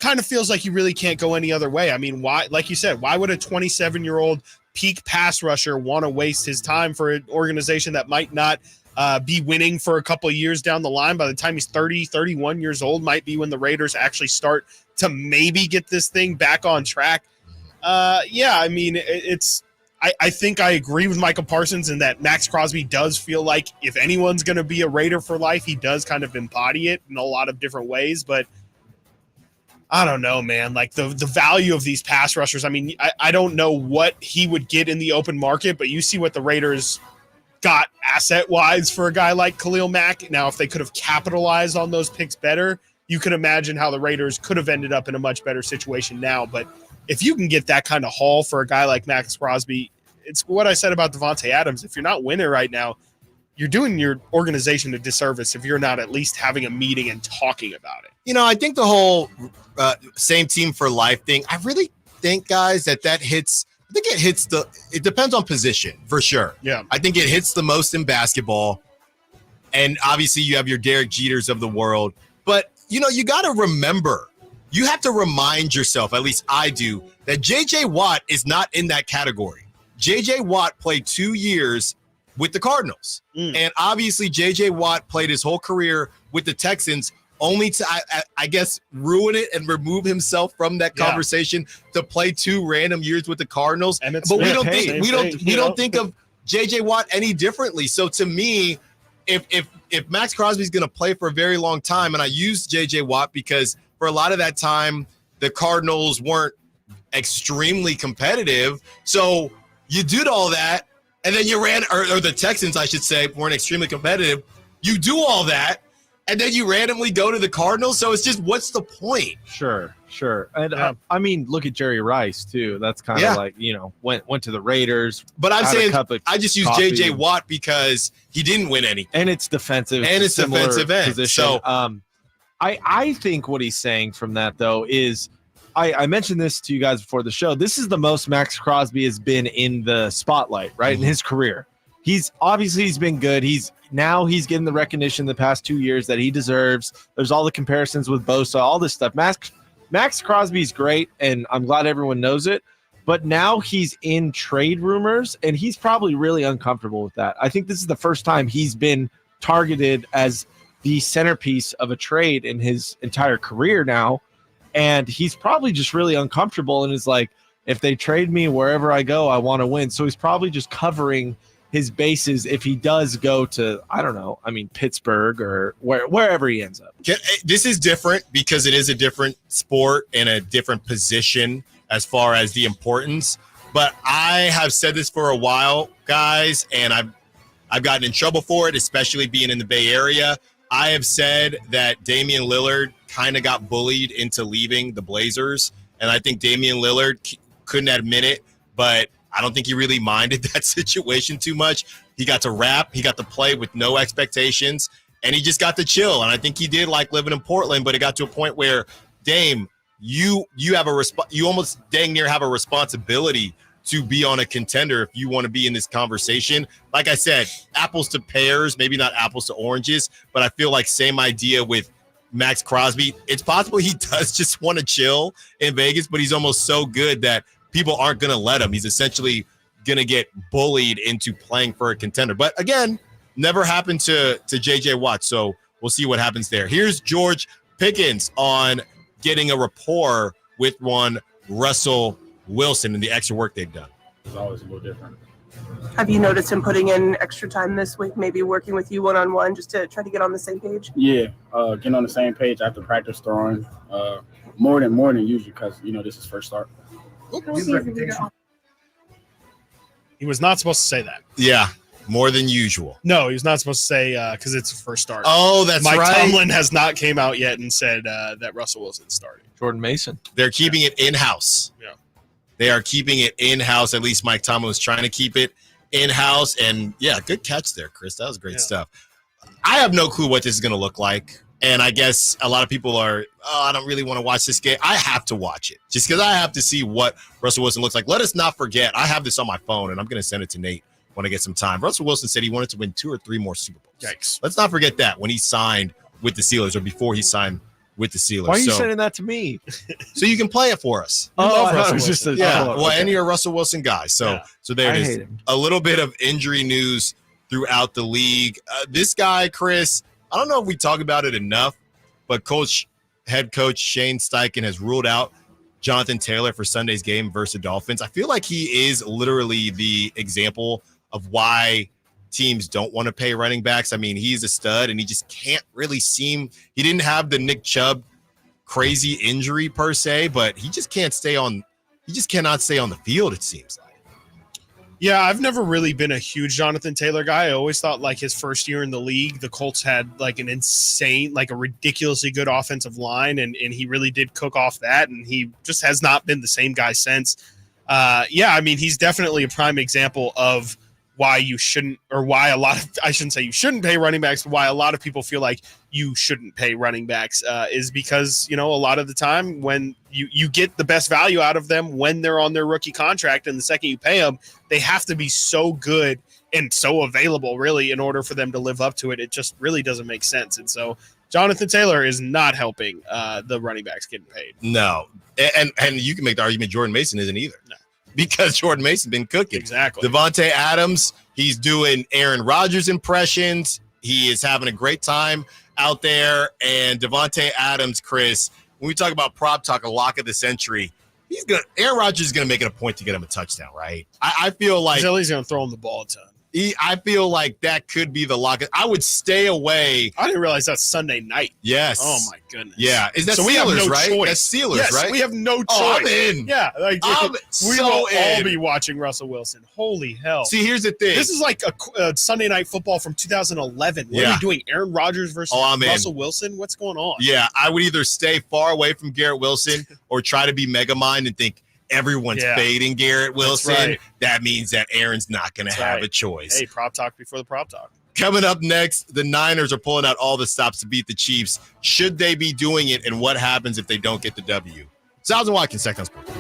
kind of feels like you really can't go any other way. I mean, why, like you said, why would a 27-year-old peak pass rusher want to waste his time for an organization that might not be winning for a couple of years down the line? By the time he's 30, 31 years old, might be when the Raiders actually start to maybe get this thing back on track. Yeah, I mean, I think I agree with Michael Parsons in that Max Crosby does feel like if anyone's going to be a Raider for life, he does kind of embody it in a lot of different ways. But I don't know, man. Like the value of these pass rushers. I mean, I don't know what he would get in the open market, but you see what the Raiders got asset-wise for a guy like Khalil Mack. Now, if they could have capitalized on those picks better, you can imagine how the Raiders could have ended up in a much better situation now. But if you can get that kind of haul for a guy like Max Crosby, it's what I said about Devontae Adams. If you're not winning right now, you're doing your organization a disservice if you're not at least having a meeting and talking about it. You know, I think the whole same team for life thing, I really think, guys, that hits – I think it hits it depends on position for sure. Yeah. I think it hits the most in basketball. And obviously you have your Derek Jeters of the world. But, you know, you got to remember, you have to remind yourself, at least I do, that J.J. Watt is not in that category. J.J. Watt played 2 years with the Cardinals. And obviously J.J. Watt played his whole career with the Texans only to, I guess, ruin it and remove himself from that conversation to play 2 random years with the Cardinals. But we don't think of J.J. Watt any differently. So to me, if Max Crosby's going to play for a very long time, and I use J.J. Watt because for a lot of that time, the Cardinals weren't extremely competitive. So you did all that, and then you ran, or the Texans, I should say, weren't extremely competitive. You do all that, and then you randomly go to the Cardinals. So it's just, what's the point? Sure. And I mean, look at Jerry Rice too. That's kind of like, you know, went to the Raiders. But I'm saying I just use J.J. Watt because he didn't win anything, and it's defensive, and it's defensive end. Position. So I think what he's saying from that though is, I mentioned this to you guys before the show. This is the most Max Crosby has been in the spotlight, right, in his career. He's been good. He's getting the recognition the past 2 years that he deserves. There's all the comparisons with Bosa, all this stuff. Max Crosby's great, and I'm glad everyone knows it. But now he's in trade rumors, and he's probably really uncomfortable with that. I think this is the first time he's been targeted as the centerpiece of a trade in his entire career now. And he's probably just really uncomfortable and is like, if they trade me wherever I go, I want to win. So he's probably just covering his bases if he does go to, I don't know, I mean, Pittsburgh or wherever he ends up. This is different because it is a different sport and a different position as far as the importance. But I have said this for a while, guys, and I've gotten in trouble for it, especially being in the Bay Area. I have said that Damian Lillard kind of got bullied into leaving the Blazers, and I think Damian Lillard couldn't admit it, but I don't think he really minded that situation too much. He got to rap, he got to play with no expectations, and he just got to chill. And I think he did like living in Portland, but it got to a point where, Dame, you have you almost dang near have a responsibility to be on a contender if you want to be in this conversation. Like I said, apples to pears, maybe not apples to oranges, but I feel like same idea with Max Crosby. It's possible he does just want to chill in Vegas, but he's almost so good that people aren't going to let him. He's essentially going to get bullied into playing for a contender. But again, never happened to J.J. Watt, so we'll see what happens there. Here's George Pickens on getting a rapport with one Russell Wilson and the extra work they've done. It's always a little different. Have you noticed him putting in extra time this week, maybe working with you one-on-one just to try to get on the same page? Yeah, getting on the same page after practice throwing more than usually because, you know, this is first start. He was not supposed to say that. Yeah, more than usual. No, he was not supposed to say because it's a first start. Oh, that's Mike right. Tomlin has not came out yet and said that Russell Wilson's starting. Jordan Mason. They're keeping it in-house. Yeah. They are keeping it in-house. At least Mike Tomlin was trying to keep it in-house. And, yeah, good catch there, Chris. That was great stuff. I have no clue what this is going to look like. And I guess a lot of people are, I don't really want to watch this game. I have to watch it just because I have to see what Russell Wilson looks like. Let us not forget, I have this on my phone, and I'm going to send it to Nate want to get some time. Russell Wilson said he wanted to win 2 or 3 more Super Bowls. Yikes. Let's not forget that when he signed with the Steelers or before he signed with the Steelers. Why are you sending that to me? So you can play it for us. And you're a Russell Wilson guy. So there it is. A little bit of injury news throughout the league. This guy, Chris, I don't know if we talk about it enough, but head coach Shane Steichen has ruled out Jonathan Taylor for Sunday's game versus the Dolphins. I feel like he is literally the example of why teams don't want to pay running backs. I mean, he's a stud, and he just can't really seem – he didn't have the Nick Chubb crazy injury per se, but he just can't stay on – he just cannot stay on the field, it seems like. Yeah, I've never really been a huge Jonathan Taylor guy. I always thought like his first year in the league, the Colts had like an insane, like a ridiculously good offensive line, and he really did cook off that, and he just has not been the same guy since. I mean, he's definitely a prime example of why you shouldn't, or why I shouldn't say you shouldn't pay running backs, but why a lot of people feel like you shouldn't pay running backs is because, a lot of the time when you get the best value out of them when they're on their rookie contract, and the second you pay them, they have to be so good and so available really in order for them to live up to it. It just really doesn't make sense. And so Jonathan Taylor is not helping the running backs getting paid. No. And you can make the argument Jordan Mason isn't either. No. Because Jordan Mason been cooking. Exactly. Devontae Adams, he's doing Aaron Rodgers impressions. He is having a great time out there. And Devontae Adams, Chris, when we talk about prop talk, a lock of the century, Aaron Rodgers is going to make it a point to get him a touchdown, right? I feel like he's going to throw him the ball a ton. I feel like that could be the lock. I would stay away. I didn't realize that's Sunday night. Yes. Oh my goodness. Yeah. Is that so Steelers, we have no right? choice. That's Steelers, yes, right? We have no choice. Oh, I'm in. Yeah. Like, I'm we will all be watching Russell Wilson. Holy hell. See, here's the thing. This is like a Sunday Night Football from 2011. What are we doing? Aaron Rodgers versus Russell Wilson? What's going on? Yeah. I would either stay far away from Garrett Wilson or try to be mega mind and think everyone's fading Garrett Wilson. Right. That means that Aaron's not going to have a choice. Hey, prop talk before the prop talk. Coming up next, the Niners are pulling out all the stops to beat the Chiefs. Should they be doing it, and what happens if they don't get the W? Stiles Watkins, Sacktown Sports.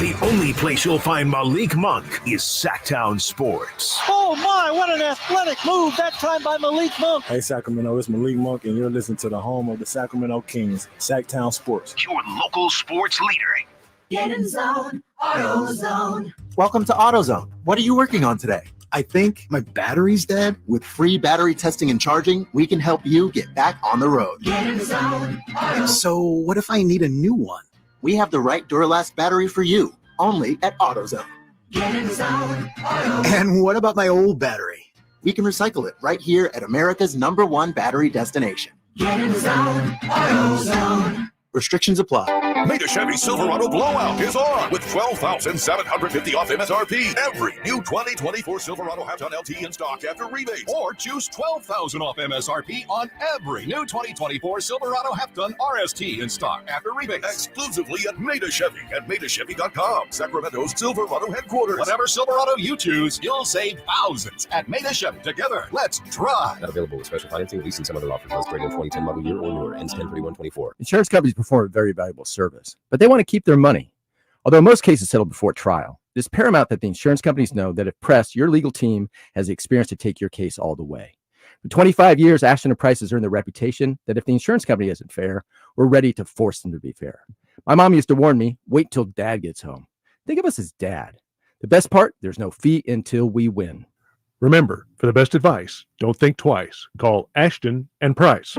The only place you'll find Malik Monk is Sacktown Sports. Oh my, what an athletic move that time by Malik Monk. Hey Sacramento, it's Malik Monk, and you're listening to the home of the Sacramento Kings, Sacktown Sports. Your local sports leader. Get in zone, AutoZone. Welcome to AutoZone. What are you working on today? I think my battery's dead. With free battery testing and charging, we can help you get back on the road. Get in zone, So what if I need a new one? We have the right Duralast battery for you, only at AutoZone. Get in zone, And what about my old battery? We can recycle it right here at America's #1 battery destination. Get in zone, AutoZone. Restrictions apply. Made a Chevy Silverado blowout is on with $12,750 off MSRP. Every new 2024 Silverado half-ton LT in stock after rebates, or choose $12,000 off MSRP on every new 2024 Silverado half-ton RST in stock after rebates. Exclusively at Made a Chevy at MadeAChevy.com. Sacramento's Silverado headquarters. Whatever Silverado you choose, you'll save thousands at Made a Chevy. Together, let's drive. Not available with special financing, leasing, some other offers. Less graded in 2010 model year or newer. Ends 10/31/24. Insurance companies perform a very valuable service, but they want to keep their money. Although most cases settle before trial, it is paramount that the insurance companies know that if pressed, your legal team has the experience to take your case all the way. For 25 years, Ashton & Price has earned the reputation that if the insurance company isn't fair, we're ready to force them to be fair. My mom used to warn me, wait till dad gets home. Think of us as dad. The best part, there's no fee until we win. Remember, for the best advice, don't think twice. Call Ashton & Price.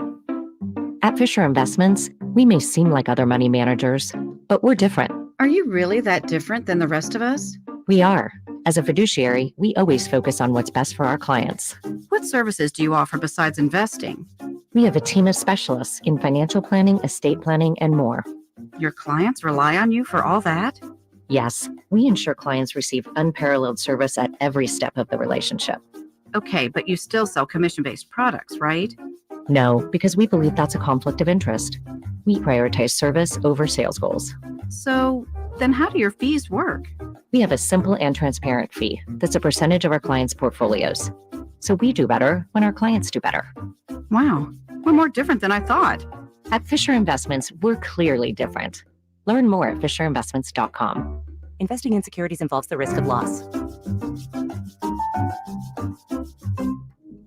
At Fisher Investments, we may seem like other money managers, but we're different. Are you really that different than the rest of us? We are. As a fiduciary, we always focus on what's best for our clients. What services do you offer besides investing? We have a team of specialists in financial planning, estate planning, and more. Your clients rely on you for all that? Yes, we ensure clients receive unparalleled service at every step of the relationship. Okay, but you still sell commission-based products, right? No, because we believe that's a conflict of interest. We prioritize service over sales goals. So then how do your fees work? We have a simple and transparent fee that's a percentage of our clients' portfolios. So we do better when our clients do better. Wow, we're more different than I thought. At Fisher Investments, we're clearly different. Learn more at FisherInvestments.com. Investing in securities involves the risk of loss.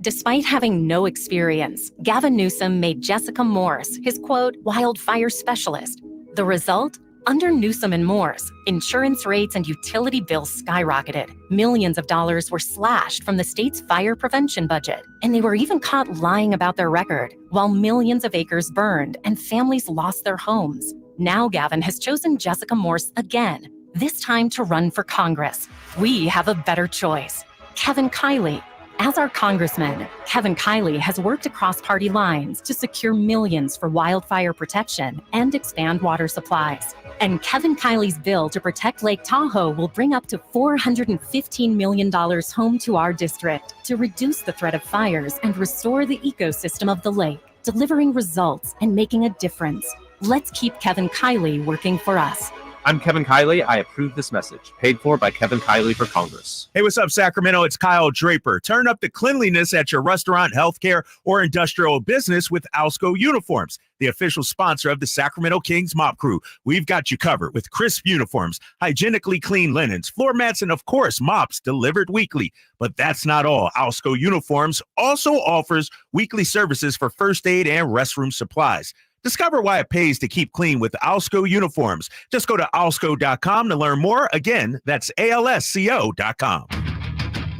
Despite having no experience, Gavin Newsom made Jessica Morse his, quote, wildfire specialist. The result? Under Newsom and Morse, insurance rates and utility bills skyrocketed. Millions of dollars were slashed from the state's fire prevention budget, and they were even caught lying about their record, while millions of acres burned and families lost their homes. Now Gavin has chosen Jessica Morse again, this time to run for Congress. We have a better choice. Kevin Kiley. As our congressman, Kevin Kiley has worked across party lines to secure millions for wildfire protection and expand water supplies. And Kevin Kiley's bill to protect Lake Tahoe will bring up to $415 million home to our district to reduce the threat of fires and restore the ecosystem of the lake, delivering results and making a difference. Let's keep Kevin Kiley working for us. I'm Kevin Kiley. I approve this message. Paid for by Kevin Kiley for Congress. Hey, what's up, Sacramento? It's Kyle Draper. Turn up the cleanliness at your restaurant, healthcare, or industrial business with Alsco Uniforms, the official sponsor of the Sacramento Kings Mop Crew. We've got you covered with crisp uniforms, hygienically clean linens, floor mats, and of course, mops delivered weekly. But that's not all. Alsco Uniforms also offers weekly services for first aid and restroom supplies. Discover why it pays to keep clean with Alsco Uniforms. Just go to alsco.com to learn more. Again, that's ALSCO.com.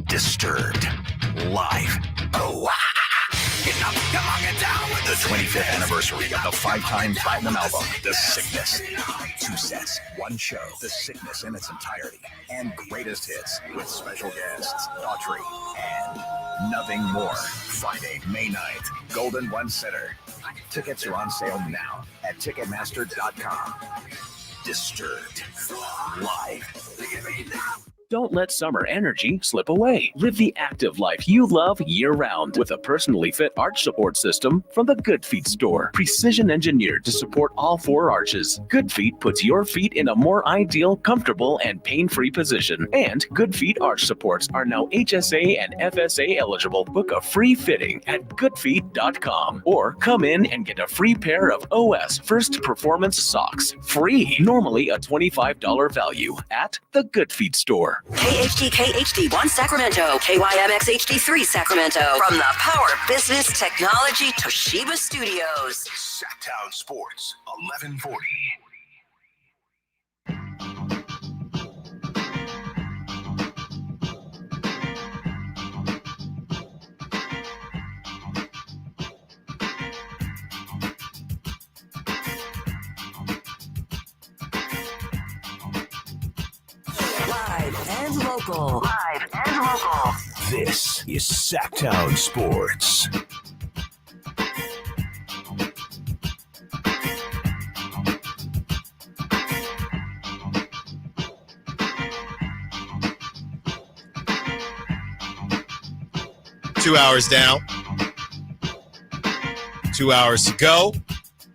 Disturbed. Live. Oh, get down with the 25th anniversary of the 5-time platinum album, The Sickness. 2 sets, 1 show, The Sickness in its entirety, and greatest hits with special guests, Daughtry, and Nothing More. Friday, May 9th, Golden One Center. Tickets are on sale now at Ticketmaster.com. Disturbed. Live. Don't let summer energy slip away. Live the active life you love year-round with a personally fit arch support system from the Good Feet store. Precision engineered to support all 4 arches. Good Feet puts your feet in a more ideal, comfortable, and pain-free position. And Good Feet arch supports are now HSA and FSA eligible. Book a free fitting at goodfeet.com or come in and get a free pair of OS First Performance socks. Free. Normally a $25 value at the Good Feet store. KHTK HD1 Sacramento, KYMX HD3 Sacramento. From the Power Business Technology Toshiba Studios. Sacktown Sports, 1140. Live and local. Live and local. This is Sacktown Sports. Two hours down. 2 hours to go.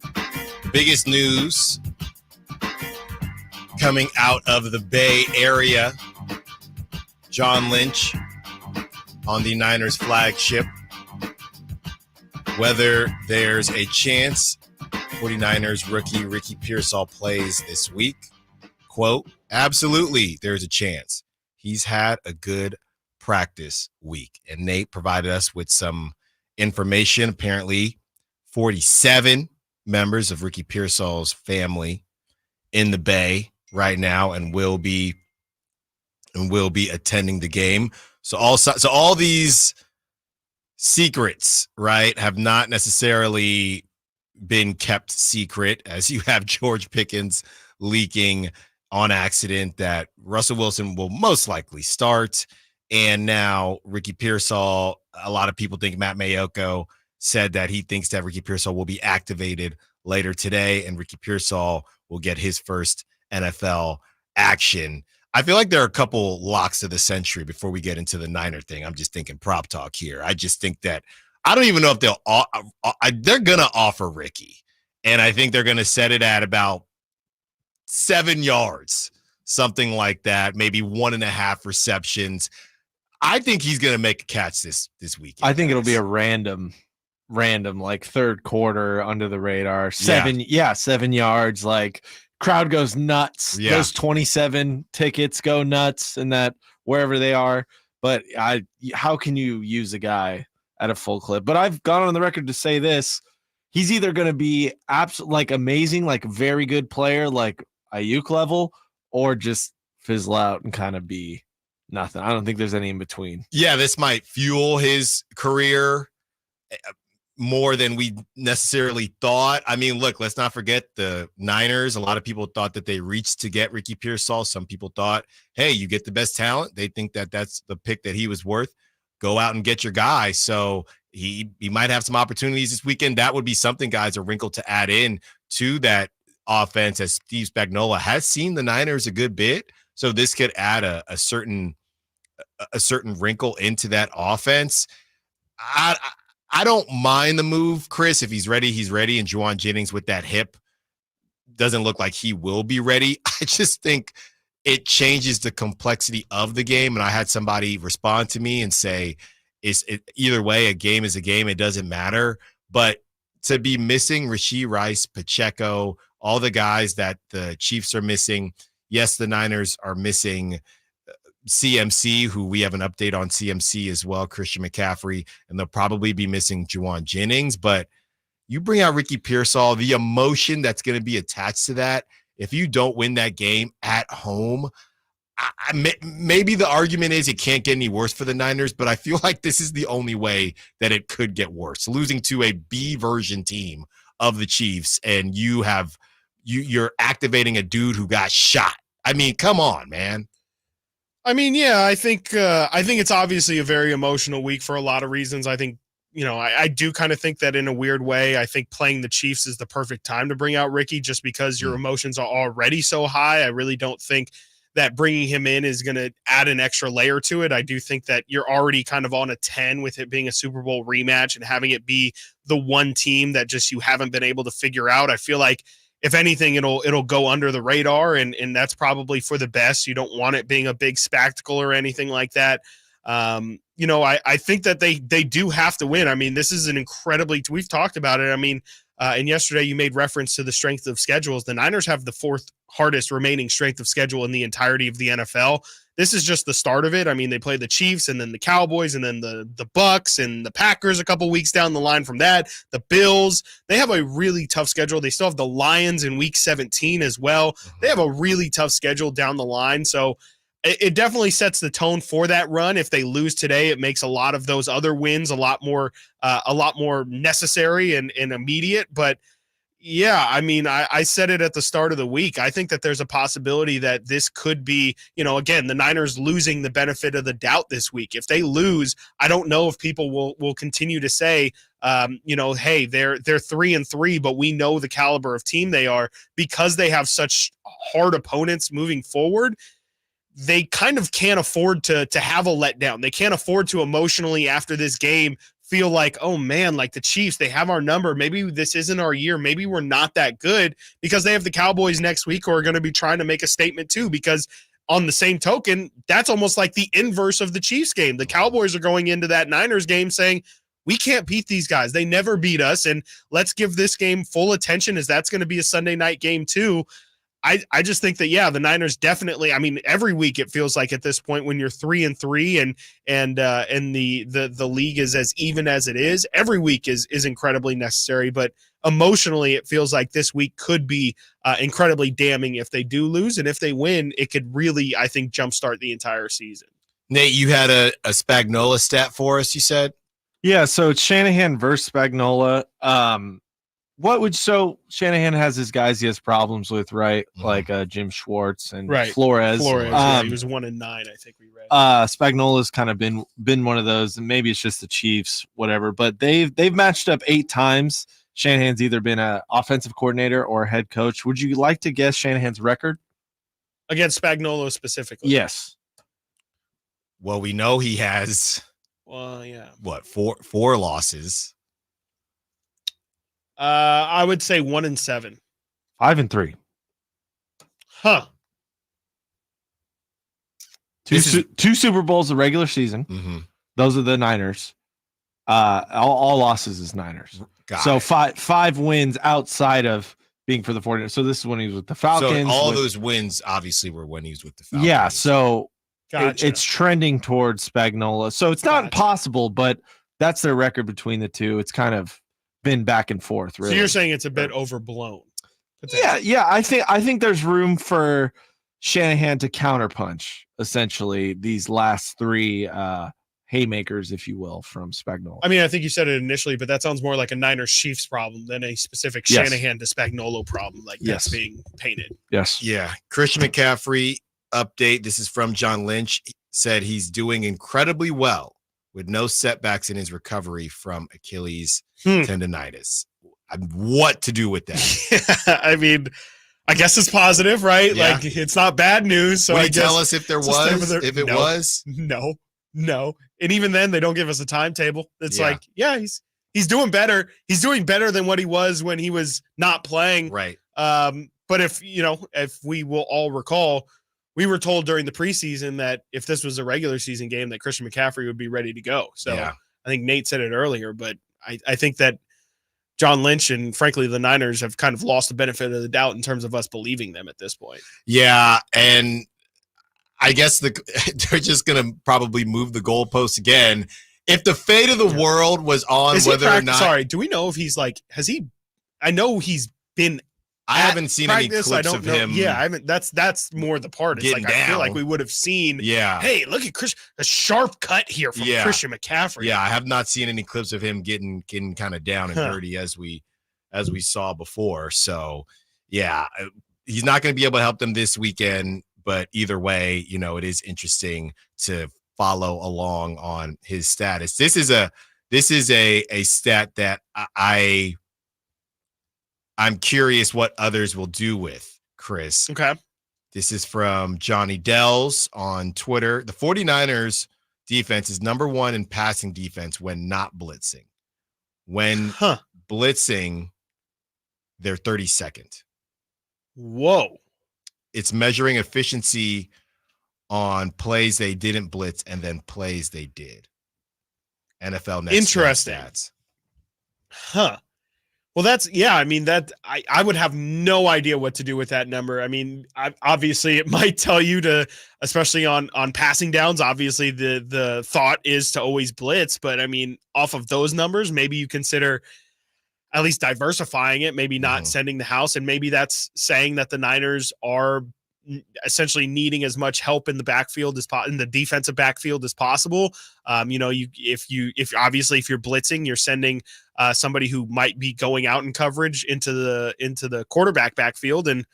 The biggest news coming out of the Bay Area. John Lynch on the Niners flagship. Whether there's a chance 49ers rookie Ricky Pearsall plays this week. Quote, absolutely, there's a chance. He's had a good practice week. And Nate provided us with some information. Apparently, 47 members of Ricky Pearsall's family in the Bay right now and will be attending the game. So all these secrets, right, have not necessarily been kept secret, as you have George Pickens leaking on accident that Russell Wilson will most likely start. And now Ricky Pearsall, a lot of people think Matt Mayoko said that he thinks that Ricky Pearsall will be activated later today and Ricky Pearsall will get his first NFL action. I feel like there are a couple locks of the century before we get into the Niner thing. I'm just thinking prop talk here. I just think that I don't even know if they're going to offer Ricky. And I think they're going to set it at about 7 yards, something like that, maybe 1.5 receptions. I think he's going to make a catch this weekend. I think it'll be a random like third quarter under the radar. 7 yards, like crowd goes nuts. Yeah. Those 27 tickets go nuts, and that wherever they are. But how can you use a guy at a full clip? But I've gone on the record to say this: he's either going to be like amazing, like very good player, like Ayuk level, or just fizzle out and kind of be nothing. I don't think there's any in between. Yeah, this might fuel his career more than we necessarily thought. I mean, look, let's not forget the Niners. A lot of people thought that they reached to get Ricky Pearsall. Some people thought, hey, you get the best talent. They think that that's the pick that he was worth. Go out and get your guy. So he might have some opportunities this weekend. That would be something, guys, a wrinkle to add in to that offense, as Steve Spagnuolo has seen the Niners a good bit. So this could add a certain wrinkle into that offense. I don't mind the move, Chris. If he's ready, he's ready. And Juwan Jennings with that hip doesn't look like he will be ready. I just think it changes the complexity of the game. And I had somebody respond to me and say, either way, a game is a game. It doesn't matter. But to be missing Rashee Rice, Pacheco, all the guys that the Chiefs are missing. Yes, the Niners are missing CMC, who we have an update on CMC as well, Christian McCaffrey, and they'll probably be missing Juwan Jennings. But you bring out Ricky Pearsall, the emotion that's going to be attached to that. If you don't win that game at home, maybe the argument is it can't get any worse for the Niners, but I feel like this is the only way that it could get worse. Losing to a B version team of the Chiefs, and you're activating a dude who got shot. I mean, come on, man. I mean, yeah, I think it's obviously a very emotional week for a lot of reasons. I think, I do kind of think that in a weird way, I think playing the Chiefs is the perfect time to bring out Ricky, just because your emotions are already so high. I really don't think that bringing him in is going to add an extra layer to it. I do think that you're already kind of on a 10 with it being a Super Bowl rematch and having it be the one team that just you haven't been able to figure out. I feel like, if anything, it'll go under the radar, and that's probably for the best. You don't want it being a big spectacle or anything like that. I think that they do have to win. I mean, this is we've talked about it. I mean, and yesterday you made reference to the strength of schedules. The Niners have the fourth hardest remaining strength of schedule in the entirety of the NFL. This is just the start of it. I mean, they play the Chiefs and then the Cowboys and then the Bucks and the Packers a couple weeks down the line from that. The Bills, they have a really tough schedule. They still have the Lions in week 17 as well. They have a really tough schedule down the line. So it definitely sets the tone for that run. If they lose today, it makes a lot of those other wins a lot more necessary and immediate. But yeah, I mean, I said it at the start of the week. I think that there's a possibility that this could be, again, the Niners losing the benefit of the doubt this week. If they lose, I don't know if people will continue to say, hey, they're 3-3, but we know the caliber of team they are, because they have such hard opponents moving forward. They kind of can't afford to have a letdown. They can't afford to emotionally, after this game, feel like, oh man, like the Chiefs, they have our number. Maybe this isn't our year. Maybe we're not that good, because they have the Cowboys next week, who are going to be trying to make a statement too, because on the same token, that's almost like the inverse of the Chiefs game. The Cowboys are going into that Niners game saying, we can't beat these guys. They never beat us. And let's give this game full attention, as that's going to be a Sunday night game too. I just think that, yeah, the Niners definitely, I mean, every week it feels like at this point, when you're 3-3 and the league is as even as it is, every week is incredibly necessary. But emotionally, it feels like this week could be incredibly damning if they do lose. And if they win, it could really, I think, jumpstart the entire season. Nate, you had a Spagnuolo stat for us, you said? Yeah, so it's Shanahan versus Spagnuolo. So Shanahan has his guys he has problems with, right? Like Jim Schwartz and Flores. Yeah, he was 1-9, I think we read. Spagnuolo's kind of been one of those, and maybe it's just the Chiefs, whatever. But they've matched up 8 times. Shanahan's either been an offensive coordinator or a head coach. Would you like to guess Shanahan's record against Spagnuolo specifically? Yes. Well, we know he has. Well, yeah. What, four losses? I would say 1-7. 5-3. Huh. Two Super Bowls the regular season. Mm-hmm. Those are the Niners. All losses is Niners. So five wins outside of being for the 49ers. So this is when he was with the Falcons. So all those wins obviously were when he was with the Falcons. Yeah, so Gotcha. it's trending towards Spagnuolo. So it's not impossible, but that's their record between the two. It's kind of been back and forth, really. So you're saying it's a bit overblown. Yeah. I think there's room for Shanahan to counterpunch essentially these last three haymakers, if you will, from Spagnuolo. I mean, I think you said it initially, but that sounds more like a Niners Chiefs problem than a specific Shanahan to Spagnuolo problem, like that's being painted. Yes. Yeah. Christian McCaffrey update. This is from John Lynch. He said he's doing incredibly well with no setbacks in his recovery from Achilles tendonitis. What to do with that? I mean, I guess it's positive, right? Yeah. Like it's not bad news. So Will I you tell us if there was, if it was? No. And even then they don't give us a timetable. It's like, he's doing better. He's doing better than what he was when he was not playing. Right. But if we will all recall, we were told during the preseason that if this was a regular season game that Christian McCaffrey would be ready to go. So I think Nate said it earlier, but I think that John Lynch and frankly the Niners have kind of lost the benefit of the doubt in terms of us believing them at this point. Yeah, and I guess they're just going to probably move the goalposts again. If the fate of the world was on whether or not... Sorry, do we know if he's like... I know he's been... I haven't seen any clips of him. Yeah, I haven't. That's more the part. It's like, I feel like we would have seen... Yeah. Hey, look at Chris, a sharp cut here from Christian McCaffrey. Yeah, I have not seen any clips of him getting kind of down and dirty as we saw before. So, yeah, he's not going to be able to help them this weekend. But either way, it is interesting to follow along on his status. This is a stat that I'm curious what others will do with, Chris. Okay. This is from Johnny Dells on Twitter. The 49ers defense is number 1 in passing defense when not blitzing. When blitzing, they're 32nd. Whoa. It's measuring efficiency on plays they didn't blitz and then plays they did. NFL Next Interesting. Stats. Huh. Well, I would have no idea what to do with that number. I mean, obviously it might tell you to, especially on passing downs, obviously the thought is to always blitz, but I mean, off of those numbers, maybe you consider at least diversifying it, maybe not sending the house. And maybe that's saying that the Niners are essentially needing as much help in the backfield in the defensive backfield as possible. If you're blitzing, you're sending somebody who might be going out in coverage into the quarterback backfield. And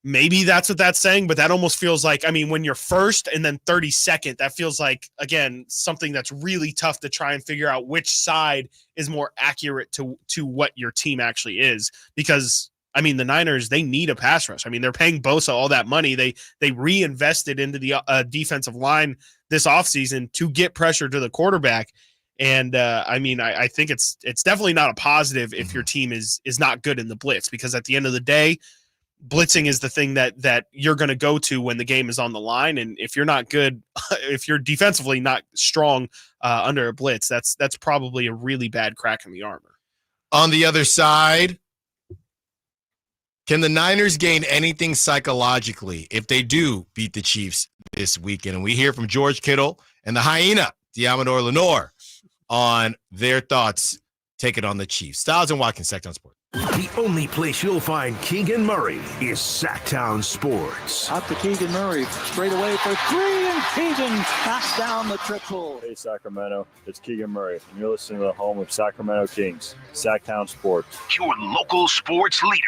maybe that's what that's saying, but that almost feels like, when you're first and then 32nd, that feels like, again, something that's really tough to try and figure out which side is more accurate to what your team actually is. Because the Niners, they need a pass rush. They're paying Bosa all that money. They reinvested into the defensive line this offseason to get pressure to the quarterback. And I think it's definitely not a positive if your team is not good in the blitz, because at the end of the day, blitzing is the thing that you're going to go to when the game is on the line. And if you're not good, if you're defensively not strong under a blitz, that's probably a really bad crack in the armor. On the other side, can the Niners gain anything psychologically if they do beat the Chiefs this weekend? And we hear from George Kittle and the hyena, Diamador Lenore, on their thoughts. Take it on the Chiefs. Stiles and Watkins, Sacktown Sports. The only place you'll find Keegan Murray is Sacktown Sports. Out to Keegan Murray, straight away for 3, and Keegan knocks down the triple. Hey, Sacramento, it's Keegan Murray, and you're listening to the home of Sacramento Kings, Sacktown Sports. Your local sports leader.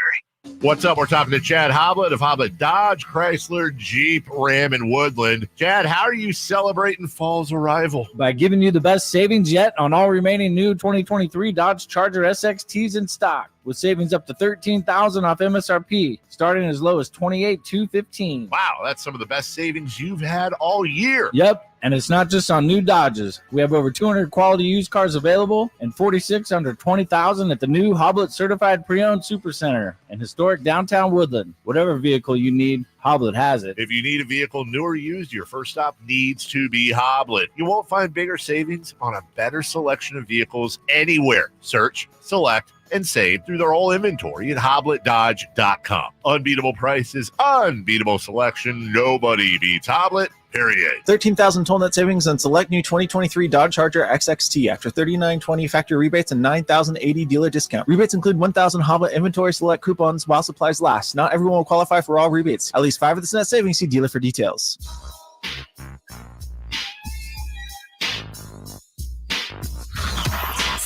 What's up? We're talking to Chad Hoblet of Hoblet Dodge, Chrysler, Jeep, Ram, and Woodland. Chad, how are you celebrating fall's arrival? By giving you the best savings yet on all remaining new 2023 Dodge Charger SXTs in stock, with savings up to $13,000 off MSRP, starting as low as $28,215. Wow, that's some of the best savings you've had all year. Yep, and it's not just on new Dodges. We have over 200 quality used cars available and 46 under $20,000 at the new Hoblet Certified Pre-Owned Supercenter in historic downtown Woodland. Whatever vehicle you need, Hoblet has it. If you need a vehicle new or used, your first stop needs to be Hoblet. You won't find bigger savings on a better selection of vehicles anywhere. Search, select, and save through their whole inventory at HoblettDodge.com. Unbeatable prices, unbeatable selection. Nobody beats Hoblet, period. 13,000 total net savings on select new 2023 Dodge Charger XXT after $39.20 factory rebates and $9,080 dealer discount. Rebates include 1,000 Hoblet inventory select coupons while supplies last. Not everyone will qualify for all rebates. At least 5 of the net savings. See dealer for details.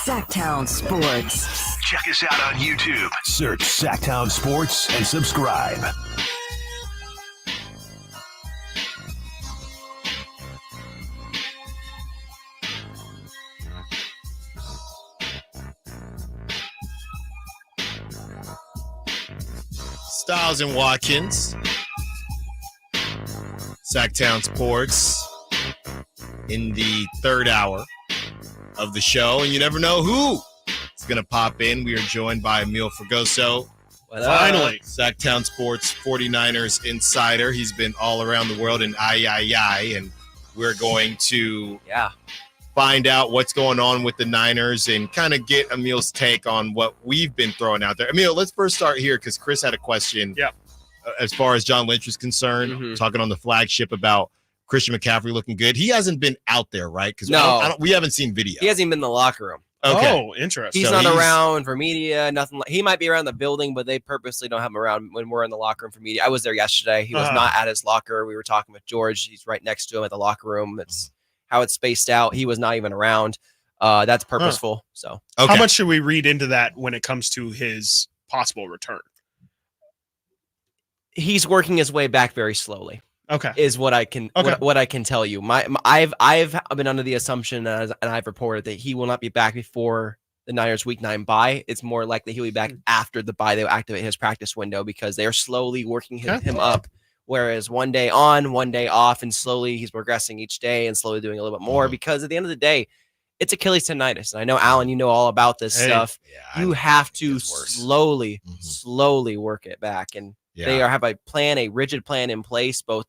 Sacktown Sports. Check us out on YouTube. Search Sacktown Sports and subscribe. Stiles and Watkins. Sacktown Sports in the third hour of the show, and you never know who is going to pop in. We are joined by Emil Fregoso. Finally. Sacktown Sports 49ers insider. He's been all around the world in and we're going to find out what's going on with the Niners and kind of get Emil's take on what we've been throwing out there. Emil, let's first start here because Chris had a question as far as John Lynch is concerned, talking on the flagship about Christian McCaffrey looking good. He hasn't been out there, right? Because we haven't seen video. He hasn't even been in the locker room. Okay. Oh, interesting. He's not around for media, nothing. He might be around the building, but they purposely don't have him around when we're in the locker room for media. I was there yesterday. He was not at his locker. We were talking with George. He's right next to him at the locker room. It's how it's spaced out. He was not even around. That's purposeful. So, how much should we read into that when it comes to his possible return? He's working his way back very slowly. Okay, is what I can what I can tell you. I've been under the assumption and I've reported that he will not be back before the Niners Week 9 bye. It's more likely he'll be back after the bye. They'll activate his practice window because they are slowly working him up. Whereas one day on, one day off, and slowly he's progressing each day and slowly doing a little bit more. Because at the end of the day, it's Achilles tendonitis, and I know Alan, you know all about this stuff. You have to slowly work it back, and they have a rigid plan in place, both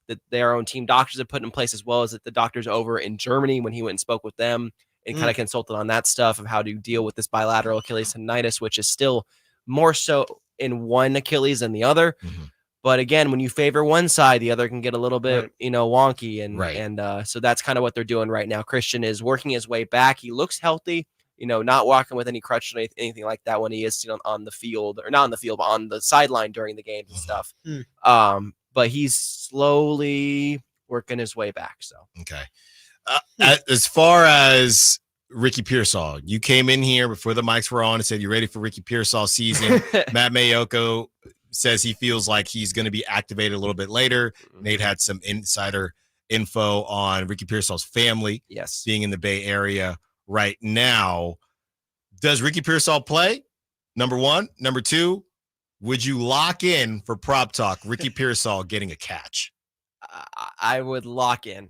that their own team doctors have put in place, as well as that the doctors over in Germany when he went and spoke with them and kind of consulted on that stuff of how to deal with this bilateral Achilles tendonitis, which is still more so in one Achilles than the other. But again, when you favor one side, the other can get a little bit, wonky. And so that's kind of what they're doing right now. Christian is working his way back. He looks healthy, not walking with any crutch or anything like that when he is on the field, or not on the field, but on the sideline during the games and stuff. But he's slowly working his way back. So, okay. As far as Ricky Pearsall, you came in here before the mics were on and said you're ready for Ricky Pearsall season. Matt Mayoko says he feels like he's going to be activated a little bit later. Nate had some insider info on Ricky Pearsall's family being in the Bay Area right now. Does Ricky Pearsall play? Number one. Number two, would you lock in for prop talk Ricky Pearsall getting a catch? I would lock in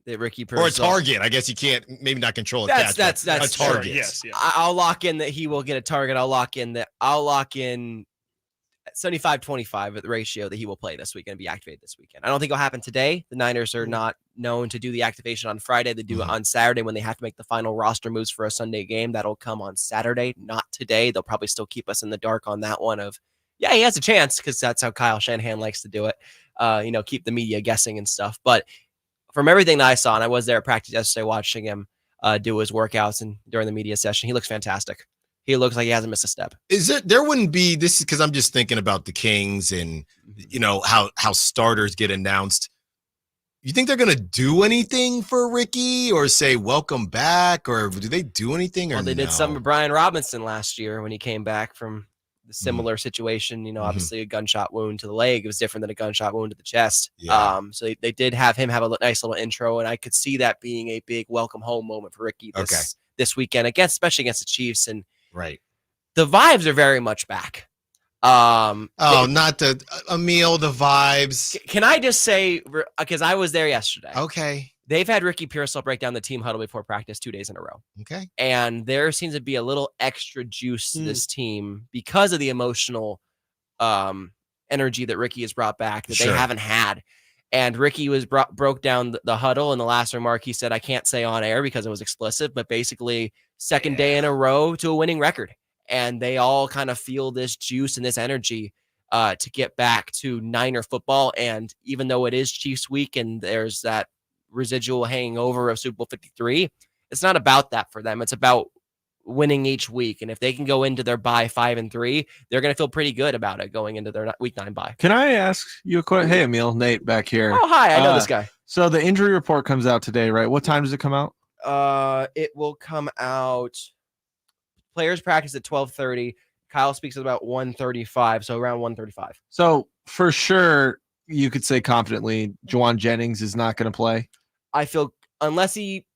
that Ricky Pearsall. Or a target. I guess you can't maybe not control a catch. That's a target. Sure. Yes. I'll lock in that he will get a target. I'll lock in 75-25 at the ratio that he will play this weekend and be activated this weekend. I don't think it'll happen today. The Niners are not known to do the activation on Friday. They do it on Saturday when they have to make the final roster moves for a Sunday game. That'll come on Saturday, not today. They'll probably still keep us in the dark on that one of, he has a chance because that's how Kyle Shanahan likes to do it. Keep the media guessing and stuff. But from everything that I saw, and I was there at practice yesterday watching him do his workouts and during the media session, he looks fantastic. He looks like he hasn't missed a step. There wouldn't be this because I'm just thinking about the Kings and how starters get announced. You think they're gonna do anything for Ricky or say welcome back, or do they do anything? Or they did something with Brian Robinson last year when he came back from the similar situation. Obviously a gunshot wound to the leg. It was different than a gunshot wound to the chest. So they did have him have a nice little intro, and I could see that being a big welcome home moment for Ricky this weekend, especially against the Chiefs. And the vibes are very much back. Not the Emil, the vibes. Can I just say, because I was there yesterday. Okay. They've had Ricky Pearsall break down the team huddle before practice 2 days in a row. Okay. And there seems to be a little extra juice to this team because of the emotional energy that Ricky has brought back that they haven't had. And Ricky broke down the huddle. In the last remark, he said, I can't say on air because it was explicit, but basically second day in a row to a winning record. and they all kind of feel this juice and this energy to get back to Niner football. And even though it is Chiefs week and there's that residual hanging over of Super Bowl 53, it's not about that for them. It's about winning each week. And if they can go into their bye 5-3, they're going to feel pretty good about it going into their week 9 bye. Can I ask you a question? Hey, Emil, Nate back here. Oh, hi. I know this guy. So the injury report comes out today, right? What time does it come out? It will come out. Players practice at 12:30. Kyle speaks at about 1:35, so around 1:35. So for sure, you could say confidently, Juwan Jennings is not going to play. I feel unless he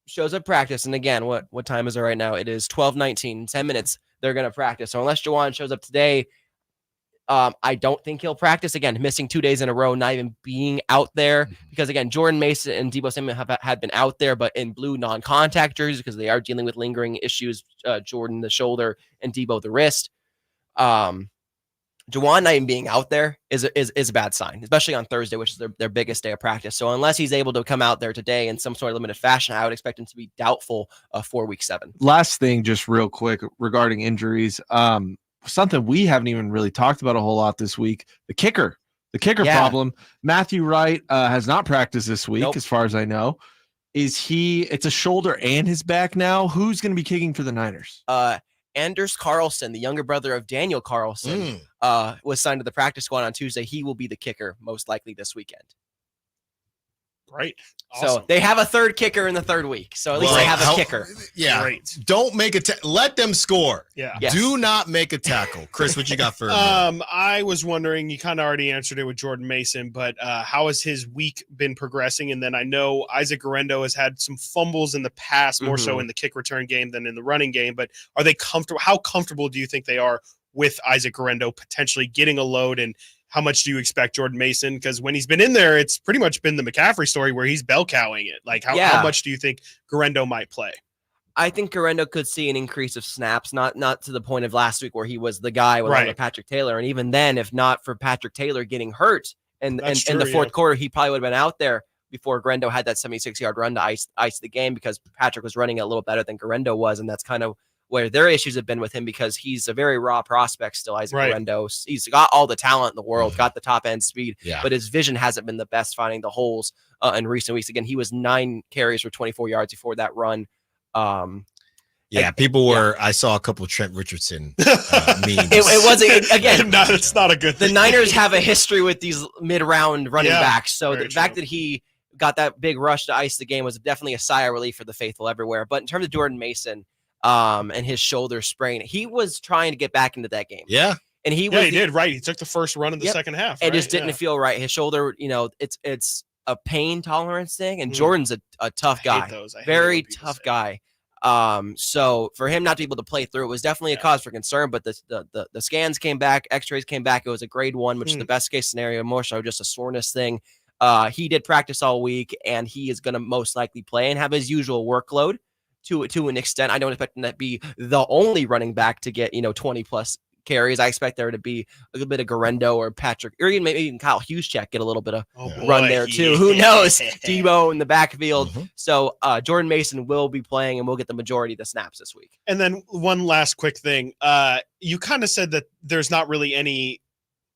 shows up practice, and again, what time is it right now? It is 12:19. 10 minutes. They're going to practice. So unless Juwan shows up today, I don't think he'll practice. Again, missing 2 days in a row, not even being out there. Because, again, Jordan Mason and Deebo Samuel had been out there, but in blue non-contact jerseys because they are dealing with lingering issues. Jordan, the shoulder, and Deebo, the wrist. Juwan not even being out there is a bad sign, especially on Thursday, which is their biggest day of practice. So unless he's able to come out there today in some sort of limited fashion, I would expect him to be doubtful for week 7. Last thing, just real quick regarding injuries. Something we haven't even really talked about a whole lot this week, the kicker problem. Matthew Wright has not practiced this week, as far as I know. It's a shoulder and his back now. Who's going to be kicking for the Niners? Anders Carlson, the younger brother of Daniel Carlson, was signed to the practice squad on Tuesday. He will be the kicker most likely this weekend. Great. So Awesome. they have a third kicker in the third week. So at least they have a kicker. Yeah. Great. Don't make let them score. Yeah. Yes. Do not make a tackle. Chris, what you got for I was wondering, you kind of already answered it with Jordan Mason, but how has his week been progressing? And then I know Isaac Guerrero has had some fumbles in the past, more so in the kick return game than in the running game. But are they comfortable? How comfortable do you think they are with Isaac Guerrero potentially getting a load? And how much do you expect Jordan Mason? Because when he's been in there, it's pretty much been the McCaffrey story where he's bell cowing it. Like how much do you think Guerrero might play? I think Guerrero could see an increase of snaps, not to the point of last week where he was the guy with Patrick Taylor. And even then, if not for Patrick Taylor getting hurt in the fourth quarter, he probably would have been out there before Guerrero had that 76-yard run to ice the game because Patrick was running a little better than Guerrero was. And that's kind of where their issues have been with him because he's a very raw prospect still, Isaac Guerrero. He's got all the talent in the world, got the top end speed, but his vision hasn't been the best finding the holes in recent weeks. Again, he was 9 carries for 24 yards before that run. People were. I saw a couple of Trent Richardson memes. It wasn't again. It's not a good thing. The Niners have a history with these mid-round running backs, so the fact that he got that big rush to ice the game was definitely a sigh of relief for the faithful everywhere. But in terms of Jordan Mason and his shoulder sprain, he was trying to get back into that game. Yeah. And he did right. He took the first run in the second half. It just didn't feel right. His shoulder, it's a pain tolerance thing. And Jordan's a tough guy, very tough guy. So for him not to be able to play through it was definitely a cause for concern. But the scans came back, X-rays came back. It was a grade 1, which is the best case scenario. More so just a soreness thing. He did practice all week, and he is going to most likely play and have his usual workload. To an extent, I don't expect him to be the only running back to get 20 plus carries. I expect there to be a little bit of Guerrero or Patrick, or maybe even Kyle Juszczyk get a little bit of run there too. Who knows? Deebo in the backfield. So Jordan Mason will be playing and will get the majority of the snaps this week. And then one last quick thing. You kind of said that there's not really any.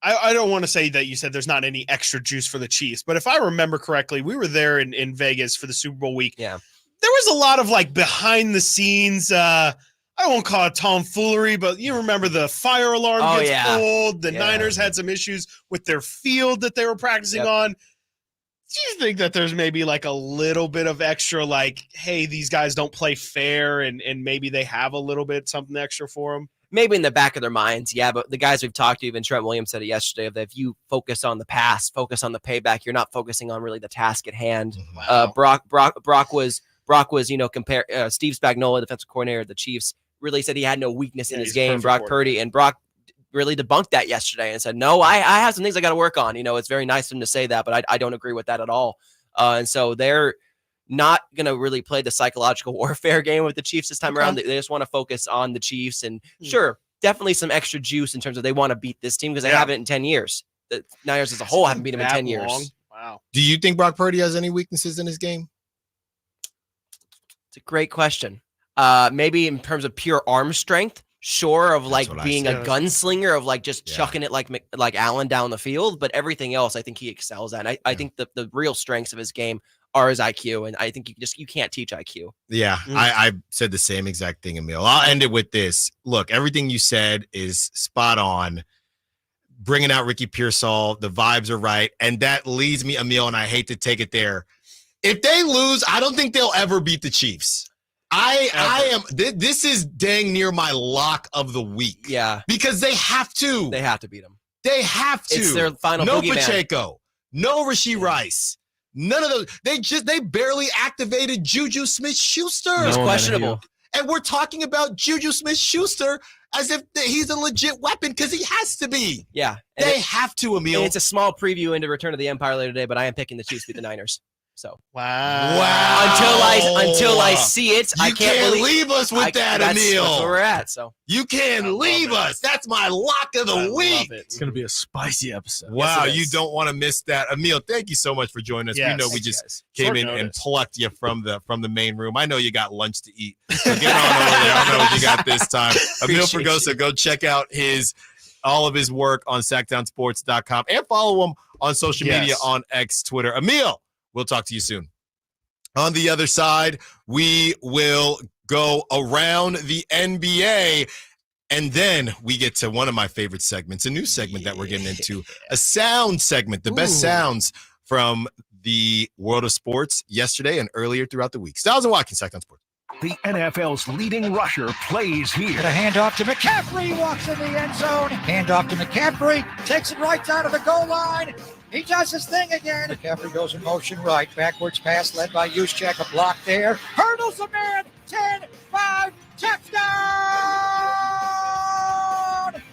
I don't want to say that you said there's not any extra juice for the Chiefs, but if I remember correctly, we were there in Vegas for the Super Bowl week. Yeah. There was a lot of like behind the scenes, I won't call it tomfoolery, but you remember the fire alarm gets pulled. The Niners had some issues with their field that they were practicing on. Do you think that there's maybe like a little bit of extra, like, hey, these guys don't play fair and maybe they have a little bit something extra for them? Maybe in the back of their minds, but the guys we've talked to, even Trent Williams said it yesterday, that if you focus on the pass, focus on the payback, you're not focusing on really the task at hand. Wow. Brock was, compare Steve Spagnuolo, defensive coordinator of the Chiefs, really said he had no weakness in his game. Brock Purdy, and Brock really debunked that yesterday and said, no, I have some things I got to work on. It's very nice of him to say that, but I don't agree with that at all. And so they're not going to really play the psychological warfare game with the Chiefs this time around. They just want to focus on the Chiefs. And sure, definitely some extra juice in terms of they want to beat this team because they haven't in 10 years. The Niners as a whole haven't beat them in 10 years. Wow. Do you think Brock Purdy has any weaknesses in his game? It's a great question. Maybe in terms of pure arm strength. sure of like what I being a said. gunslinger of like just chucking it like Allen down the field, but everything else I think he excels at. And I think the real strengths of his game are his IQ, and I think you can't teach IQ. Yeah, I said the same exact thing, Emil. I'll end it with this. Look, everything you said is spot on. Bringing out Ricky Pearsall, the vibes are right, and that leads me, Emil, and I hate to take it there. If they lose, I don't think they'll ever beat the Chiefs. This is dang near my lock of the week. Yeah. Because they have to. They have to beat them. They have to. It's their final No boogeyman. Pacheco. No Rashee Rice. None of those. They barely activated Juju Smith-Schuster. He's questionable. And we're talking about Juju Smith-Schuster as if he's a legit weapon because he has to be. Yeah. They have to, Emil. And it's a small preview into Return of the Empire later today, but I am picking the Chiefs to beat the Niners. So until I see it, I can't leave us with that, Emil. That's where we're at. So you can't leave us. That's my lock of the week. It's going to be a spicy episode. Wow, Yes, it you is. don't want to miss that, Emil. Thank you so much for joining us. Yes. We know we Thanks, just guys. came Short in and notice. plucked you from the main room. I know you got lunch to eat, so get on over there. I don't know what you got this time. Emil Appreciate Fregosa, go check out all of his work on sacktownsports.com and follow him on social media on X, Twitter. Emil, we'll talk to you soon. On the other side, we will go around the NBA, and then we get to one of my favorite segments, a new segment that we're getting into, a sound segment, the best sounds from the world of sports yesterday and earlier throughout the week. Stiles Watkins, Sacktown Sports. The NFL's leading rusher plays here. A handoff to McCaffrey, walks in the end zone. Handoff to McCaffrey, takes it right down to the goal line. He does his thing again. McCaffrey goes in motion right. Backwards pass led by Juszczyk. A block there. Hurdles the man. 10-5. Touchdown!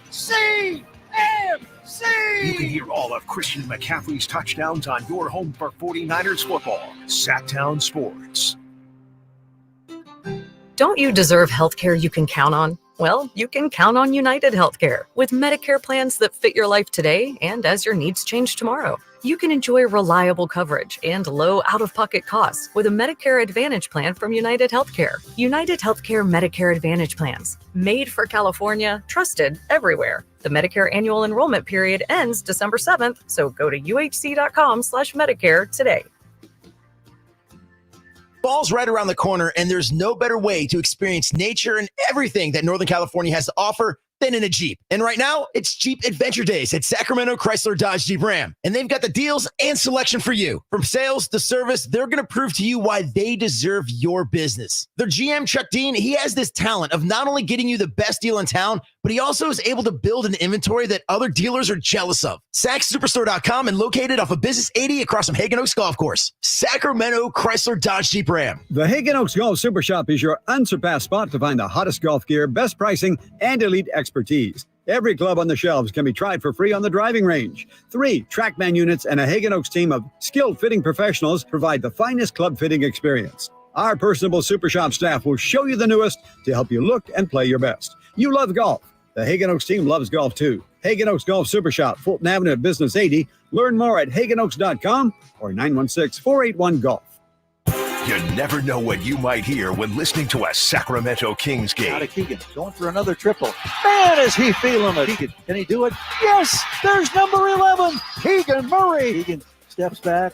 CMC! You can hear all of Christian McCaffrey's touchdowns on your home for 49ers football. Sacktown Sports. Don't you deserve healthcare you can count on? Well, you can count on United Healthcare. With Medicare plans that fit your life today and as your needs change tomorrow, you can enjoy reliable coverage and low out-of-pocket costs with a Medicare Advantage plan from United Healthcare. United Healthcare Medicare Advantage plans. Made for California, trusted everywhere. The Medicare annual enrollment period ends December 7th, so go to uhc.com/Medicare today. Fall's right around the corner, and there's no better way to experience nature and everything that Northern California has to offer than in a Jeep. And right now, it's Jeep Adventure Days at Sacramento Chrysler Dodge Jeep Ram. And they've got the deals and selection for you. From sales to service, they're going to prove to you why they deserve your business. Their GM, Chuck Dean, he has this talent of not only getting you the best deal in town, but he also is able to build an inventory that other dealers are jealous of. SackSuperstore.com and located off of Business 80 across from Hagen Oaks Golf Course. Sacramento Chrysler Dodge Jeep Ram. The Hagen Oaks Golf Super Shop is your unsurpassed spot to find the hottest golf gear, best pricing, and elite expertise. Every club on the shelves can be tried for free on the driving range. 3 TrackMan units and a Hagen Oaks team of skilled fitting professionals provide the finest club fitting experience. Our personable Super Shop staff will show you the newest to help you look and play your best. You love golf. The Hagen Oaks team loves golf too. Hagen Oaks Golf Super Shop, Fulton Avenue at Business 80. Learn more at hagenoaks.com or 916-481-GOLF. You never know what you might hear when listening to a Sacramento Kings game. Out of Keegan, going for another triple. Man, is he feeling it. Keegan, can he do it? Yes, there's number 11, Keegan Murray. Keegan steps back.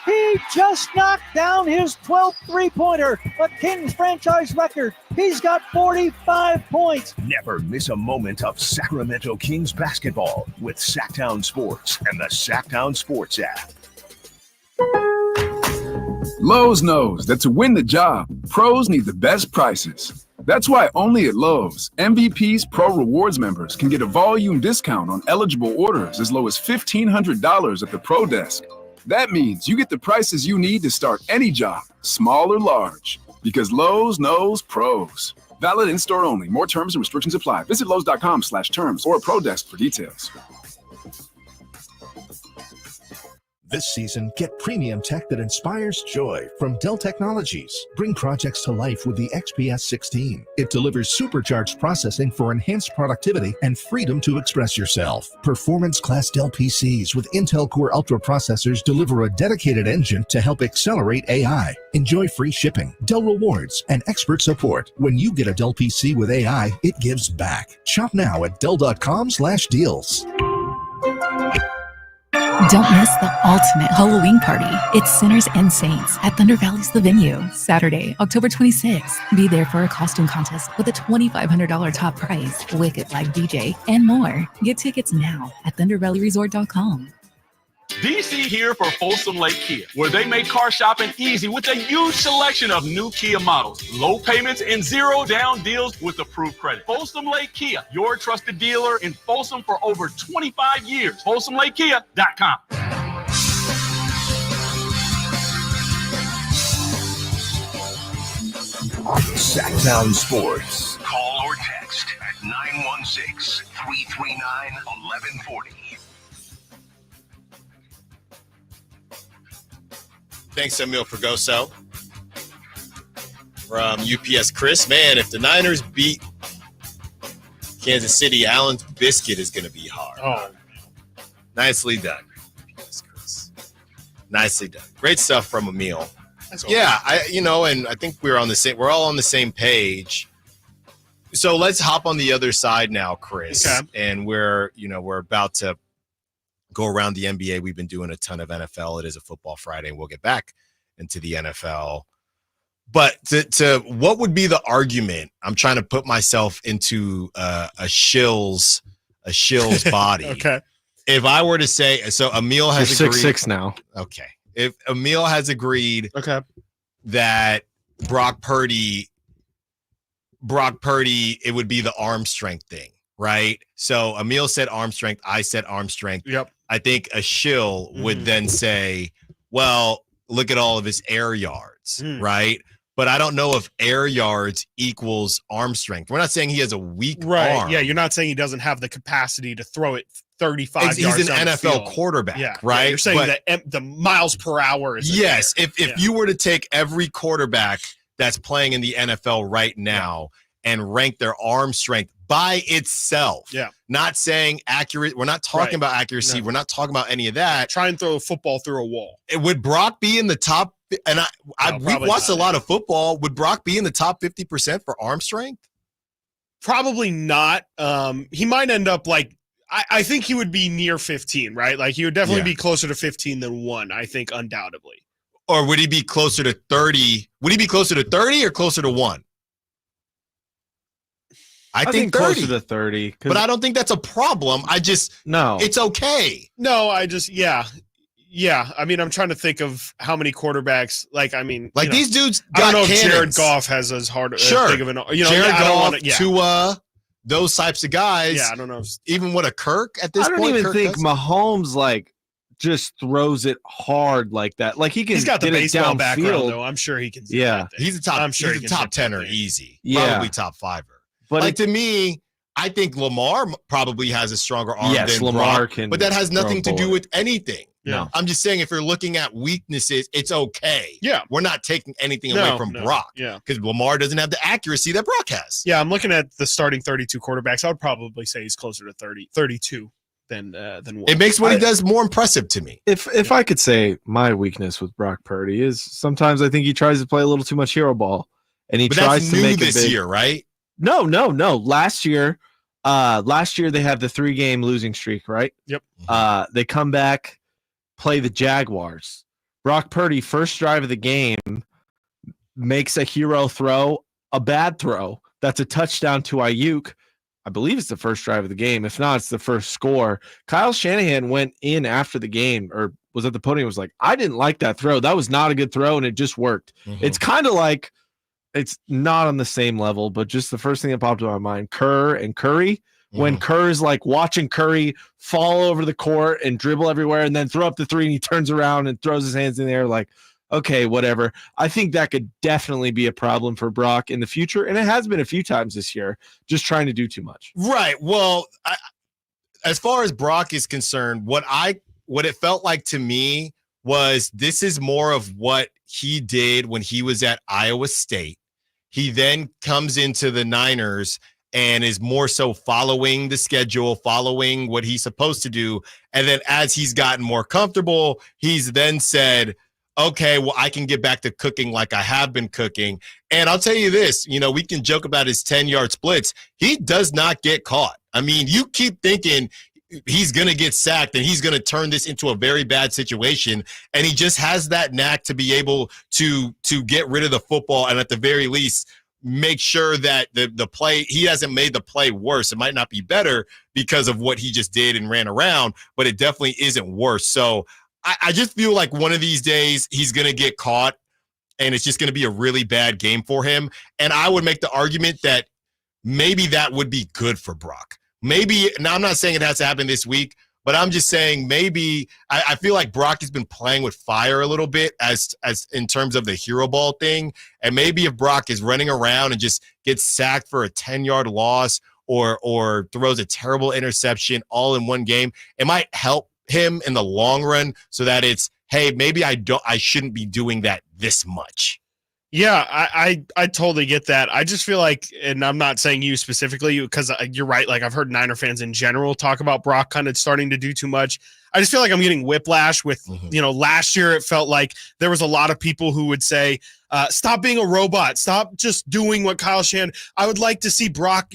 He just knocked down his 12th three-pointer, a Kings franchise record. He's got 45 points. Never miss a moment of Sacramento Kings basketball with Sacktown Sports and the Sacktown Sports app. Lowe's knows that to win the job, pros need the best prices. That's why only at Lowe's, MVP's Pro Rewards members can get a volume discount on eligible orders as low as $1,500 at the Pro Desk. That means you get the prices you need to start any job, small or large, because Lowe's knows pros. Valid in-store only. More terms and restrictions apply. Visit Lowe's.com/terms or Pro Desk for details. This season, get premium tech that inspires joy from Dell Technologies. Bring projects to life with the XPS 16. It delivers supercharged processing for enhanced productivity and freedom to express yourself. Performance-class Dell PCs with Intel Core Ultra processors deliver a dedicated engine to help accelerate AI. Enjoy free shipping, Dell rewards, and expert support. When you get a Dell PC with AI, it gives back. Shop now at Dell.com/deals. Don't miss the ultimate Halloween party. It's Sinners and Saints at Thunder Valley's The Venue, Saturday, October 26th. Be there for a costume contest with a $2,500 top prize, wicked live DJ, and more. Get tickets now at ThunderValleyResort.com. DC here for Folsom Lake Kia, where they make car shopping easy with a huge selection of new Kia models, low payments, and zero down deals with approved credit. Folsom Lake Kia, your trusted dealer in Folsom for over 25 years. FolsomLakeKia.com. Sacktown Sports. Call or text at 916-339-1140. Thanks, Emil Fergoso. From UPS Chris. Man, if the Niners beat Kansas City, Allen's biscuit is going to be hard. Oh, nicely done, UPS Chris. Nicely done. Great stuff from Emil. That's Yeah, and I think we're all on the same page. So let's hop on the other side now, Chris. Okay. And we're about to go around the NBA. We've been doing a ton of NFL. It is a football Friday, and we'll get back into the NFL. But to what would be the argument? I'm trying to put myself into a shill's body. Okay. If I were to say, so Emil has agreed. 6'6" now. Okay. If Emil has agreed that Brock Purdy, it would be the arm strength thing, right? So Emil said arm strength. I said arm strength. Yep. I think a shill would then say, well, look at all of his air yards, right? But I don't know if air yards equals arm strength. We're not saying he has a weak arm. Yeah, you're not saying he doesn't have the capacity to throw it 35 yards. He's an down the NFL field. quarterback, Yeah, right? you're saying that the miles per hour is yes. there. If you were to take every quarterback that's playing in the NFL right now and rank their arm strength by itself, not saying accurate. We're not talking about accuracy. No. We're not talking about any of that. Try and throw a football through a wall. Would Brock be in the top? And we've watched a lot of football. Would Brock be in the top 50% for arm strength? Probably not. He might end up like, I think he would be near 15, right? Like he would definitely be closer to 15 than 1, I think, undoubtedly. Or would he be closer to 30? Would he be closer to 30 or closer to 1? I think 30. Closer to 30. But I don't think that's a problem. It's okay. No, I mean, I'm trying to think of how many quarterbacks. These dudes. I don't know cannons. if Jared Goff has as hard, as big of an. Jared Goff, Tua, those types of guys. Yeah, I don't know. Even what a Kirk at this point. I don't even Kirk think does. Mahomes just throws it hard like that. Like he can. He's got the get baseball it background, downfield. though. I'm sure he can. He's a top. I'm sure he's a top 10er easy. Yeah. Probably top 5er. But to me, I think Lamar probably has a stronger arm Yes, than Lamar Brock, can but that has throw nothing a to do bullet. with anything. No. I'm just saying if you're looking at weaknesses, it's okay. Yeah. We're not taking anything away from Brock. Yeah. Because Lamar doesn't have the accuracy that Brock has. Yeah, I'm looking at the starting 32 quarterbacks. I would probably say he's closer to 32 than 1. It makes what he does more impressive to me. If I could say my weakness with Brock Purdy is sometimes I think he tries to play a little too much hero ball, and he But tries that's to new make this a big, year, right? No. Last year they had the 3-game losing streak, right? Yep. They come back, play the Jaguars. Brock Purdy, first drive of the game, makes a hero throw, a bad throw. That's a touchdown to Ayuk. I believe it's the first drive of the game. If not, it's the first score. Kyle Shanahan went in after the game, or was at the podium, was like, I didn't like that throw. That was not a good throw, and it just worked. It's kind of like, it's not on the same level, but just the first thing that popped in my mind, Kerr and Curry. When Kerr's like watching Curry fall over the court and dribble everywhere and then throw up the 3 and he turns around and throws his hands in the air like, okay, whatever. I think that could definitely be a problem for Brock in the future. And it has been a few times this year, just trying to do too much. Right. Well, as far as Brock is concerned, what it felt like to me was this is more of what he did when he was at Iowa State. He then comes into the Niners and is more so following the schedule, following what he's supposed to do. And then as he's gotten more comfortable, he's then said, okay, well, I can get back to cooking like I have been cooking. And I'll tell you this, we can joke about his 10-yard splits. He does not get caught. I mean, you keep thinking he's going to get sacked and he's going to turn this into a very bad situation. And he just has that knack to be able to get rid of the football and at the very least make sure that the play, he hasn't made the play worse. It might not be better because of what he just did and ran around, but it definitely isn't worse. So I just feel like one of these days he's going to get caught and it's just going to be a really bad game for him. And I would make the argument that maybe that would be good for Brock. Maybe, now I'm not saying it has to happen this week, but I'm just saying maybe I feel like Brock has been playing with fire a little bit as in terms of the hero ball thing. And maybe if Brock is running around and just gets sacked for a 10-yard loss or throws a terrible interception all in one game, it might help him in the long run so that it's, hey, maybe I shouldn't be doing that this much. Yeah, I totally get that. I just feel like, and I'm not saying you specifically because you're right. Like I've heard Niner fans in general talk about Brock kind of starting to do too much. I just feel like I'm getting whiplash with, last year it felt like there was a lot of people who would say, stop being a robot. Stop just doing what Kyle Shanahan. I would like to see Brock,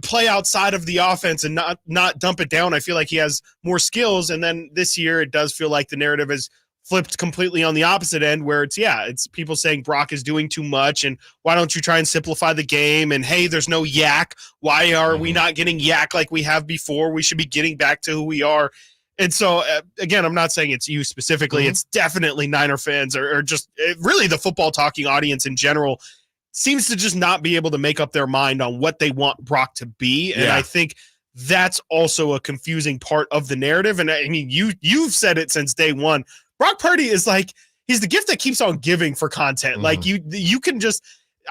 play outside of the offense and not dump it down. I feel like he has more skills. And then this year it does feel like the narrative is flipped completely on the opposite end where it's people saying Brock is doing too much and why don't you try and simplify the game? And hey, there's no yak. Why are we not getting yak like we have before? We should be getting back to who we are. And so, again, I'm not saying it's you specifically. It's definitely Niner fans or just really the football talking audience in general seems to just not be able to make up their mind on what they want Brock to be. And I think that's also a confusing part of the narrative. And I mean, you've said it since day one. Brock Purdy is like, he's the gift that keeps on giving for content. Like you can just,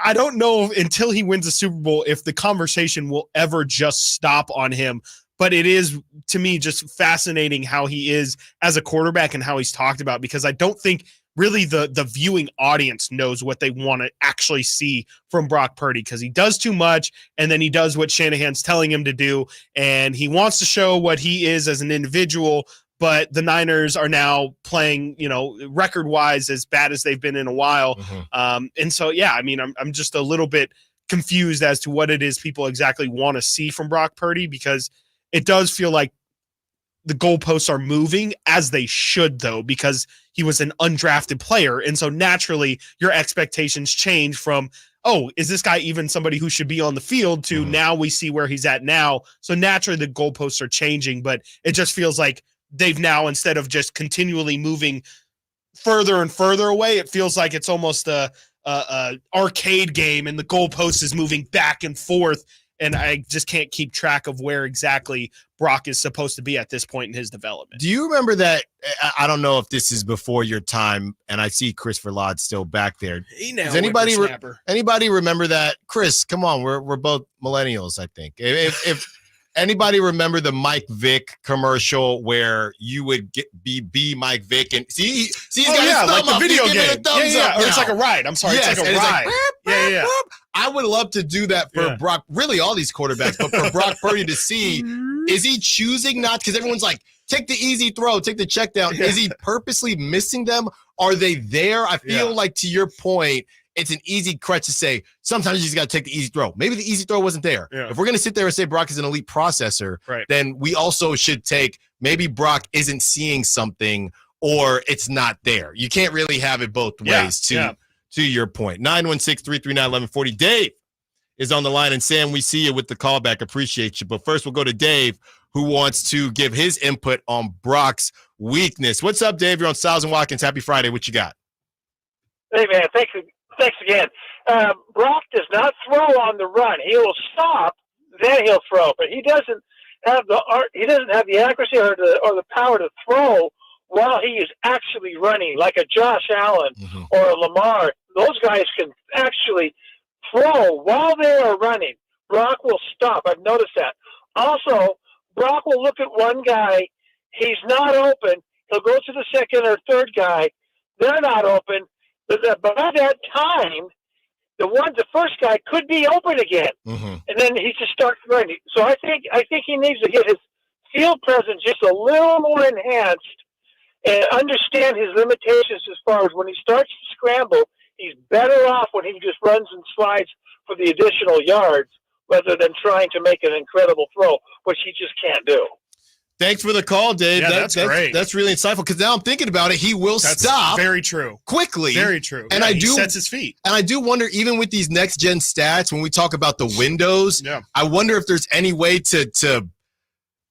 I don't know until he wins the Super Bowl if the conversation will ever just stop on him. But it is, to me, just fascinating how he is as a quarterback and how he's talked about, because I don't think really the viewing audience knows what they want to actually see from Brock Purdy, because he does too much and then he does what Shanahan's telling him to do. And he wants to show what he is as an individual, but the Niners are now playing, record-wise as bad as they've been in a while. And so, I mean, I'm just a little bit confused as to what it is people exactly want to see from Brock Purdy, because it does feel like the goalposts are moving, as they should, though, because he was an undrafted player. And so naturally your expectations change from, oh, is this guy even somebody who should be on the field, to now we see where he's at now. So naturally the goalposts are changing, but it just feels like they've now, instead of just continually moving further and further away, it feels like it's almost a arcade game and the goalpost is moving back and forth. And I just can't keep track of where exactly Brock is supposed to be at this point in his development. Do you remember that? I don't know if this is before your time, and I see Christopher Lod still back there. Does anybody remember that? Chris, come on, we're both millennials, I think. If anybody remember the Mike Vick commercial where you would be Mike Vick and see he's got his like the video game. Or it's like a ride. I'm sorry, yes, it's like a ride. Like, I would love to do that for Brock, really all these quarterbacks, but for Brock Purdy to see, is he choosing not? Because everyone's like, take the easy throw, take the check down. Is he purposely missing them? Are they there? I feel like, to your point, it's an easy crutch to say, sometimes you just got to take the easy throw. Maybe the easy throw wasn't there. If we're going to sit there and say Brock is an elite processor, then we also should take, maybe Brock isn't seeing something or it's not there. You can't really have it both ways, to your point. 916-339-1140. Dave is on the line. And Sam, we see you with the callback. Appreciate you. But first, we'll go to Dave, who wants to give his input on Brock's weakness. What's up, Dave? You're on Stiles and Watkins. Happy Friday. What you got? Hey, man. Thanks again. Brock does not throw on the run. He will stop, then he'll throw. But he doesn't have the accuracy or the power to throw while he is actually running, like a Josh Allen or a Lamar. Those guys can actually throw while they are running. Brock will stop. I've noticed that. Also, Brock will look at one guy. He's not open. He'll go to the second or third guy. They're not open. But by that time, the first guy could be open again. Mm-hmm. And then he just starts running. So I think he needs to get his field presence just a little more enhanced and understand his limitations as far as when he starts to scramble, he's better off when he just runs and slides for the additional yards rather than trying to make an incredible throw, which he just can't do. Thanks for the call, Dave. Yeah, that's great. That's really insightful because now I'm thinking about it. He will stop very true quickly. Very true. And he sets his feet. And I do wonder, even with these next gen stats, when we talk about the windows, I wonder if there's any way to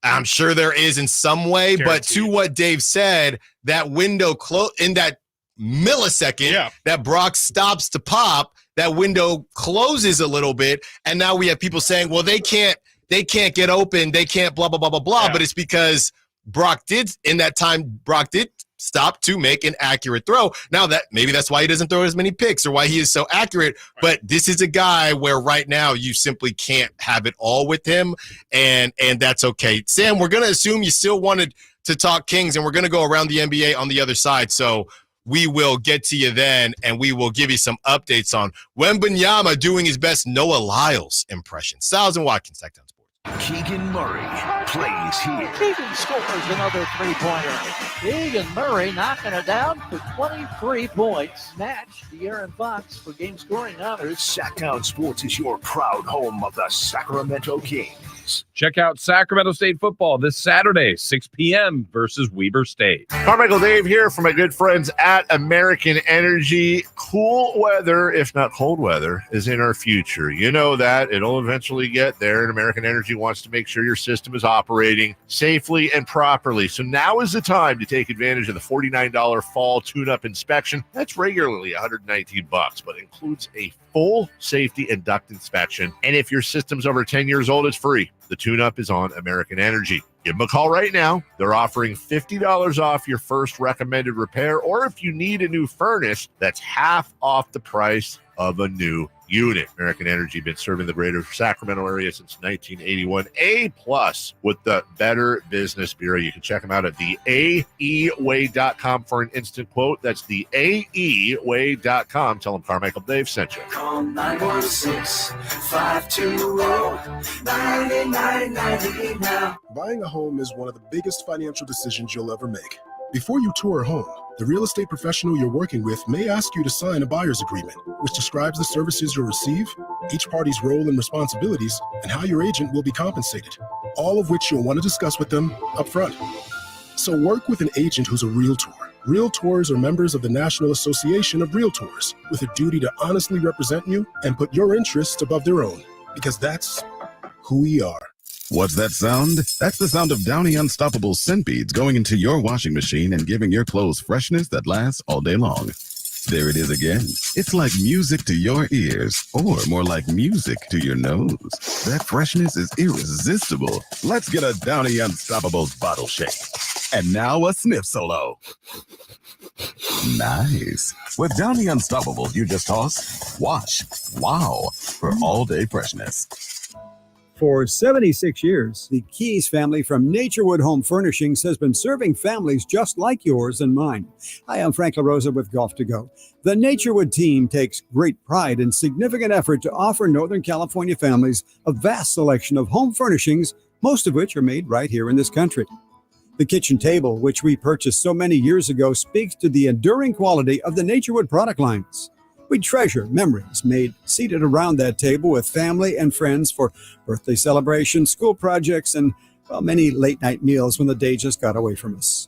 I'm sure there is in some way, but to what Dave said, that window in that millisecond that Brock stops to pop, that window closes a little bit, and now we have people saying, well, they can't get open, they can't blah blah blah blah blah, but it's because Brock did stop to make an accurate throw. Now that maybe that's why he doesn't throw as many picks or why he is so accurate, but this is a guy where right now you simply can't have it all with him, and that's okay. Sam, we're going to assume you still wanted to talk Kings, and we're going to go around the NBA on the other side, so we will get to you then, and we will give you some updates on Wembanyama doing his best Noah Lyles impression. Stiles and Watkins, Sacktown Sports. Keegan Murray plays here. Keegan scores another three-pointer. Keegan Murray knocking it down for 23 points. Match De'Aaron Fox for game scoring honors. Sacktown Sports is your proud home of the Sacramento Kings. Check out Sacramento State football this Saturday, 6 p.m. versus Weber State. Carmichael Dave here from my good friends at American Energy. Cool weather, if not cold weather, is in our future. You know that. It'll eventually get there, and American Energy wants to make sure your system is operating safely and properly. So now is the time to take advantage of the $49 fall tune-up inspection. That's regularly $119, but includes a full safety and duct inspection. And if your system's over 10 years old, it's free. The tune-up is on American Energy. Give them a call right now. They're offering $50 off your first recommended repair, or if you need a new furnace, that's half off the price of a new unit. American Energy been serving the greater Sacramento area since 1981. A+ with the Better Business Bureau. You can check them out at the AEWay.com for an instant quote. That's the AEWay.com. Tell them Carmichael Dave sent you. Call 916-520-9990 now. Buying a home is one of the biggest financial decisions you'll ever make. Before you tour a home, the real estate professional you're working with may ask you to sign a buyer's agreement, which describes the services you'll receive, each party's role and responsibilities, and how your agent will be compensated, all of which you'll want to discuss with them up front. So work with an agent who's a realtor. Realtors are members of the National Association of Realtors with a duty to honestly represent you and put your interests above their own, because that's who we are. What's that sound? That's the sound of Downy Unstoppable scent beads going into your washing machine and giving your clothes freshness that lasts all day long. There it is again. It's like music to your ears, or more like music to your nose. That freshness is irresistible. Let's get a Downy Unstoppables bottle shake. And now a sniff solo. Nice. With Downy Unstoppables, you just toss, wash, wow, for all-day freshness. For 76 years, the Keys family from Naturewood Home Furnishings has been serving families just like yours and mine. Hi, I'm Frank LaRosa with Golf to Go. The Naturewood team takes great pride and significant effort to offer Northern California families a vast selection of home furnishings, most of which are made right here in this country. The kitchen table, which we purchased so many years ago, speaks to the enduring quality of the Naturewood product lines. We treasure memories made seated around that table with family and friends for birthday celebrations, school projects, and, well, many late-night meals when the day just got away from us.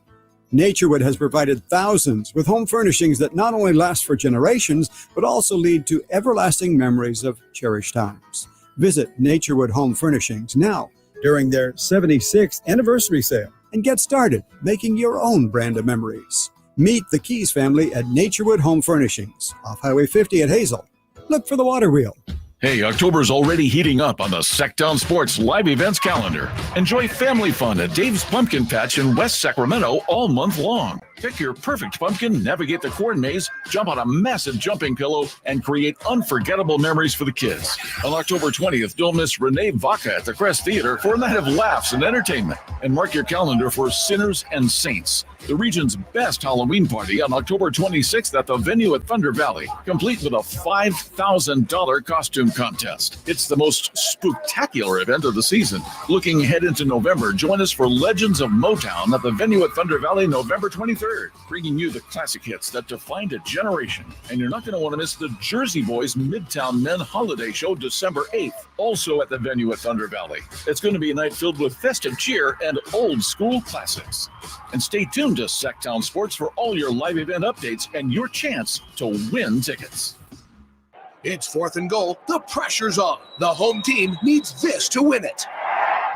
Naturewood has provided thousands with home furnishings that not only last for generations, but also lead to everlasting memories of cherished times. Visit Naturewood Home Furnishings now during their 76th anniversary sale and get started making your own brand of memories. Meet the Keys family at Naturewood Home Furnishings, off Highway 50 at Hazel. Look for the water wheel. Hey, October's already heating up on the Sacktown Sports live events calendar. Enjoy family fun at Dave's Pumpkin Patch in West Sacramento all month long. Pick your perfect pumpkin, navigate the corn maze, jump on a massive jumping pillow, and create unforgettable memories for the kids. On October 20th, don't miss Renee Vaca at the Crest Theater for a night of laughs and entertainment. And mark your calendar for Sinners and Saints, the region's best Halloween party on October 26th at the venue at Thunder Valley, complete with a $5,000 costume contest. It's the most spectacular event of the season. Looking ahead into November, join us for Legends of Motown at the venue at Thunder Valley November 23rd, bringing you the classic hits that defined a generation. And you're not going to want to miss the Jersey Boys Midtown Men Holiday Show December 8th, also at the venue at Thunder Valley. It's going to be a night filled with festive cheer and old school classics. And stay tuned to Sacktown Sports for all your live event updates and your chance to win tickets. It's 4th and goal. The pressure's on. The home team needs this to win it.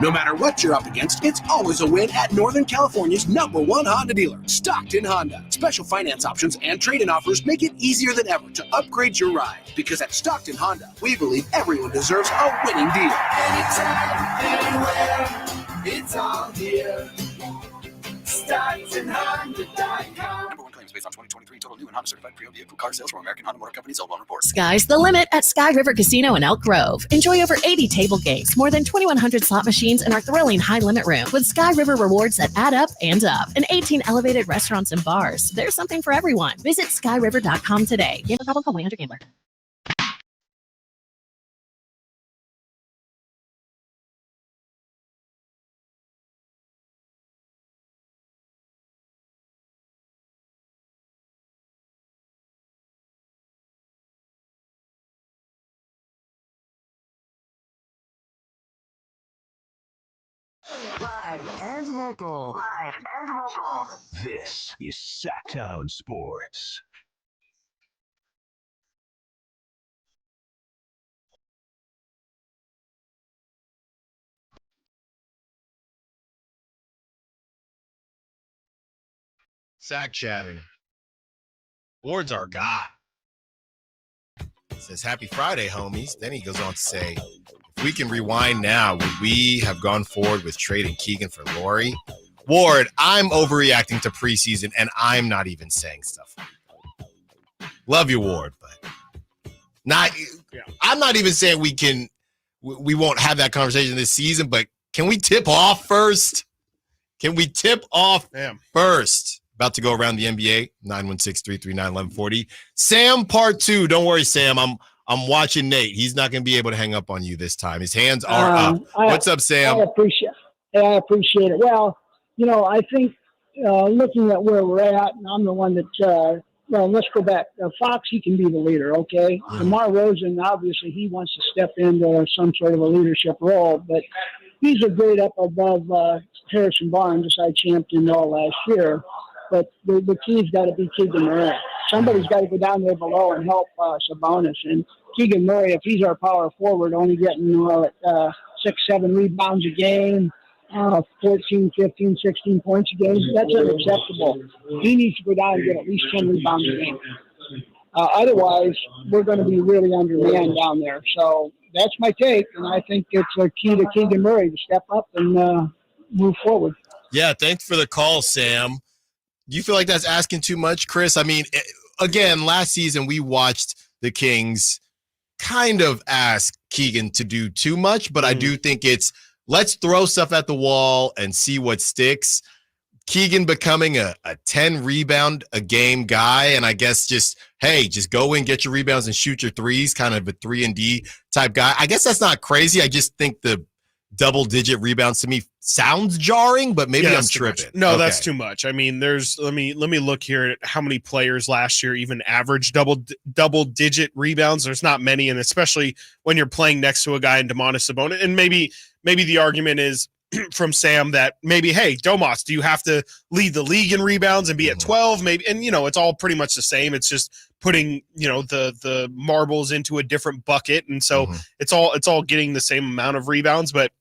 No matter what you're up against, it's always a win at Northern California's #1 Honda dealer, Stockton Honda. Special finance options and trade-in offers make it easier than ever to upgrade your ride. Because at Stockton Honda, we believe everyone deserves a winning deal. Anytime, anywhere, it's all here. StocktonHonda.com. #1 claims based on 2023 total new and Honda certified pre-owned vehicle car sales from American Honda Motor Company sold on report. Sky's the limit at Sky River Casino in Elk Grove. Enjoy over 80 table games, more than 2,100 slot machines, and our thrilling high limit room with Sky River rewards that add up and up, and 18 elevated restaurants and bars. There's something for everyone. Visit skyriver.com today. Gambler problem? Call 1-800-GAMBLER. Live and local. This is Sacktown Sports. Sack chatting. Ward's our guy. He says, "Happy Friday, homies." Then he goes on to say, "If we can rewind now, would we have gone forward with trading Keegan for Laurie?" Ward, I'm overreacting to preseason, and I'm not even saying stuff. Love you, Ward, but not. I'm not even saying we won't have that conversation this season, but can we tip off first? Can we tip off first? About to go around the NBA, 916-339-1140. Sam, part 2. Don't worry, Sam. I'm watching Nate. He's not going to be able to hang up on you this time. His hands are up. What's up, Sam? I appreciate it. Well, I think looking at where we're at, and I'm the one that, let's go back. Fox, he can be the leader, okay? DeMar Rosen, obviously, he wants to step into some sort of a leadership role, but he's a grade up above Harrison Barnes, as I championed all last year. But the key's got to be Keegan Murray. Somebody's got to go down there below and help Sabonis. And Keegan Murray, if he's our power forward, only getting 6-7 rebounds a game, 14, 15, 16 points a game, that's unacceptable. He needs to go down and get at least 10 rebounds a game. Otherwise, we're going to be really undermanned down there. So that's my take, and I think it's a key to Keegan Murray to step up and move forward. Yeah, thanks for the call, Sam. Do you feel like that's asking too much, Chris? I mean, again, last season we watched the Kings kind of ask Keegan to do too much, but I do think it's let's throw stuff at the wall and see what sticks. Keegan becoming a 10 rebound a game guy, and I guess just go in, get your rebounds and shoot your threes, kind of a 3-and-D type guy. I guess that's not crazy. I just think the double-digit rebounds to me sounds jarring, but maybe I'm tripping. No, Okay. that's too much. I mean, let me look here at how many players last year even averaged double-digit rebounds. There's not many, and especially when you're playing next to a guy in Domantas Sabonis. And maybe the argument is from Sam that maybe, hey, Domas, do you have to lead the league in rebounds and be at 12? Maybe, and it's all pretty much the same. It's just putting the marbles into a different bucket, and so it's all getting the same amount of rebounds. But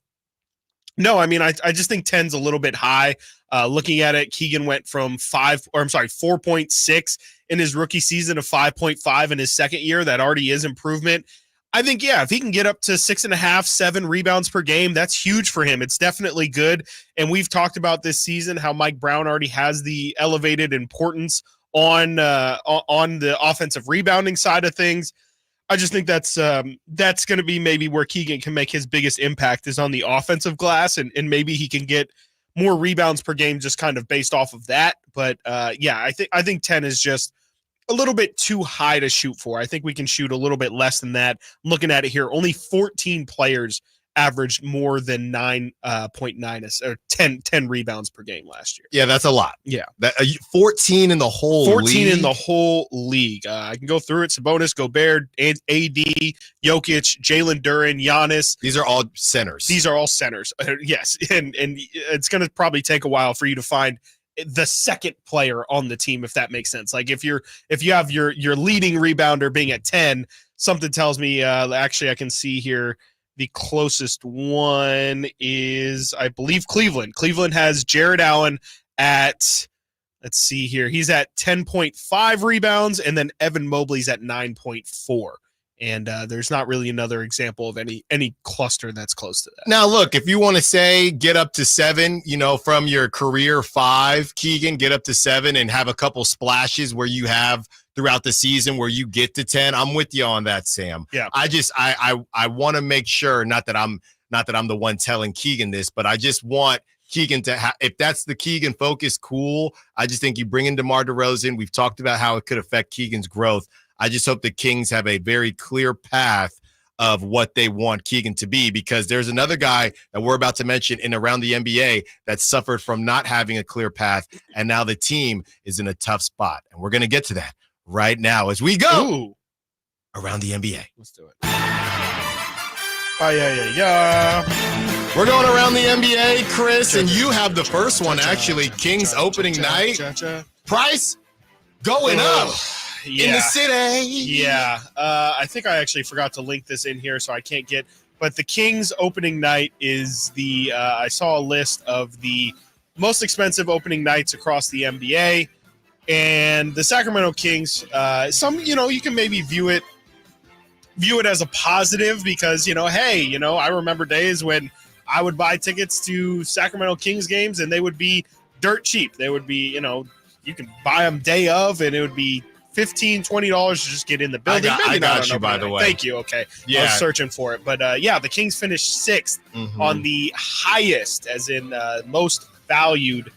no, I mean, I just think 10's a little bit high. Looking at it, Keegan went from 4.6 in his rookie season to 5.5 in his second year. That already is improvement. I think, if he can get up to 6.5, 7 rebounds per game, that's huge for him. It's definitely good. And we've talked about this season how Mike Brown already has the elevated importance on the offensive rebounding side of things. I just think that's going to be maybe where Keegan can make his biggest impact is on the offensive glass, and maybe he can get more rebounds per game just kind of based off of that. But I think 10 is just a little bit too high to shoot for. I think we can shoot a little bit less than that. I'm looking at it here. Only 14 players averaged more than 9.9 or 10 rebounds per game last year. Yeah, that's a lot. Yeah. 14 in the whole 14 league. in the whole league. I can go through it. Sabonis, Gobert, AD, Jokic, Jalen Duren, Giannis. These are all centers. These are all centers. Yes. And it's going to probably take a while for you to find the second player on the team, if that makes sense. Like if you have your leading rebounder being at 10, something tells me actually I can see here the closest one is, I believe, Cleveland. Cleveland has Jared Allen at, let's see here, he's at 10.5 rebounds, and then Evan Mobley's at 9.4. And there's not really another example of any cluster that's close to that. Now, look, if you want to say get up to 7, from your career 5, Keegan, get up to 7 and have a couple splashes where you have throughout the season where you get to 10. I'm with you on that, Sam. Yeah. I want to make sure, not that I'm the one telling Keegan this, but I just want Keegan to if that's the Keegan focus, cool. I just think you bring in DeMar DeRozan. We've talked about how it could affect Keegan's growth. I just hope the Kings have a very clear path of what they want Keegan to be, because there's another guy that we're about to mention in around the NBA that suffered from not having a clear path, and now the team is in a tough spot. And we're going to get to that right now as we go around the NBA. Let's do it. Yeah. We're going around the NBA, Chris, and you have the first one, actually. Kings opening night. Price going up. In the city. Yeah. I think I actually forgot to link this in here, so I can't get. But the Kings opening night is the. I saw a list of the most expensive opening nights across the NBA, and the Sacramento Kings. You can maybe view it as a positive because hey, I remember days when I would buy tickets to Sacramento Kings games and they would be dirt cheap. They would be you can buy them day of and it would be $15, $20 to just get in the building. I got you, by the way. Thank you. Okay. Yeah. I was searching for it. But the Kings finished 6th on the highest, as in most valued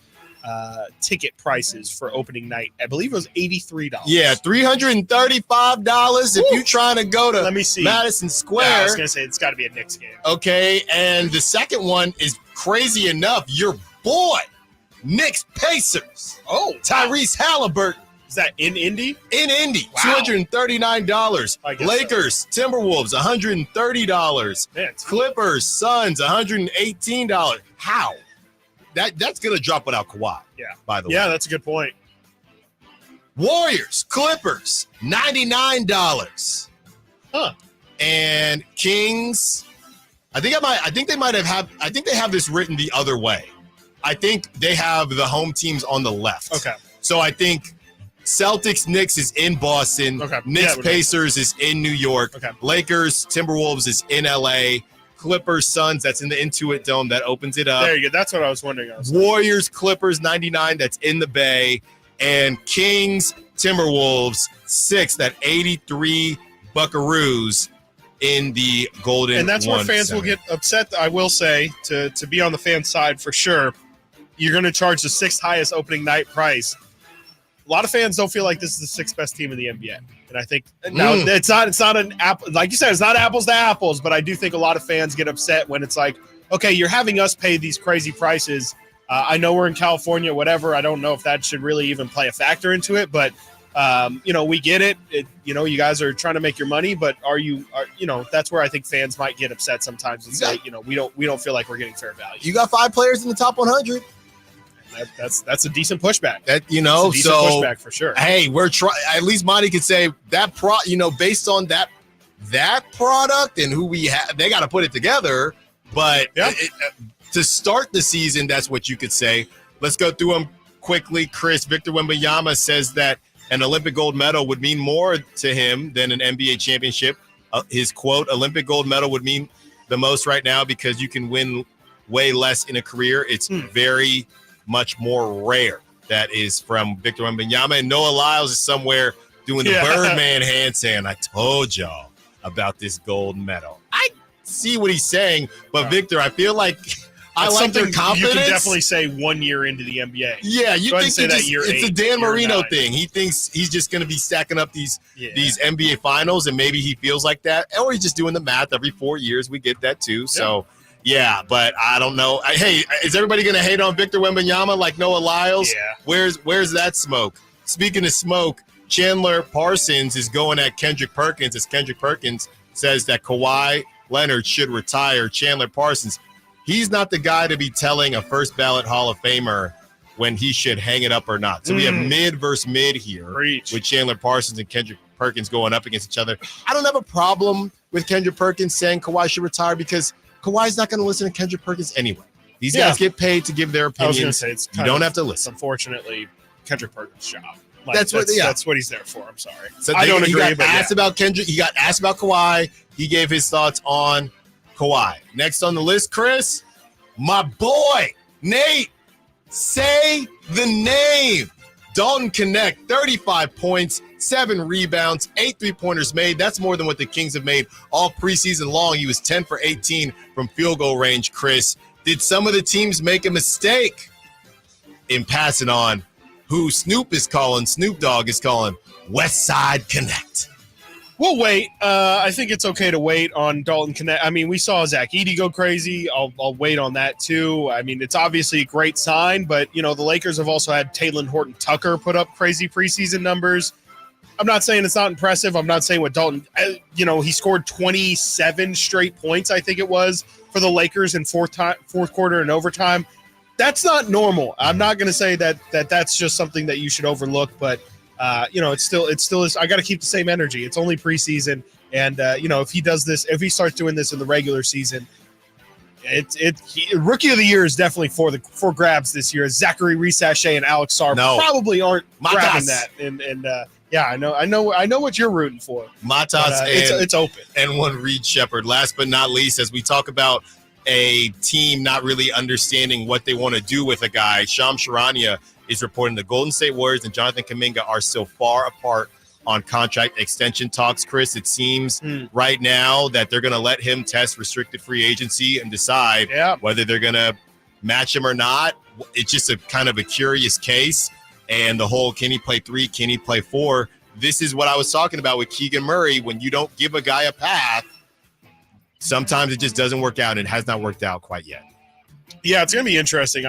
ticket prices for opening night. I believe it was $83. Yeah, $335 if you're trying to go to Let me see. Madison Square. Yeah, I was going to say, it's got to be a Knicks game. Okay, and the second one is crazy enough. Your boy, Knicks Pacers. Oh, Tyrese Halliburton. Is that in Indy? In Indy, wow. $239. Lakers, so. Timberwolves, $130. Man, Clippers, Suns, $118. How? That's going to drop without Kawhi. Yeah. By the way. Yeah, that's a good point. Warriors, Clippers, $99. Huh. And Kings, I think they have this written the other way. I think they have the home teams on the left. Okay. So I think Celtics, Knicks is in Boston. Okay. Knicks, Pacers is in New York. Okay. Lakers, Timberwolves is in LA. Clippers, Suns, that's in the Intuit Dome. That opens it up. There you go. That's what I was wondering. Warriors, Clippers, 99. That's in the Bay. And Kings, Timberwolves, 6. That 83 Buckaroos in the Golden. And that's where One fans Center. will get upset. I will say, to be on the fan side for sure, you're going to charge the 6th highest opening night price. A lot of fans don't feel like this is the 6th best team in the NBA. And I think now it's not an apple, like you said, it's not apples to apples, but I do think a lot of fans get upset when it's like, okay, you're having us pay these crazy prices. I know we're in California, whatever. I don't know if that should really even play a factor into it, but we get it. You guys are trying to make your money, but that's where I think fans might get upset sometimes and say, we don't feel like we're getting fair value. You got 5 players in the top 100. That's a decent pushback. Pushback for sure. Hey, we're trying. At least Monty could say that based on that product and who we have, they got to put it together. But to start the season, that's what you could say. Let's go through them quickly. Chris, Victor Wembanyama says that an Olympic gold medal would mean more to him than an NBA championship. His quote: "Olympic gold medal would mean the most right now because you can win way less in a career. It's very much more rare." That is from Victor Wembanyama. And Noah Lyles is somewhere doing the Birdman handstand. I told y'all about this gold medal. I see what he's saying, but Victor, I feel like I like their confidence. You can definitely say 1 year into the NBA. Yeah, you think say that year it's 8, a Dan year Marino 9. thing. He thinks he's just going to be stacking up these NBA finals, and maybe he feels like that, or he's just doing the math every 4 years. We get that too. So, yeah, but I don't know. Hey, is everybody going to hate on Victor Wembanyama like Noah Lyles? Yeah. Where's that smoke? Speaking of smoke, Chandler Parsons is going at Kendrick Perkins as Kendrick Perkins says that Kawhi Leonard should retire. Chandler Parsons, he's not the guy to be telling a first ballot Hall of Famer when he should hang it up or not. So we have mid versus mid here with Chandler Parsons and Kendrick Perkins going up against each other. I don't have a problem with Kendrick Perkins saying Kawhi should retire because Kawhi's not going to listen to Kendrick Perkins anyway. These guys get paid to give their opinions. I was going to say, you don't have to listen. Unfortunately, Kendrick Perkins' job. Like, that's what he's there for. I'm sorry. So I don't agree. He got asked about Kendrick. He got asked about Kawhi. He gave his thoughts on Kawhi. Next on the list, Chris, my boy, Nate. Say the name. Dalton Connect, 35 points, 7 rebounds, 8 3-pointers made. That's more than what the Kings have made all preseason long. He was 10 for 18 from field goal range, Chris. Did some of the teams make a mistake in passing on who Snoop Dogg is calling West Side Connect? We'll wait. I think it's okay to wait on Dalton Connect. I mean, we saw Zach Edey go crazy. I'll wait on that too. I mean, it's obviously a great sign, but the Lakers have also had Talen Horton-Tucker put up crazy preseason numbers. I'm not saying it's not impressive. I'm not saying what Dalton. He scored 27 straight points, I think it was, for the Lakers in fourth quarter and overtime. That's not normal. I'm not going to say that's just something that you should overlook, but. It still is. I got to keep the same energy. It's only preseason, and if he does this, if he starts doing this in the regular season, rookie of the year is definitely for grabs this year. Zachary Risachet and Alex Sarr probably aren't grabbing that, and I know what you're rooting for. Matas, it's open. And one Reed Shepherd. Last but not least, as we talk about a team not really understanding what they want to do with a guy, Shams Charania is reporting the Golden State Warriors and Jonathan Kuminga are still far apart on contract extension talks, Chris. It seems right now that they're going to let him test restricted free agency and decide whether they're going to match him or not. It's just a kind of a curious case. And the whole, can he play 3? Can he play 4? This is what I was talking about with Keegan Murray. When you don't give a guy a path, sometimes it just doesn't work out, and it has not worked out quite yet. Yeah, it's going to be interesting.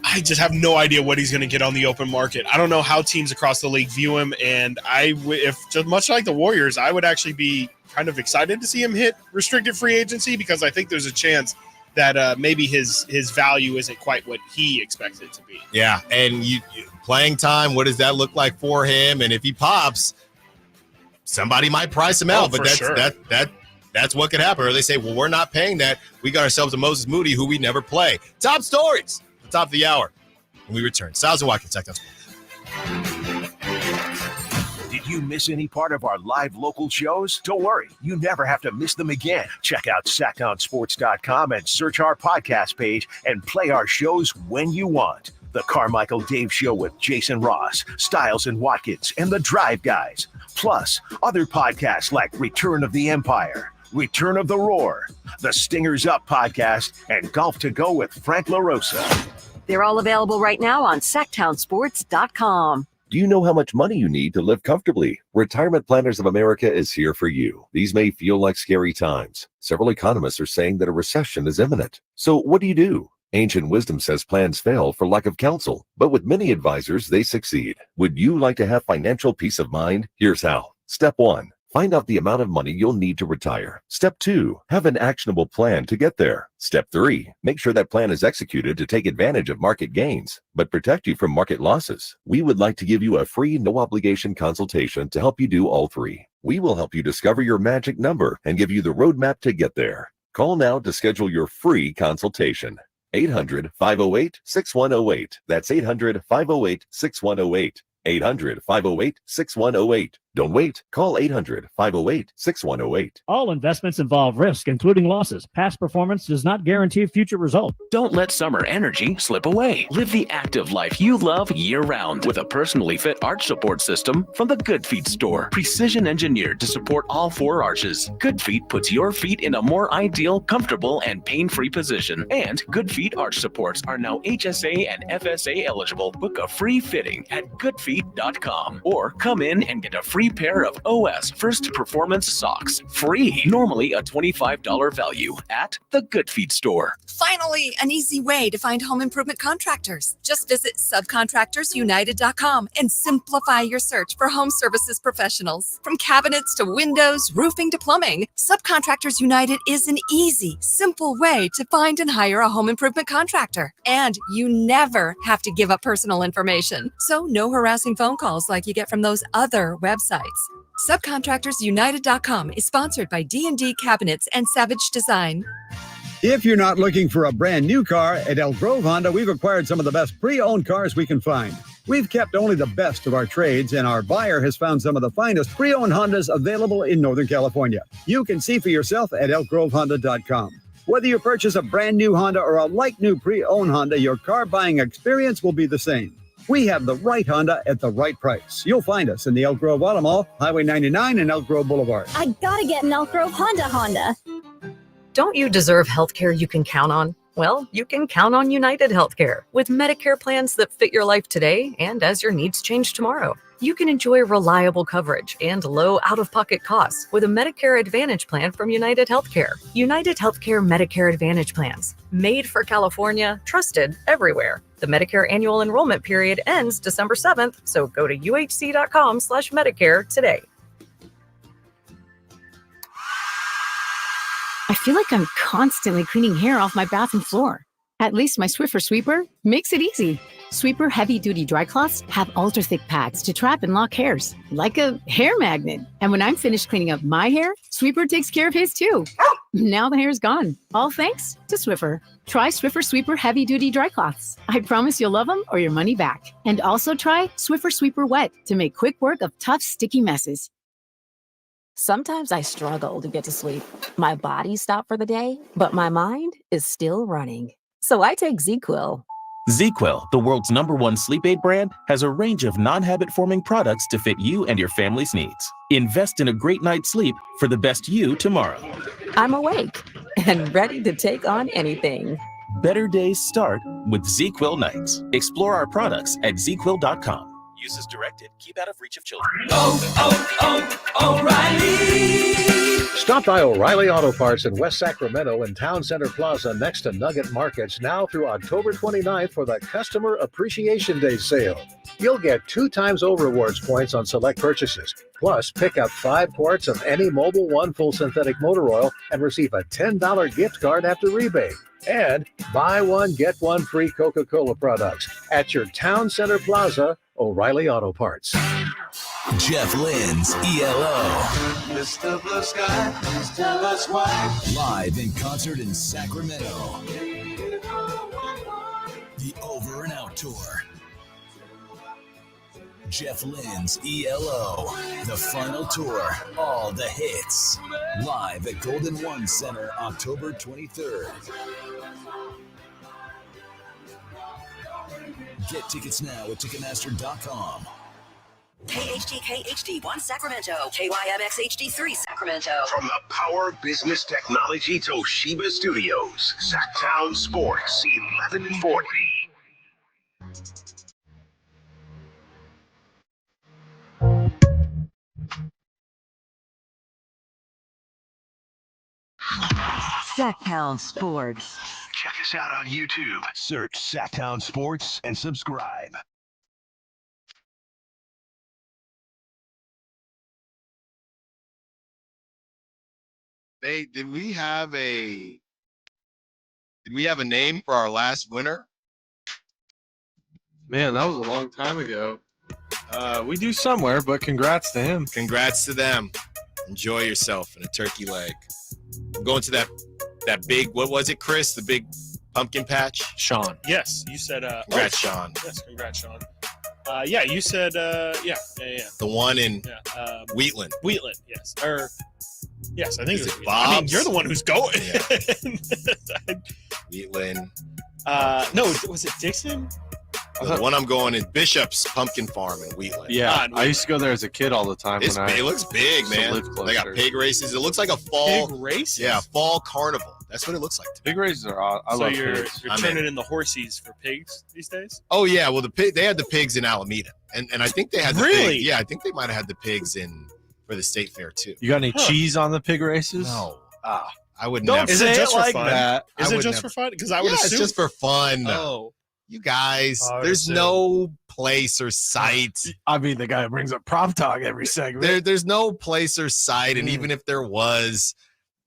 I just have no idea what he's going to get on the open market. I don't know how teams across the league view him, and if just much like the Warriors, I would actually be kind of excited to see him hit restricted free agency because I think there's a chance that maybe his value isn't quite what he expects it to be. Yeah, and playing time, what does that look like for him? And if he pops, somebody might price him out, but that's what could happen. Or they say, well, we're not paying that. We got ourselves a Moses Moody who we never play. Top stories. Top of the hour when we return. Stiles Watkins, Sacramento. Did you miss any part of our live local shows? Don't worry, you never have to miss them again. Check out SacktownSports.com and search our podcast page and play our shows when you want. The Carmichael Dave Show with Jason Ross, Stiles and Watkins, and the Drive Guys. Plus, other podcasts like Return of the Empire, Return of the Roar, the Stingers Up podcast, and Golf to Go with Frank LaRosa. They're all available right now on SacktownSports.com. Do you know how much money you need to live comfortably? Retirement Planners of America is here for you. These may feel like scary times. Several economists are saying that a recession is imminent. So what do you do? Ancient wisdom says plans fail for lack of counsel, but with many advisors, they succeed. Would you like to have financial peace of mind? Here's how. Step 1. Find out the amount of money you'll need to retire. Step 2, have an actionable plan to get there. Step 3, make sure that plan is executed to take advantage of market gains, but protect you from market losses. We would like to give you a free, no-obligation consultation to help you do all 3. We will help you discover your magic number and give you the roadmap to get there. Call now to schedule your free consultation. 800-508-6108. That's 800-508-6108. 800-508-6108. Don't wait. Call 800-508-6108. All investments involve risk, including losses. Past performance does not guarantee future results. Don't let summer energy slip away. Live the active life you love year-round with a personally fit arch support system from the Good Feet store. Precision engineered to support all 4 arches. Good Feet puts your feet in a more ideal, comfortable, and pain-free position. And Good Feet arch supports are now HSA and FSA eligible. Book a free fitting at goodfeet.com or come in and get a free pair of OS First Performance socks. Free. Normally a $25 value at the Good Feet store. Finally, an easy way to find home improvement contractors. Just visit subcontractorsunited.com and simplify your search for home services professionals. From cabinets to windows, roofing to plumbing, Subcontractors United is an easy, simple way to find and hire a home improvement contractor. And you never have to give up personal information. So no harassing phone calls like you get from those other websites. Subcontractorsunited.com is sponsored by D&D Cabinets and Savage Design. If you're not looking for a brand new car, at Elk Grove Honda, we've acquired some of the best pre-owned cars we can find. We've kept only the best of our trades, and our buyer has found some of the finest pre-owned Hondas available in Northern California. You can see for yourself at elkgrovehonda.com. Whether you purchase a brand new Honda or a like-new pre-owned Honda, your car buying experience will be the same. We have the right Honda at the right price. You'll find us in the Elk Grove Auto Mall, Highway 99 and Elk Grove Boulevard. I gotta get an Elk Grove Honda. Don't you deserve healthcare you can count on? Well, you can count on United Healthcare with Medicare plans that fit your life today and as your needs change tomorrow. You can enjoy reliable coverage and low out-of-pocket costs with a Medicare Advantage plan from United Healthcare. United Healthcare Medicare Advantage plans, made for California, trusted everywhere. The Medicare annual enrollment period ends December 7th, so go to uhc.com/Medicare today. I feel like I'm constantly cleaning hair off my bathroom floor. At least my Swiffer Sweeper makes it easy. Sweeper heavy-duty dry cloths have ultra-thick pads to trap and lock hairs, like a hair magnet. And when I'm finished cleaning up my hair, Sweeper takes care of his too. Now the hair's gone, all thanks to Swiffer. Try Swiffer Sweeper heavy-duty dry cloths. I promise you'll love them or your money back. And also try Swiffer Sweeper Wet to make quick work of tough, sticky messes. Sometimes I struggle to get to sleep. My body stopped for the day, but my mind is still running. So I take ZQuil. ZQuil, the world's #1 sleep aid brand, has a range of non-habit-forming products to fit you and your family's needs. Invest in a great night's sleep for the best you tomorrow. I'm awake and ready to take on anything. Better days start with ZQuil nights. Explore our products at ZQuil.com. Use as directed. Keep out of reach of children. O'Reilly! Stop by O'Reilly Auto Parts in West Sacramento and Town Center Plaza next to Nugget Markets now through October 29th for the Customer Appreciation Day sale. You'll get 2 times O-Rewards points on select purchases. Plus, pick up 5 quarts of any Mobil 1 full synthetic motor oil and receive a $10 gift card after rebate. And buy one, get one free Coca-Cola products at your Town Center Plaza, O'Reilly Auto Parts. Jeff Lynn's ELO. Mr. Blue Sky, tell us why. Live in concert in Sacramento. The Over and Out Tour. Jeff Lynn's ELO. The final tour. All the hits. Live at Golden One Center, October 23rd. Get tickets now at Ticketmaster.com. KHD1 Sacramento, KYMX HD3 Sacramento. From the Power Business Technology Toshiba Studios, Sacktown Sports, 1140. Sacktown Sports. Check us out on YouTube. Search Sacktown Sports and subscribe. Did we have a name for our last winner? Man, that was a long time ago. We do somewhere, but congrats to him. Congrats to them. Enjoy yourself in a turkey leg. I'm going to that big, what was it, Chris? The big pumpkin patch? Sean. Yes, you said. Congrats, Sean. Yes, congrats, Sean. Yeah, you said, yeah. The one in Wheatland. Wheatland, yes. Yes, I think Is it's it Wheatland. I mean, Bob's? you're the one who's going. Wheatland. No, was it Dixon? The one I'm going is Bishop's Pumpkin Farm in Wheatland. Yeah, I used to go there as a kid all the time. It looks big, man. They got pig races. It looks like a fall. Pig races? Yeah, fall carnival. That's what it looks like. Pig races are odd. I love pigs. You're turning in the horsies for pigs these days? Oh yeah, well they had the pigs in Alameda, and I think they had the Really? pig, yeah, I think they might have had the pigs for the state fair too. You got any cheese on the pig races? No, Ah, I would don't never. Is say it just it for like fun? that. Is I it would just never. for fun? Because I would Yeah, assume it's just for fun. Oh, You guys, I would there's assume. no place or site. I mean, the guy who brings up prop talk every segment. There's no place or site, and Mm. even if there was,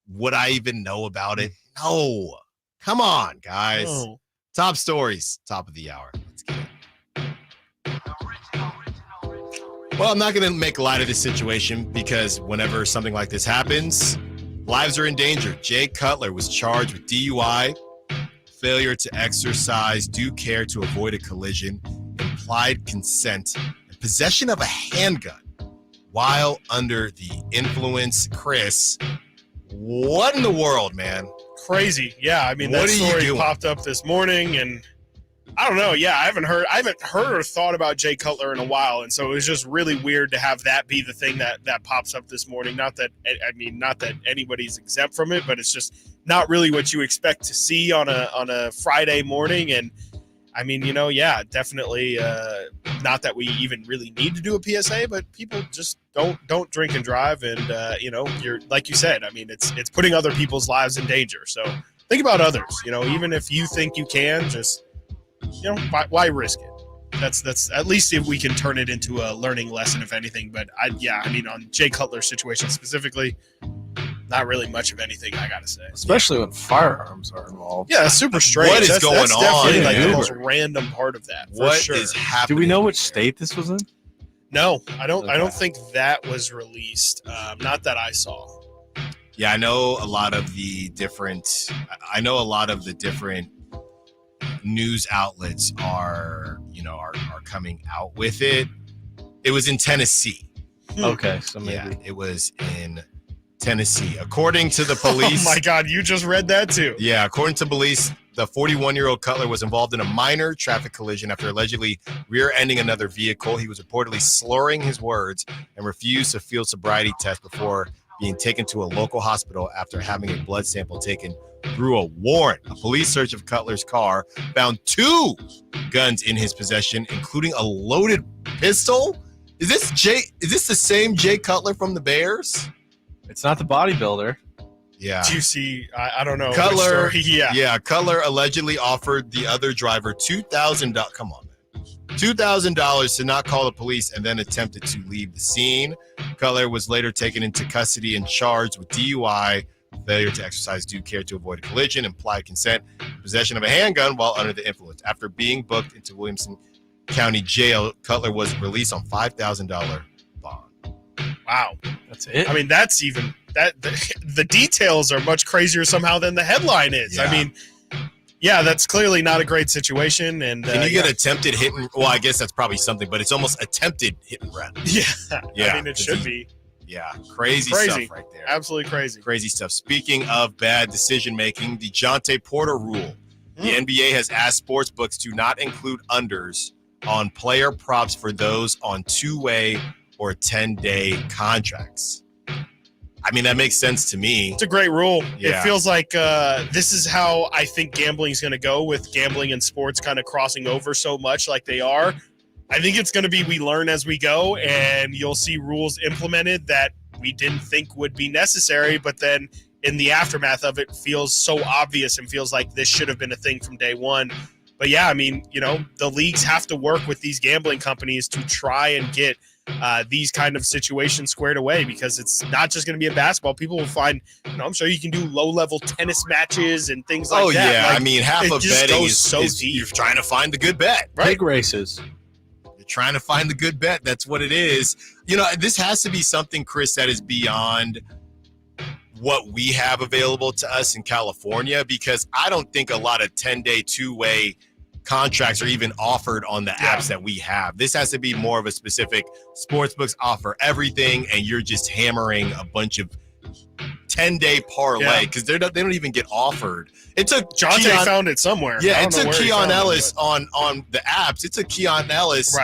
would I even know about it? No. Come on, guys. No. Top stories, top of the hour. Let's get it. Well, I'm not going to make light of this situation because whenever something like this happens, lives are in danger. Jay Cutler was charged with DUI, failure to exercise due care to avoid a collision, implied consent, and possession of a handgun while under the influence. Chris, what in the world, man? Crazy. Yeah, I mean, What that are you story doing? popped up this morning, and I don't know. Yeah, I haven't heard or thought about Jay Cutler in a while, and so it was just really weird to have that be the thing that pops up this morning. Not that anybody's exempt from it, but it's just not really what you expect to see on a Friday morning. And I mean, yeah, definitely not that we even really need to do a PSA, but people just don't drink and drive, and you're like you said. I mean, it's putting other people's lives in danger. So think about others. Even if you think you can, just why risk it? That's at least if we can turn it into a learning lesson, if anything. But I mean, on Jay Cutler's situation specifically, not really much of anything, I gotta say. Especially when firearms are involved. Yeah, that's super strange. What is That's going definitely on, like the dude? most random part of that. For What sure. is happening? Do we know which state this was in? No, I don't. I Okay. don't think that was released. Not that I saw. Yeah, I know a lot of the different news outlets are coming out with it. It was in Tennessee. Okay, so maybe. Yeah, it was in Tennessee. According to the police. Oh my God, you just read that too. Yeah, according to police, the 41-year-old Cutler was involved in a minor traffic collision after allegedly rear-ending another vehicle. He was reportedly slurring his words and refused a field sobriety test before being taken to a local hospital after having a blood sample taken through a warrant. A police search of Cutler's car found 2 guns in his possession, including a loaded pistol. Is this the same Jay Cutler from the Bears? It's not the bodybuilder. Yeah. Do you see? I don't know. Cutler, Which story. Yeah. Cutler allegedly offered the other driver $2,000. Come on, man. $2,000 to not call the police and then attempted to leave the scene. Cutler was later taken into custody and charged with DUI, failure to exercise due care to avoid a collision, implied consent, possession of a handgun while under the influence. After being booked into Williamson County Jail, Cutler was released on $5,000 bond. Wow. That's it. I mean, that's even that. The details are much crazier somehow than the headline is. Yeah. I mean, yeah, that's clearly not a great situation. And Can you get attempted hit and well, I guess that's probably something, but it's almost attempted hit and run. Yeah. Yeah. I mean, it should be. Yeah, crazy stuff right there. Absolutely crazy. Crazy stuff. Speaking of bad decision making, the DeJounte Porter rule. The NBA has asked sportsbooks to not include unders on player props for those on 2-way or 10-day contracts. I mean, that makes sense to me. It's a great rule. Yeah. It feels like this is how I think gambling is going to go, with gambling and sports kind of crossing over so much like they are. I think it's going to be we learn as we go, and you'll see rules implemented that we didn't think would be necessary, but then in the aftermath of it feels so obvious and feels like this should have been a thing from day one. But yeah, I mean, the leagues have to work with these gambling companies to try and get these kind of situations squared away, because it's not just going to be a basketball. People will find, I'm sure you can do low-level tennis matches and things like that. Oh, yeah. Like, I mean, half it of just betting goes is so is deep. you're trying to find the good bet. Right? Pig races. You're trying to find the good bet. That's what it is. This has to be something, Chris, that is beyond what we have available to us in California, because I don't think a lot of 10-day 2-way contracts are even offered on the apps that we have. This has to be more of a specific sportsbooks offer everything, and you're just hammering a bunch of 10-day parlay because they don't even get offered. It took Jonte found it somewhere. Yeah, it took Keon Ellis on the apps. It took Keon Ellis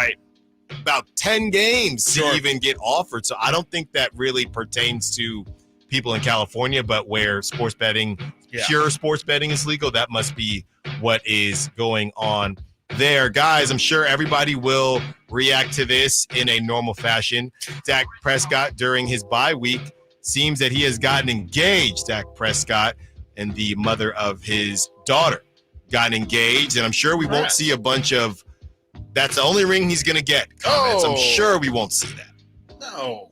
about 10 games to even get offered. So I don't think that really pertains to people in California, but where sports betting, pure sports betting is legal, that must be what is going on there. Guys, I'm sure everybody will react to this in a normal fashion. Dak Prescott, during his bye week, seems that he has gotten engaged. Dak Prescott and the mother of his daughter got engaged, and I'm sure we won't see a bunch of "that's the only ring he's going to get" comments. I'm sure we won't see that. No.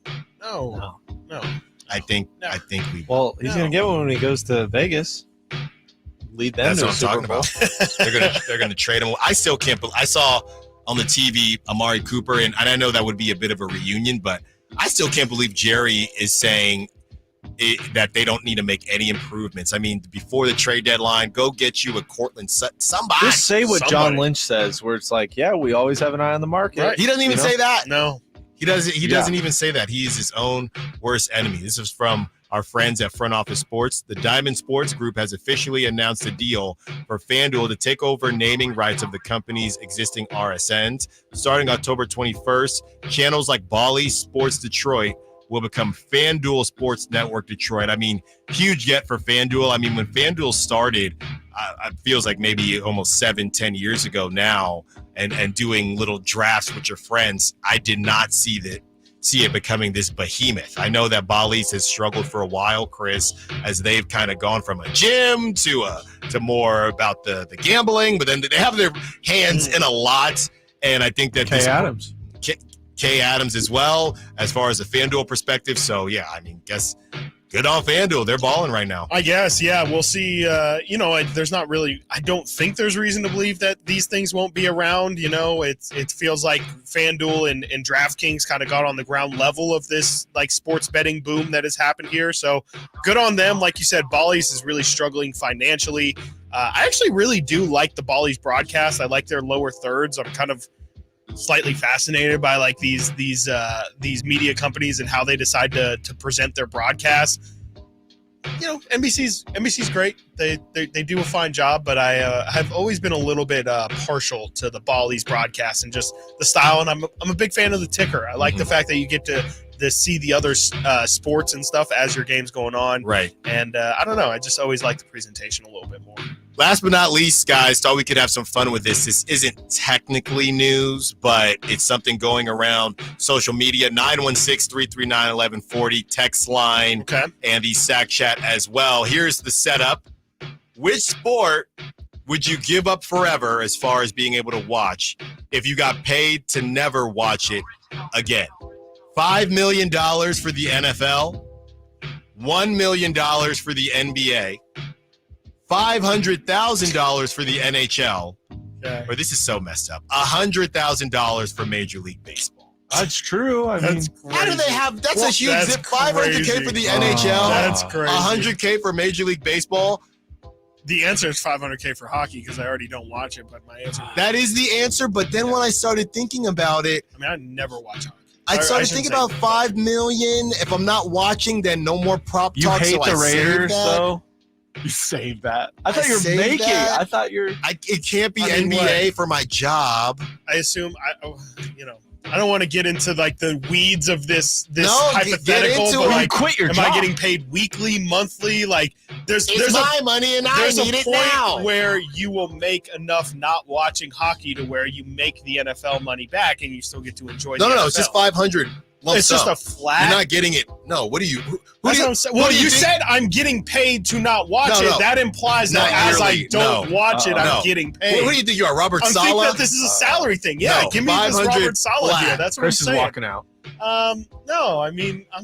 I think we. Well, he's going to get one when he goes to Vegas. Lead them. That's to what a I'm talking Super about. They're gonna trade him. I still can't believe. I saw on the TV Amari Cooper, and I know that would be a bit of a reunion, but I still can't believe Jerry is saying that they don't need to make any improvements. I mean, before the trade deadline, go get you a Cortland somebody. Just say what John Lynch says, where it's like, yeah, we always have an eye on the market. Right. He doesn't even say that. No, he doesn't. He doesn't even say that. He is his own worst enemy. This is from our friends at Front Office Sports. The Diamond Sports Group has officially announced a deal for FanDuel to take over naming rights of the company's existing RSNs. Starting October 21st, channels like Bally Sports Detroit will become FanDuel Sports Network Detroit. I mean, huge get for FanDuel. I mean, when FanDuel started, it feels like maybe almost 7-10 years ago now, and doing little drafts with your friends, I did not see it becoming this behemoth. I know that Bally's has struggled for a while, Chris, as they've kind of gone from a gym to more about the gambling, but then they have their hands in a lot. And I think that Kay Adams as well, as far as the FanDuel perspective. So yeah, I mean, guess good on FanDuel. They're balling right now. I guess, yeah. We'll see. There's not really – I don't think there's reason to believe that these things won't be around. It feels like FanDuel and DraftKings kind of got on the ground level of this, like, sports betting boom that has happened here. So good on them. Like you said, Bally's is really struggling financially. I actually really do like the Bally's broadcast. I like their lower thirds. I'm kind of slightly fascinated by like these media companies and how they decide to present their broadcasts. NBC's great. They do a fine job, but I have always been a little bit partial to the Bally's broadcast and just the style. And I'm a big fan of the ticker. I like the fact that you get to see the other sports and stuff as your game's going on. Right. And I don't know. I just always like the presentation a little bit more. Last but not least, guys, thought we could have some fun with this. This isn't technically news, but it's something going around social media. 916-339-1140 text line and the Sack Chat as well. Here's the setup. Which sport would you give up forever as far as being able to watch if you got paid to never watch it again? $5 million for the NFL, $1 million for the NBA, $500,000 for the NHL, or this is so messed up, $100,000 for Major League Baseball. That's true. I mean, how do they have? That's a huge zip. $500K for the NHL. That's crazy. $100K for Major League Baseball. The answer is $500K for hockey because I already don't watch it. But my answer. That is the answer. But then when I started thinking about it, I mean, I never watch hockey. I started thinking about $5 million. If I'm not watching, then no more prop talk. You hate the Raiders, though. You saved that. I thought you were making. I thought you're. It can't be NBA for my job. I assume. I don't want to get into like the weeds of this hypothetical. But like, quit your job. Am I getting paid weekly, monthly? Like, there's my money and I need it now. Where you will make enough not watching hockey to where you make the NFL money back and you still get to enjoy. No, it's just 500. It's just a flat. You're not getting it. No, what do you? Well, you said I'm getting paid to not watch it. That implies that as I don't watch it, I'm getting paid. What do you think you are, Robert Saleh? I think that this is a salary thing. Yeah, give me this Robert Saleh deal. That's what Chris I'm saying. is walking out. No, I mean, I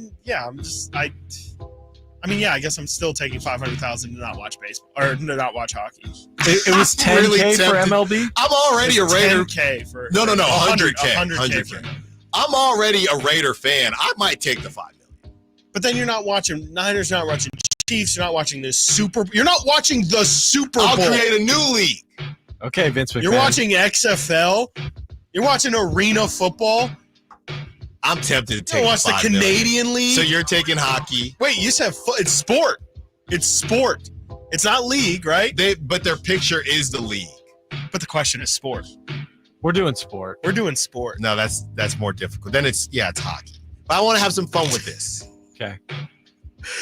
guess I'm still taking $500,000 to not watch baseball or to not watch hockey. It was $10K for MLB. I'm already a Raider. $10K for no, 100K. 100K. I'm already a Raider fan. I might take the $5 million. But then you're not watching Niners, you're not watching Chiefs, you're not watching the Super. You're not watching the Super Bowl. I'll create a new league. Okay, Vince McMahon. You're watching XFL. You're watching arena football. I'm tempted to take. You watch the Canadian League. So you're taking hockey. Wait, you said it's sport. It's sport. It's not league, right? But their picture is the league. But the question is sport. We're doing sport. We're doing sport. No, that's more difficult. Then it's hockey. But I want to have some fun with this. Okay.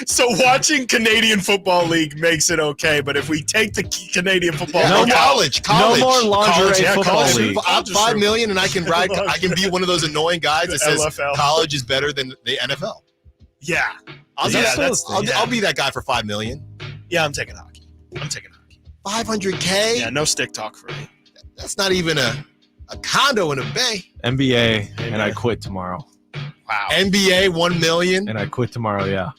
So watching Canadian Football League makes it okay, but if we take the Canadian Football League, college, no more lingerie football league. I'm $5 million, and I can be one of those annoying guys that says LFL. College is better than the NFL. Yeah, I'll be that guy for $5 million. Yeah, I'm taking hockey. $500K. Yeah, no stick talk for me. That's not even a condo in a bay. NBA, and I quit tomorrow. Wow. NBA $1 million, and I quit tomorrow. Yeah.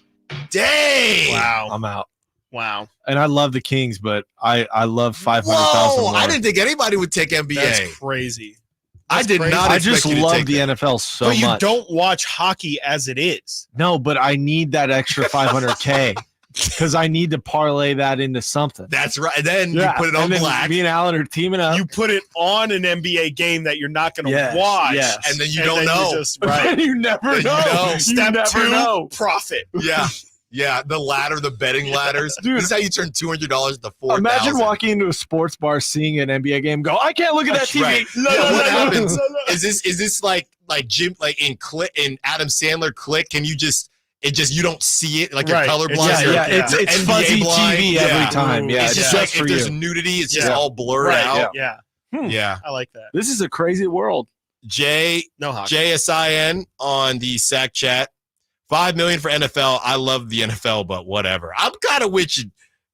Dang. Wow. I'm out. Wow. And I love the Kings, but I love 500,000. Whoa! I didn't think anybody would take NBA. That's crazy. I did not. I just love the NFL so much. But you don't watch hockey as it is. No, but I need that extra $500K because I need to parlay that into something. That's right. Then you put it on black. Me and Alan are teaming up. You put it on an NBA game that you're not going to watch. Yes. And then you don't know. Right. You never know. Step never 2, know. profit. Yeah. Yeah, the ladder, the betting ladders. Dude, this is how you turn $200 into $4,000. Imagine walking into a sports bar, seeing an NBA game, go, I can't look at that TV. Right. No, what happens? no. Is this like Jim, like in Adam Sandler Click? Can you just you don't see it, like you're colorblind? It's fuzzy blind. TV every time. Yeah, it's just like if there's nudity, it's just all blurred out. Yeah. Yeah. I like that. This is a crazy world. JSIN on the SAC chat. $5 million for NFL. I love the NFL, but whatever. I'm kind of with you,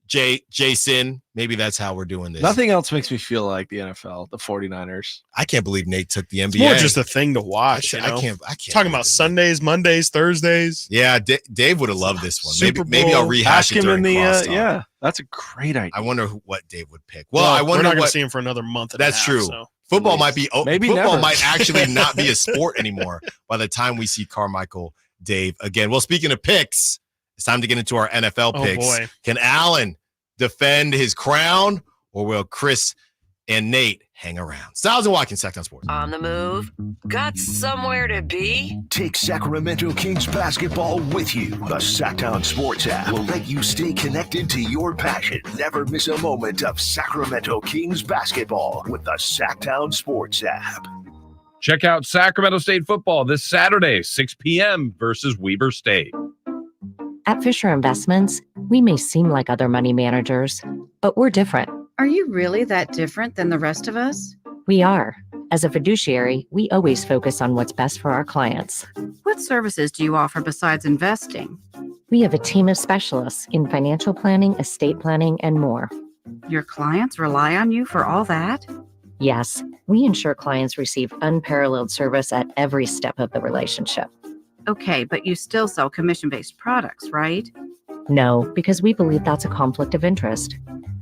Jason. Maybe that's how we're doing this. Nothing else makes me feel like the NFL, the 49ers. I can't believe Nate took the NBA. It's more just a thing to watch. I can't. Talking about Sundays, Mondays, Thursdays. Yeah, Dave would have loved this one. Super Maybe I'll rehash it during crosstalk. Yeah, that's a great idea. I wonder what Dave would pick. Well, I wonder we're not going what. to see him for another month. That's true. So. Football might be. Maybe football never. might actually not be a sport anymore by the time we see Carmichael Dave again. Well, speaking of picks, it's time to get into our NFL picks. Boy. Can Allen defend his crown, or will Chris and Nate hang around? Stiles and Watkins, Sacktown Sports. On the move? Got somewhere to be? Take Sacramento Kings basketball with you. The Sacktown Sports app will let you stay connected to your passion. Never miss a moment of Sacramento Kings basketball with the Sacktown Sports app. Check out Sacramento State football this Saturday, 6 p.m. versus Weber State. At Fisher Investments, we may seem like other money managers, but we're different. Are you really that different than the rest of us? We are. As a fiduciary, we always focus on what's best for our clients. What services do you offer besides investing? We have a team of specialists in financial planning, estate planning, and more. Your clients rely on you for all that? Yes, we ensure clients receive unparalleled service at every step of the relationship. Okay, but you still sell commission-based products, right? No, because we believe that's a conflict of interest.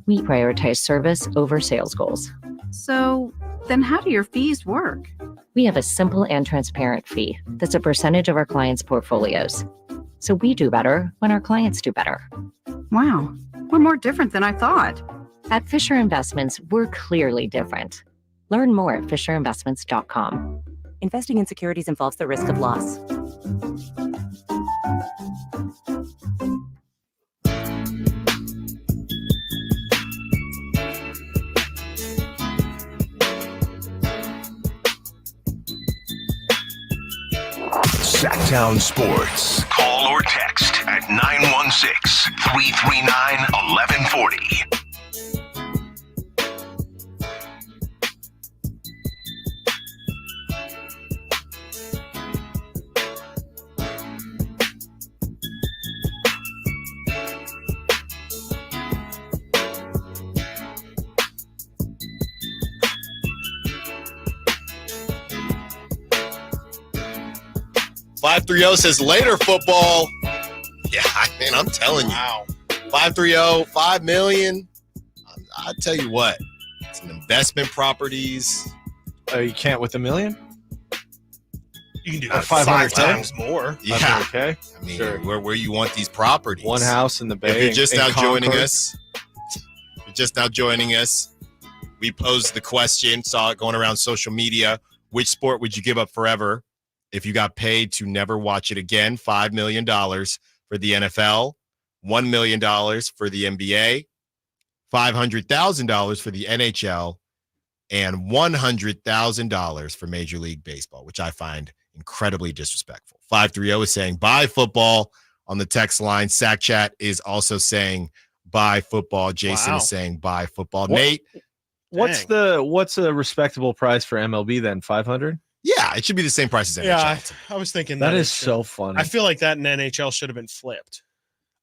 We prioritize service over sales goals. So, then how do your fees work? We have a simple and transparent fee that's a percentage of our clients' portfolios. So we do better when our clients do better. Wow, we're more different than I thought. At Fisher Investments, we're clearly different. Learn more at FisherInvestments.com. Investing in securities involves the risk of loss. Sacktown Sports. Call or text at 916-339-1140. Five 530 says later football. Yeah, man, I'm telling you. Wow. 530, $5 million. I'll tell you what, it's an investment properties. Oh, you can't with $1 million? You can do that 500 times more. Yeah. Okay. I mean, where you want these properties. One house in the Bay. If you're just in now joining Concord. us, we posed the question, saw it going around social media. Which sport would you give up forever if you got paid to never watch it again? $5 million for the NFL, $1 million for the NBA, $500,000 for the NHL, and $100,000 for Major League Baseball, which I find incredibly disrespectful. 530 is saying bye football on the text line. Sack Chat is also saying bye football. Jason is saying bye football. Nate, what's a respectable price for MLB then? 500? Yeah, it should be the same price as NHL. Yeah, I was thinking that is so funny. I feel like that in NHL should have been flipped.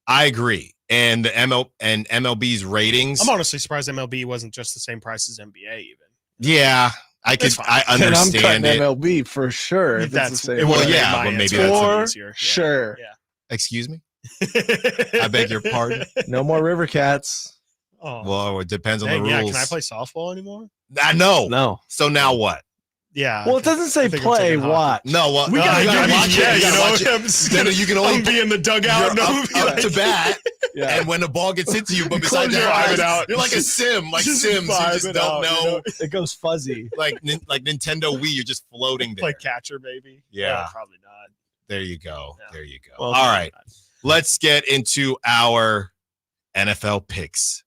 I agree. And the MLB's ratings. I'm honestly surprised MLB wasn't just the same price as NBA even. Yeah, I understand it. MLB for sure. That's maybe that's easier. Sure. Yeah. Excuse me. I beg your pardon. No more River Cats. Oh. Well, it depends on the rules. Yeah, can I play softball anymore? No. So now what? Yeah. Well, it doesn't say play. Watch. No. What? We gotta watch it. Yeah, you can only be in the dugout. Up to bat. Yeah. And when the ball gets into you, but besides that, you're like a sim, like Sims. You just don't know. It goes fuzzy. Like Nintendo Wii, you're just floating there. Play catcher, baby. Yeah. Probably not. There you go. Yeah. There you go. Well, all right. Let's get into our NFL picks.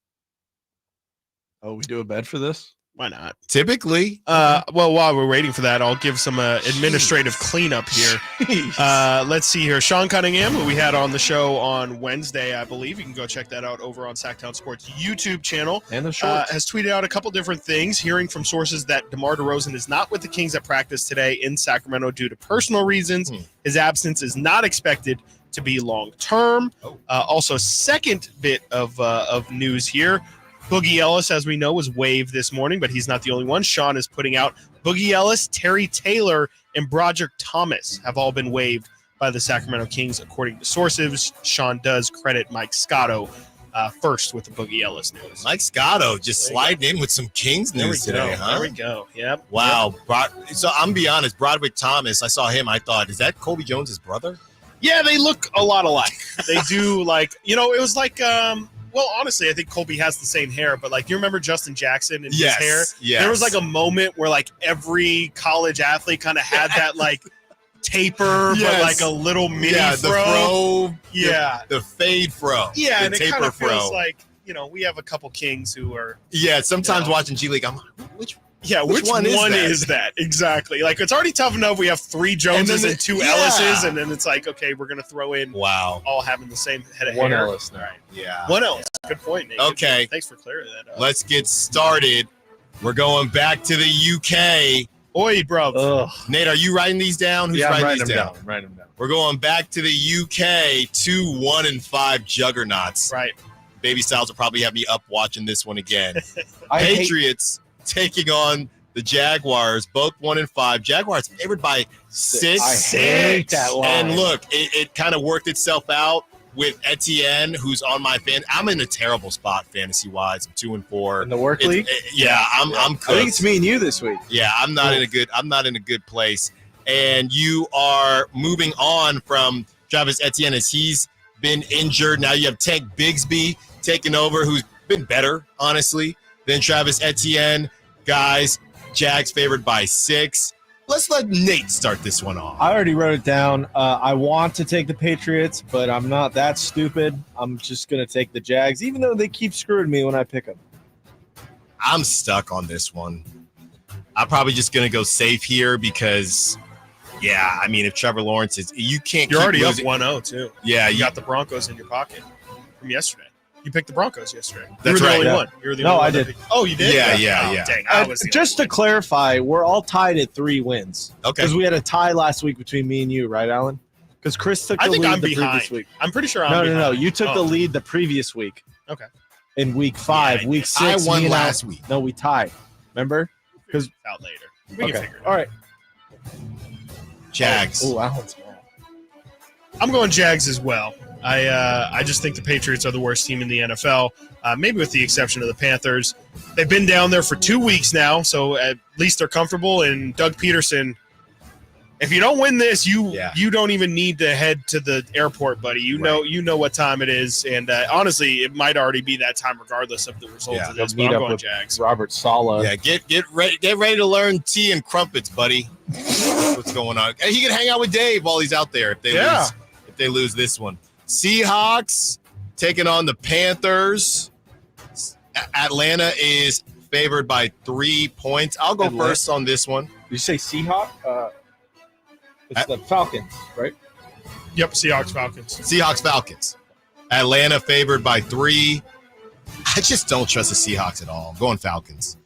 Oh, we do a bet for this? Why not? Typically. Well, while we're waiting for that, I'll give some administrative cleanup here. Let's see here. Sean Cunningham, who we had on the show on Wednesday, I believe. You can go check that out over on Sacktown Sports YouTube channel. And the shorts. Has tweeted out a couple different things, hearing from sources that DeMar DeRozan is not with the Kings at practice today in Sacramento due to personal reasons. His absence is not expected to be long-term. Also, second bit of news here. Boogie Ellis, as we know, was waived this morning, but he's not the only one. Sean is putting out Boogie Ellis, Terry Taylor, and Broderick Thomas have all been waived by the Sacramento Kings, according to sources. Sean does credit Mike Scotto first with the Boogie Ellis news. Mike Scotto just sliding in with some Kings news today, huh? There we go. Yep. Wow. Yep. So I'm going to be honest, Broderick Thomas, I saw him, I thought, is that Kobe Jones' brother? Yeah, they look a lot alike. They do, it was like well, honestly, I think Colby has the same hair, but you remember Justin Jackson and his hair? Yes. There was a moment where every college athlete kind of had that taper, but a little mini the fro. Yeah. The fade fro. Yeah, the and taper it kind of fro. feels like, we have a couple Kings who are. Yeah, sometimes watching G League, I'm like, which one is that? Exactly. It's already tough enough. We have 3 Joneses and 2 Ellises, and then it's okay, we're going to throw in all having the same head of hair. One Ellis. All right. Yeah. One Ellis. Good point, Nate. Okay. Thanks for clearing that up. Let's get started. We're going back to the UK. Oi, bro. Ugh. Nate, are you writing these down? Who's I'm writing these down? I'm writing them down. We're going back to the UK, 2 1-5 juggernauts. Right. Baby Styles will probably have me up watching this one again. I Patriots taking on the Jaguars, both 1-5. Jaguars favored by 6. I hate that line. And look, it kind of worked itself out with Etienne, who's on my fan. I'm in a terrible spot fantasy-wise. I'm 2-4 in the work league. I'm cooked. I think it's me and you this week. Yeah, I'm not in a good place. And you are moving on from Travis Etienne as he's been injured. Now you have Tank Bigsby taking over, who's been better, honestly, than Travis Etienne. Guys, Jags favored by 6. Let's let Nate start this one off. I already wrote it down. I want to take the Patriots, but I'm not that stupid. I'm just going to take the Jags, even though they keep screwing me when I pick them. I'm stuck on this one. I'm probably just going to go safe here because, if Trevor Lawrence is – you can't You're already losing. up 1-0, too. Yeah. You got the Broncos in your pocket from yesterday. You picked the Broncos yesterday. That's you were right. the only one. You were the only No, one I did. Oh, you did? Yeah. Dang, I was the just to clarify, we're all tied at 3 wins. Okay. Because we had a tie last week between me and you, right, Alan? Because Chris took the lead I'm the behind. previous week. I'm pretty sure I'm behind. No. You took the lead the previous week. Okay. In week 5. Yeah, week 6. I won last week. No, we tied. Remember? Because out later. We can figure it out. All right. Jags. Oh, Alan's mad. I'm going Jags as well. I just think the Patriots are the worst team in the NFL, maybe with the exception of the Panthers. They've been down there for 2 weeks now, so at least they're comfortable. And Doug Peterson, If you don't win this, you don't even need to head to the airport, buddy. You know what time it is, and honestly, it might already be that time, regardless of the result of this. But I'm going Jags. Robert Saleh. Yeah, get ready to learn tea and crumpets, buddy. What's going on? He can hang out with Dave while he's out there if they lose this one. Seahawks taking on the Panthers. Atlanta is favored by 3 points. I'll go first on this one. Did you say Seahawks? It's the Falcons, right? Yep, Seahawks, Falcons. Atlanta favored by 3. I just don't trust the Seahawks at all. I'm going Falcons.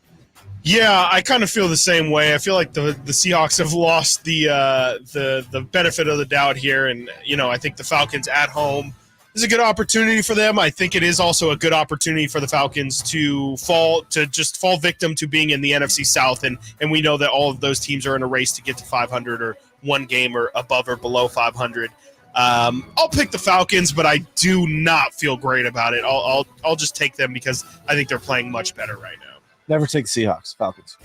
Yeah, I kind of feel the same way. I feel like the Seahawks have lost the benefit of the doubt here, and I think the Falcons at home is a good opportunity for them. I think it is also a good opportunity for the Falcons to fall victim to being in the NFC South, and we know that all of those teams are in a race to get to 500 or one game or above or below 500. I'll pick the Falcons, but I do not feel great about it. I'll just take them because I think they're playing much better right now. Never take Seahawks, Falcons.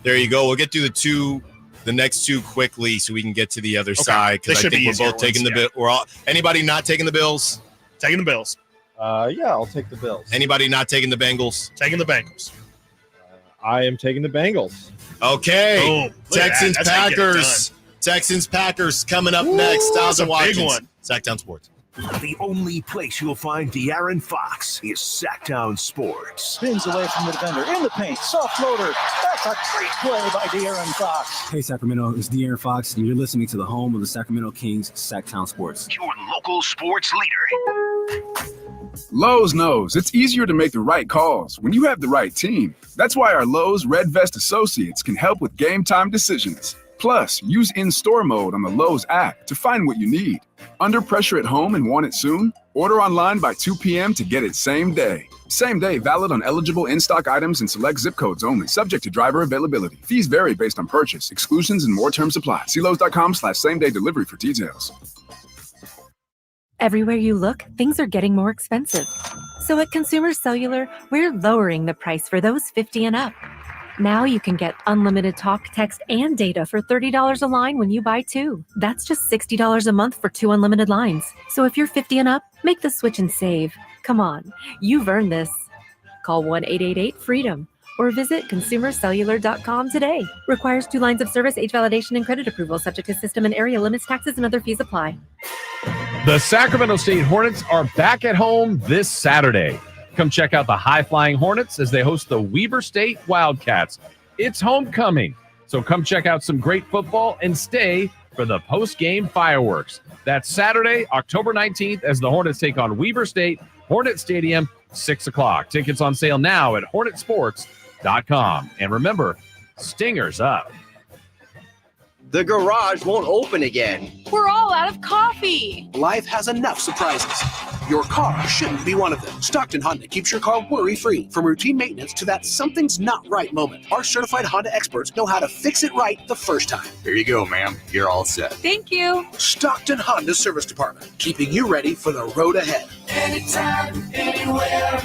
There you go. We'll get through the next two quickly so we can get to the other side, because I think we're both taking the Bills. Anybody not taking the Bills? Taking the Bills. Yeah, I'll take the Bills. Anybody not taking the Bengals? Taking the Bengals. I am taking the Bengals. Okay. Boom. Texans, Packers. Texans, Packers coming up next. Stiles Watkins. Big one. Sacktown Sports. The only place you'll find De'Aaron Fox is Sacktown Sports. Spins away from the defender, in the paint, soft floater. That's a great play by De'Aaron Fox. Hey, Sacramento, it's De'Aaron Fox, and you're listening to the home of the Sacramento Kings, Sacktown Sports. Your local sports leader. Lowe's knows it's easier to make the right calls when you have the right team. That's why our Lowe's Red Vest associates can help with game time decisions. Plus, use in-store mode on the Lowe's app to find what you need. Under pressure at home and want it soon? Order online by 2 p.m. to get it same day. Same day valid on eligible in-stock items and select zip codes only, subject to driver availability. Fees vary based on purchase. Exclusions and more terms apply. See Lowe's.com/same-day delivery for details. Everywhere you look, things are getting more expensive. So at Consumer Cellular, we're lowering the price for those 50 and up. Now you can get unlimited talk, text, and data for $30 a line when you buy 2. That's just $60 a month for 2 unlimited lines. So if you're 50 and up, make the switch and save. Come on, you've earned this. Call 1-888-FREEDOM or visit consumercellular.com today. Requires 2 lines of service, age validation, and credit approval, subject to system and area limits, taxes, and other fees apply. The Sacramento State Hornets are back at home this Saturday. Come check out the high-flying Hornets as they host the Weber State Wildcats. It's homecoming, so come check out some great football and stay for the post-game fireworks. That's Saturday, October 19th, as the Hornets take on Weber State, Hornet Stadium, 6 o'clock. Tickets on sale now at hornetsports.com. And remember, Stingers up. The garage won't open again. We're all out of coffee. Life has enough surprises. Your car shouldn't be one of them. Stockton Honda keeps your car worry-free. From routine maintenance to that something's not right moment, our certified Honda experts know how to fix it right the first time. Here you go, ma'am. You're all set. Thank you. Stockton Honda Service Department, keeping you ready for the road ahead. Anytime, anywhere,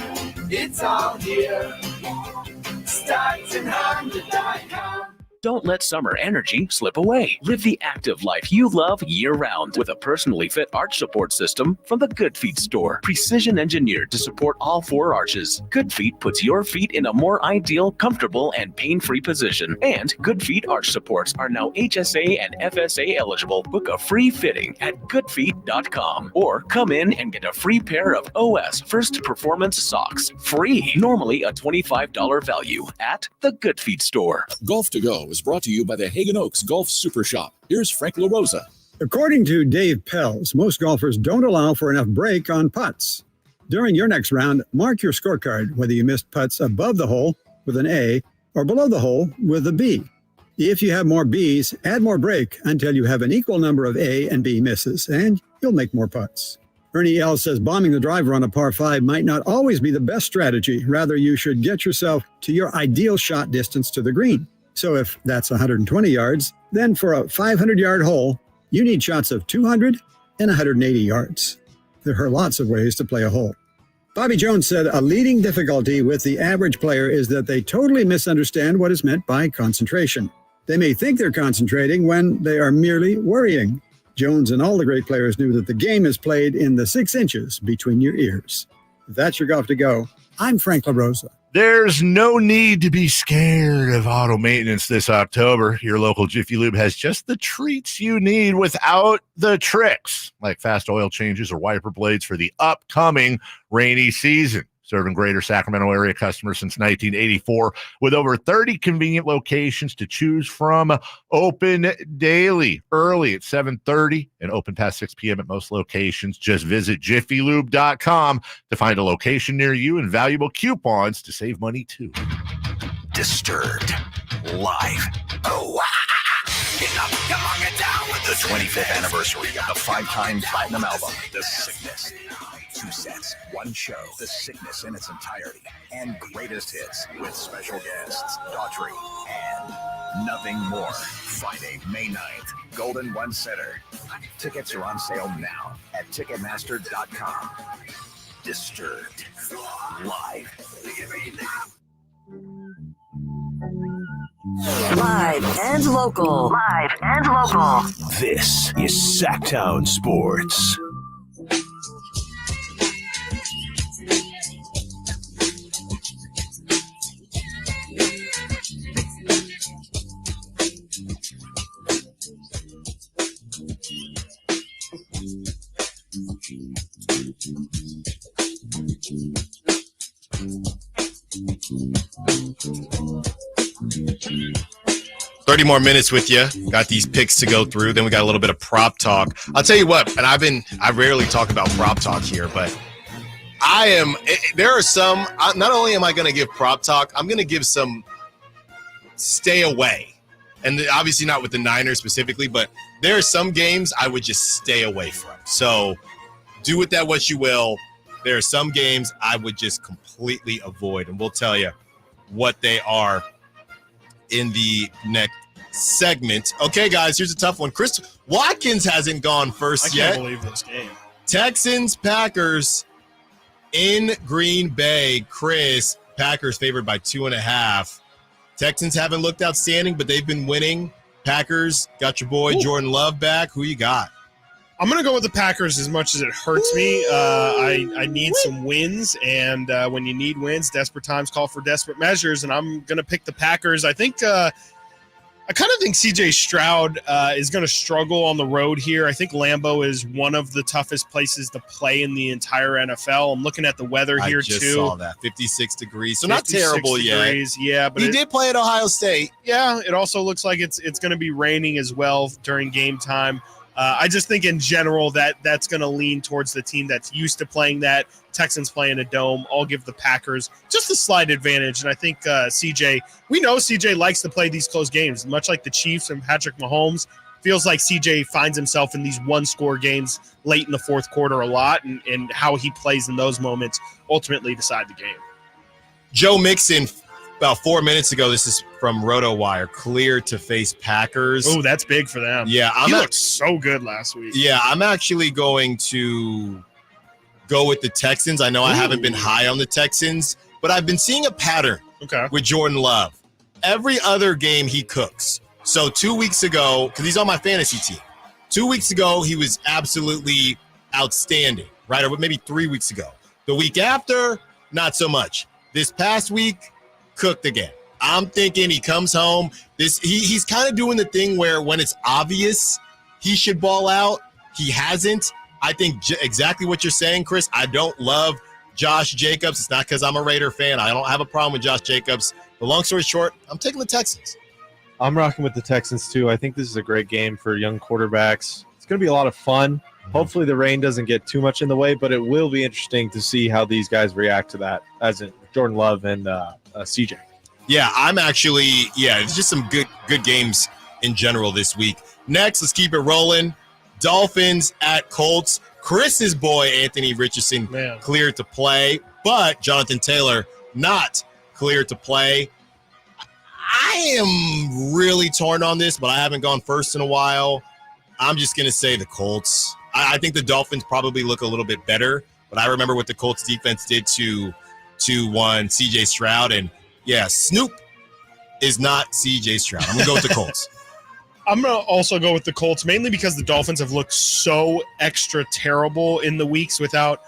it's all here. StocktonHonda.com. Don't let summer energy slip away. Live the active life you love year-round with a personally fit arch support system from the Good Feet store. Precision engineered to support all 4 arches. Good Feet puts your feet in a more ideal, comfortable, and pain-free position. And Good Feet arch supports are now HSA and FSA eligible. Book a free fitting at goodfeet.com or come in and get a free pair of OS First Performance socks. Free. Normally a $25 value at the Good Feet store. Golf to Go is brought to you by the Hagen Oaks Golf Super Shop. Here's Frank LaRosa. According to Dave Pells, most golfers don't allow for enough break on putts. During your next round, mark your scorecard, whether you missed putts above the hole with an A or below the hole with a B. If you have more Bs, add more break until you have an equal number of A and B misses, and you'll make more putts. Ernie L. says bombing the driver on a par 5 might not always be the best strategy. Rather, you should get yourself to your ideal shot distance to the green. So if that's 120 yards, then for a 500-yard hole, you need shots of 200 and 180 yards. There are lots of ways to play a hole. Bobby Jones said a leading difficulty with the average player is that they totally misunderstand what is meant by concentration. They may think they're concentrating when they are merely worrying. Jones and all the great players knew that the game is played in the 6 inches between your ears. That's your Golf to Go. I'm Frank LaRosa. There's no need to be scared of auto maintenance this October. Your local Jiffy Lube has just the treats you need without the tricks, like fast oil changes or wiper blades for the upcoming rainy season. Serving greater Sacramento area customers since 1984 with over 30 convenient locations to choose from. Open daily, early at 7:30 and open past 6 p.m. at most locations. Just visit jiffylube.com to find a location near you and valuable coupons to save money too. Disturbed live. Oh, get up, come on, get down with the 25th anniversary of the 5-time platinum album, The Sickness. 2 sets, 1 show, The Sickness in its entirety, and greatest hits with special guests, Daughtry, and nothing more. Friday, May 9th, Golden One Center. Tickets are on sale now at Ticketmaster.com. Disturbed live. Live and local. Live and local. This is Sacktown Sports. $30 more minutes with you. Got these picks to go through. Then we got a little bit of prop talk. I'll tell you what, and I rarely talk about prop talk here, but there are some, not only am I going to give prop talk, I'm going to give some stay away. And obviously not with the Niners specifically, but there are some games I would just stay away from. So do with that what you will. There are some games I would just completely avoid, and we'll tell you what they are in the next segment. Okay, guys, here's a tough one. Chris Watkins hasn't gone first yet. I can't believe this game. Texans, Packers in Green Bay. Chris, Packers favored by 2.5. Texans haven't looked outstanding, but they've been winning. Packers got your boy Jordan Love back. Who you got? I'm going to go with the Packers as much as it hurts me. I need some wins, and when you need wins, desperate times call for desperate measures, and I'm going to pick the Packers. I think I kind of think C.J. Stroud is going to struggle on the road here. I think Lambeau is one of the toughest places to play in the entire NFL. I'm looking at the weather here, I just too. saw that, 56 degrees, so not terrible degrees, yet. Yeah, but he did play at Ohio State. Yeah, it also looks like it's going to be raining as well during game time. I just think in general that's going to lean towards the team that's used to playing that. Texans playing a dome. I'll give the Packers just a slight advantage. And I think we know CJ likes to play these close games, much like the Chiefs and Patrick Mahomes. Feels like CJ finds himself in these one-score games late in the fourth quarter a lot, and how he plays in those moments ultimately decide the game. Joe Mixon, about 4 minutes ago, this is from RotoWire, clear to face Packers. Oh, that's big for them. Yeah, he looked so good last week. Yeah, I'm actually going to go with the Texans. I know I haven't been high on the Texans, but I've been seeing a pattern with Jordan Love. Every other game he cooks. So 2 weeks ago, because he's on my fantasy team, 2 weeks ago he was absolutely outstanding, right? Or maybe 3 weeks ago. The week after, not so much. This past week, cooked again. I'm thinking he comes home. He's kind of doing the thing where when it's obvious he should ball out, he hasn't. I think exactly what you're saying, Chris. I don't love Josh Jacobs. It's not because I'm a Raider fan. I don't have a problem with Josh Jacobs. But long story short, I'm taking the Texans. I'm rocking with the Texans too. I think this is a great game for young quarterbacks. It's going to be a lot of fun. Hopefully the rain doesn't get too much in the way, but it will be interesting to see how these guys react to that, as in Jordan Love and CJ. Yeah, it's just some good games in general this week. Next, let's keep it rolling. Dolphins at Colts. Chris's boy, Anthony Richardson, cleared to play, but Jonathan Taylor not cleared to play. I am really torn on this, but I haven't gone first in a while. I'm just going to say the Colts. I think the Dolphins probably look a little bit better, but I remember what the Colts defense did to one CJ Stroud, and yeah, Snoop is not C.J. Stroud. I'm going to go with the Colts. I'm going to also go with the Colts, mainly because the Dolphins have looked so extra terrible in the weeks without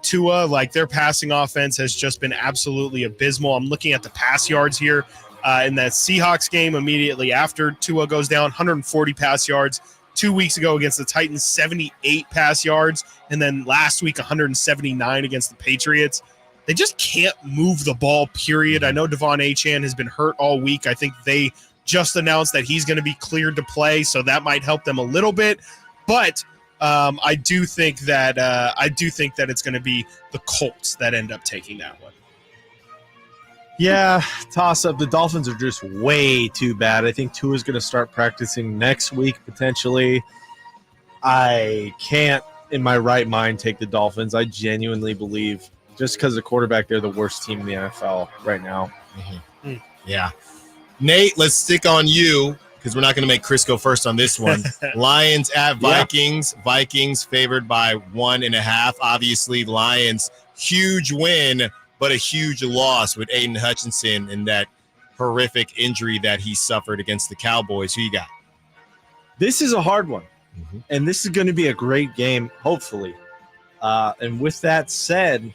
Tua. Like, their passing offense has just been absolutely abysmal. I'm looking at the pass yards here in that Seahawks game immediately after Tua goes down, 140 pass yards. 2 weeks ago against the Titans, 78 pass yards. And then last week, 179 against the Patriots. They just can't move the ball, period. I know Devon Achane has been hurt all week. I think they just announced that he's going to be cleared to play, so that might help them a little bit. But I do think that it's going to be the Colts that end up taking that one. Yeah, toss up. The Dolphins are just way too bad. I think Tua's going to start practicing next week potentially. I can't, in my right mind, take the Dolphins. I genuinely believe, just because of the quarterback, they're the worst team in the NFL right now. Mm-hmm. Yeah. Nate, let's stick on you because we're not going to make Chris go first on this one. Lions at Vikings. Yeah. Vikings favored by 1.5. Obviously, Lions, huge win, but a huge loss with Aiden Hutchinson and that horrific injury that he suffered against the Cowboys. Who you got? This is a hard one, and this is going to be a great game, hopefully. And with that said,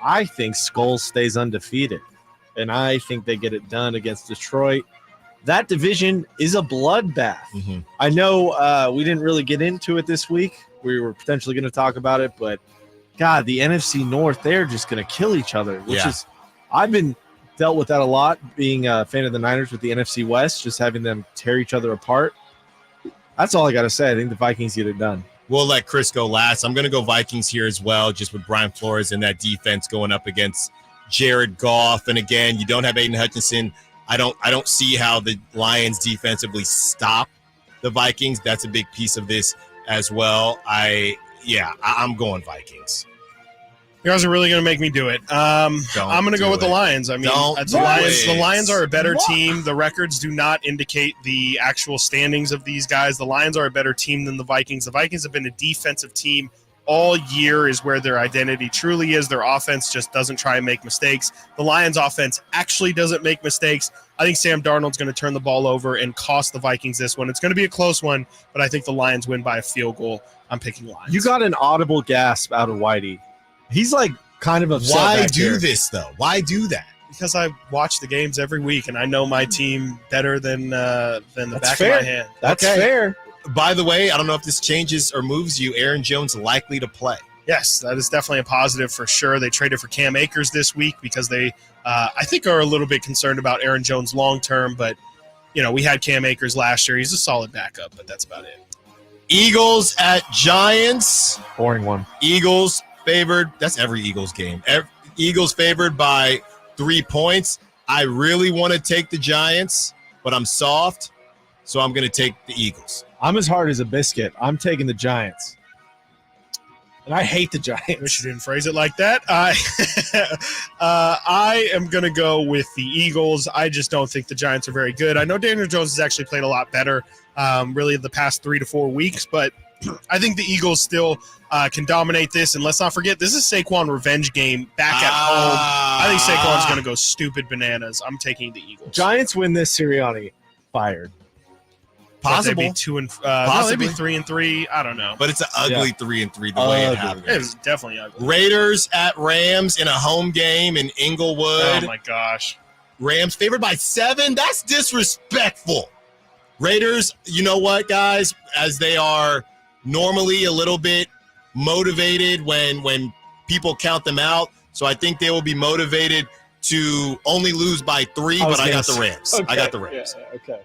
I think Skulls stays undefeated, and I think they get it done against Detroit. That division is a bloodbath. I know we didn't really get into it this week. We were potentially going to talk about it, but God, the NFC North, they're just going to kill each other, which is – I've been dealt with that a lot, being a fan of the Niners with the NFC West, just having them tear each other apart. That's all I got to say. I think the Vikings get it done. We'll let Chris go last. I'm going to go Vikings here as well, just with Brian Flores and that defense going up against Jared Goff. And again, you don't have Aiden Hutchinson. I don't see how the Lions defensively stop the Vikings. That's a big piece of this as well. I'm going Vikings. You guys are really going to make me do it. I'm going to go with the Lions. I mean, the Lions are a better team. The records do not indicate the actual standings of these guys. The Lions are a better team than the Vikings. The Vikings have been a defensive team all year, is where their identity truly is. Their offense just doesn't try and make mistakes. The Lions offense actually doesn't make mistakes. I think Sam Darnold's going to turn the ball over and cost the Vikings this one. It's going to be a close one, but I think the Lions win by a field goal. I'm picking Lions. You got an audible gasp out of Whitey. He's like kind of upset. Why do this though? Why do that? Because I watch the games every week and I know my team better than the back of my hand. That's fair. By the way, I don't know if this changes or moves you. Aaron Jones likely to play. Yes, that is definitely a positive for sure. They traded for Cam Akers this week because they, I think, are a little bit concerned about Aaron Jones long term. But we had Cam Akers last year. He's a solid backup, but that's about it. Eagles at Giants. Boring one. Eagles favored. That's every Eagles game. Eagles favored by 3 points. I really want to take the Giants, but I'm soft, so I'm going to take the Eagles. I'm as hard as a biscuit. I'm taking the Giants. And I hate the Giants. I wish you didn't phrase it like that. I am going to go with the Eagles. I just don't think the Giants are very good. I know Daniel Jones has actually played a lot better really the past 3 to 4 weeks, but I think the Eagles still can dominate this. And let's not forget, this is Saquon revenge game back at home. I think Saquon's going to go stupid bananas. I'm taking the Eagles. Giants win this. Sirianni fired. Possible. They'd be 2-3. They'd be 3-3. I don't know. But it's an ugly 3-3 the way it happened. It was definitely ugly. Raiders at Rams in a home game in Inglewood. Oh my gosh. Rams favored by 7. That's disrespectful. Raiders, you know what, guys? As they are normally a little bit motivated when people count them out. So I think they will be motivated to only lose by 3, but I got the Rams. Okay. I got the Rams. Yeah, okay.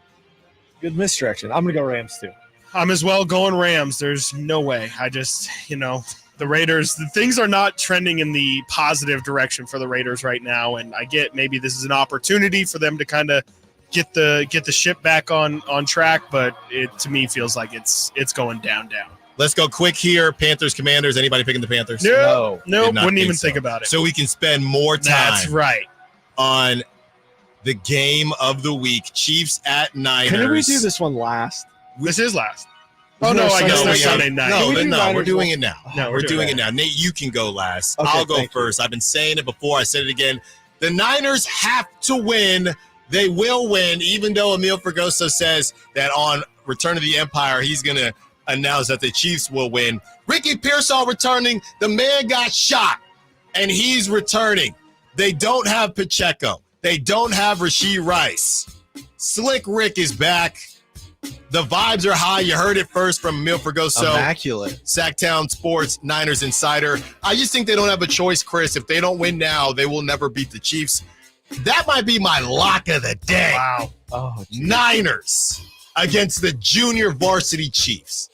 Good misdirection. I'm going to go Rams too. I'm as well going Rams. There's no way. I just, the Raiders, things are not trending in the positive direction for the Raiders right now. And I get maybe this is an opportunity for them to kind of get the ship back on track, but it to me feels like it's going down. Let's go quick here. Panthers, Commanders. Anybody picking the Panthers? No, wouldn't even think about it. So we can spend more time. That's right. On the game of the week, Chiefs at Niners. Can we do this one last? This is last. Oh, no, I guess there's Sunday night. No, we're doing it now. No, we're doing it now. Nate, you can go last. Okay, I'll go first. I've been saying it before. I said it again. The Niners have to win They will win, even though Emil Fergoso says that on Return of the Empire, he's going to announce that the Chiefs will win. Ricky Pearsall returning. The man got shot, and he's returning. They don't have Pacheco. They don't have Rashee Rice. Slick Rick is back. The vibes are high. You heard it first from Emil Fergoso. Immaculate. Sacktown Sports Niners Insider. I just think they don't have a choice, Chris. If they don't win now, they will never beat the Chiefs. That might be my lock of the day. Wow. Oh, Niners against the junior varsity Chiefs.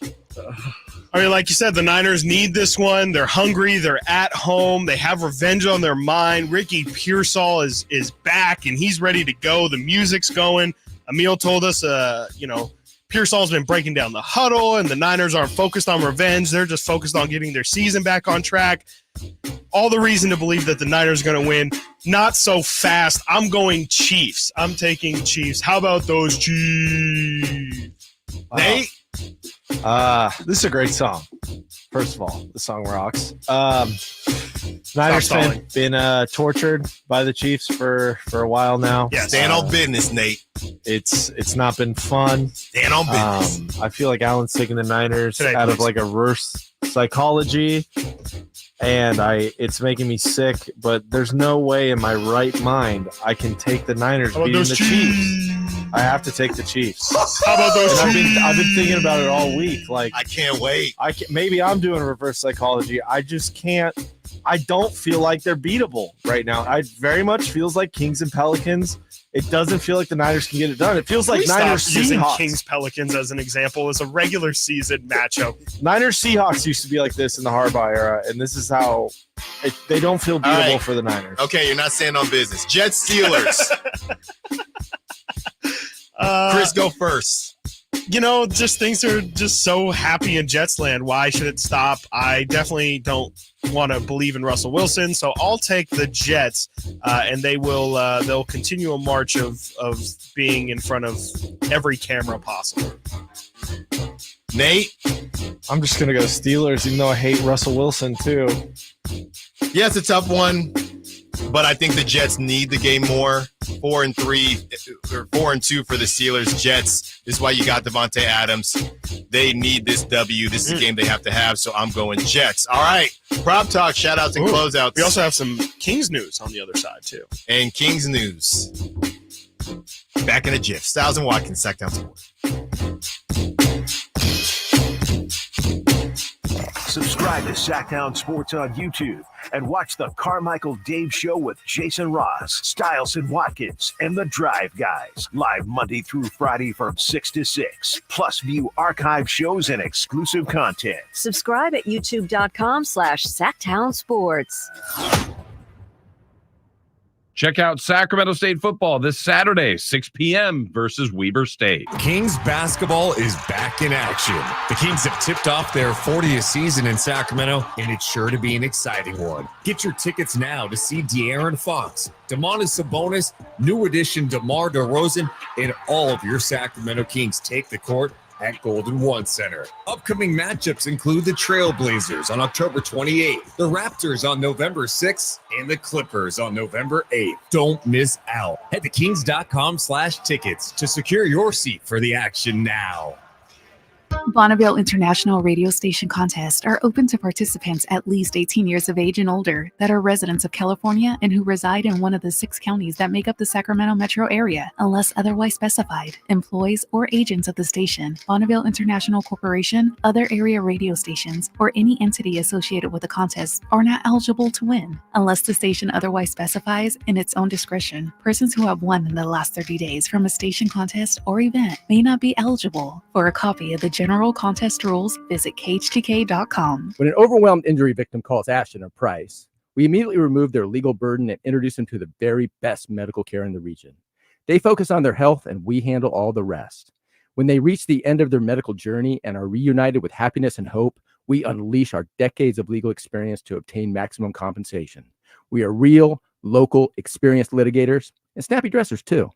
I mean, like you said, the Niners need this one. They're hungry. They're at home. They have revenge on their mind. Ricky Pearsall is back, and he's ready to go. The music's going. Emil told us, Pearsall's been breaking down the huddle, and the Niners aren't focused on revenge. They're just focused on getting their season back on track. All the reason to believe that the Niners are going to win. Not so fast. I'm going Chiefs. I'm taking Chiefs. How about those Chiefs? Wow. Nate? This is a great song. First of all, the song rocks. Niners fan been tortured by the Chiefs for a while now. Yeah, stand on business, Nate. It's not been fun. Stand on business. I feel like Alan's taking the Niners out of like a reverse psychology, and it's making me sick. But there's no way in my right mind I can take the Niners beating the Chiefs. I have to take the Chiefs. How about those Chiefs? I've been thinking about it all week. Like I can't wait. Maybe I'm doing reverse psychology. I just can't. I don't feel like they're beatable right now. It very much feels like Kings and Pelicans. It doesn't feel like the Niners can get it done. It feels like Niners using Seahawks. Kings Pelicans as an example as a regular season matchup. Niners Seahawks used to be like this in the Harbaugh era, and this is how they don't feel beatable for the Niners. Okay, you're not staying on business. Jets Steelers. Chris, go first. Just things are just so happy in Jets land. Why should it stop? I definitely don't want to believe in Russell Wilson, so I'll take the Jets, and they'll continue a march of being in front of every camera possible. Nate? I'm just gonna go Steelers, even though I hate Russell Wilson too. Yeah, it's a tough one, but I think the Jets need the game more. 4-3 or 4-2 for the Steelers. Jets. This is why you got Devontae Adams. They need this W. This is a game they have to have, so I'm going Jets. All right. Prop talk, shout-outs, and closeouts. We also have some Kings news on the other side, too. And Kings news. Back in a jiff. Stiles and Watkins, Sacktown Sports. Subscribe to Sacktown Sports on YouTube and watch the Carmichael Dave Show with Jason Ross, Stiles and Watkins, and the Drive Guys. Live Monday through Friday from 6 to 6. Plus view archive shows and exclusive content. Subscribe at youtube.com/Sacktown Sports. Check out Sacramento State football this Saturday, 6 p.m. versus Weber State. Kings basketball is back in action. The Kings have tipped off their 40th season in Sacramento, and it's sure to be an exciting one. Get your tickets now to see De'Aaron Fox, Domantas Sabonis, new addition DeMar DeRozan, and all of your Sacramento Kings take the court at Golden One Center. Upcoming matchups include the Trailblazers on October 28th, the Raptors on November 6th, and the Clippers on November 8th. Don't miss out. Head to kings.com/tickets to secure your seat for the action now. Bonneville International Radio Station contests are open to participants at least 18 years of age and older that are residents of California and who reside in one of the 6 counties that make up the Sacramento metro area, unless otherwise specified. Employees or agents of the station, Bonneville International Corporation, other area radio stations, or any entity associated with the contest are not eligible to win, unless the station otherwise specifies in its own discretion. Persons who have won in the last 30 days from a station contest or event may not be eligible. For a copy of the general contest rules, visit khtk.com. When an overwhelmed injury victim calls Ashton or Price, we immediately remove their legal burden and introduce them to the very best medical care in the region. They focus on their health and we handle all the rest. When they reach the end of their medical journey and are reunited with happiness and hope, we unleash our decades of legal experience to obtain maximum compensation. We are real, local, experienced litigators and snappy dressers too.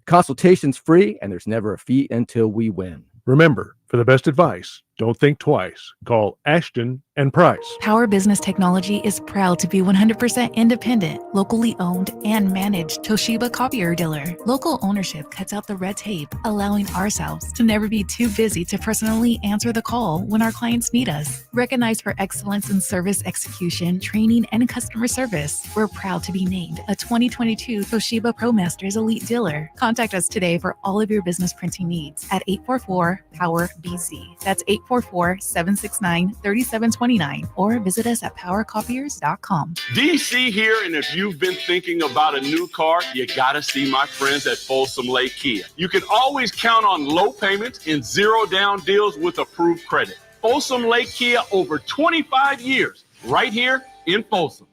Consultation's free and there's never a fee until we win. Remember, For the best advice, don't think twice. Call Ashton and Price. Power Business Technology is proud to be 100% independent, locally owned, and managed Toshiba copier dealer. Local ownership cuts out the red tape, allowing ourselves to never be too busy to personally answer the call when our clients need us. Recognized for excellence in service execution, training, and customer service, we're proud to be named a 2022 Toshiba ProMasters Elite Dealer. Contact us today for all of your business printing needs at 844-POWER-BZ. That's 844-769-3729, or visit us at powercopiers.com. DC here, and if you've been thinking about a new car, you gotta see my friends at Folsom Lake Kia. You can always count on low payments and zero down deals with approved credit. Folsom Lake Kia, over 25 years, right here in Folsom.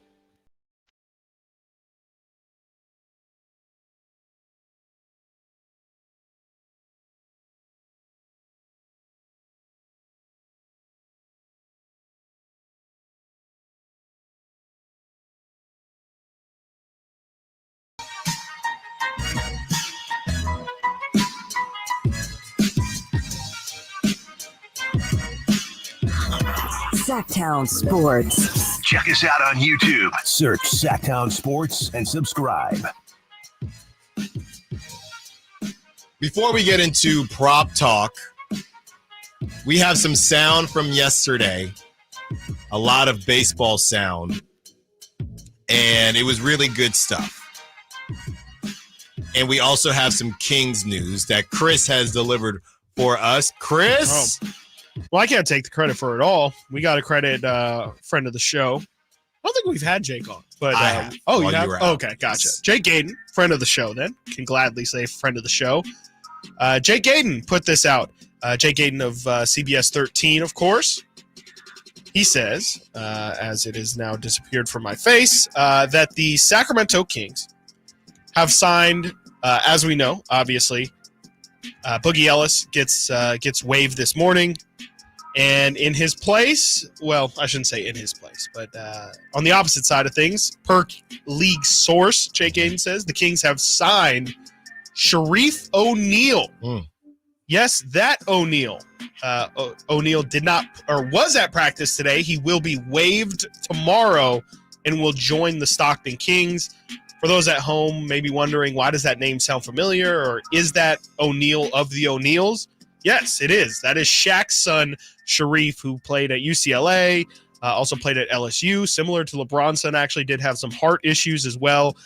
Sacktown Sports. Check us out on YouTube. Search Sacktown Sports and subscribe. Before we get into prop talk, we have some sound from yesterday. A lot of baseball sound. And it was really good stuff. And we also have some Kings news that Chris has delivered for us. Chris? Oh. Well, I can't take the credit for it all. We got to credit friend of the show. I don't think we've had Jake on, but I have. Oh, you While have? you were Oh, out. okay, gotcha. Jake Gayden, friend of the show. Then can gladly say friend of the show. Jake Gayden put this out. Jake Gayden of CBS 13, of course. He says, as it has now disappeared from my face, that the Sacramento Kings have signed, as we know, obviously, Boogie Ellis gets waived this morning. And in his place, well, I shouldn't say in his place, but on the opposite side of things, per league source, Jake Gayden says, the Kings have signed Sharif O'Neal. Yes, that O'Neal. O'Neal did not, or was at practice today. He will be waived tomorrow and will join the Stockton Kings. For those at home maybe wondering, why does that name sound familiar, or is that O'Neal of the O'Neals? Yes, it is. That is Shaq's son, Sharif, who played at UCLA, also played at LSU. Similar to LeBron's son, actually did have some heart issues as well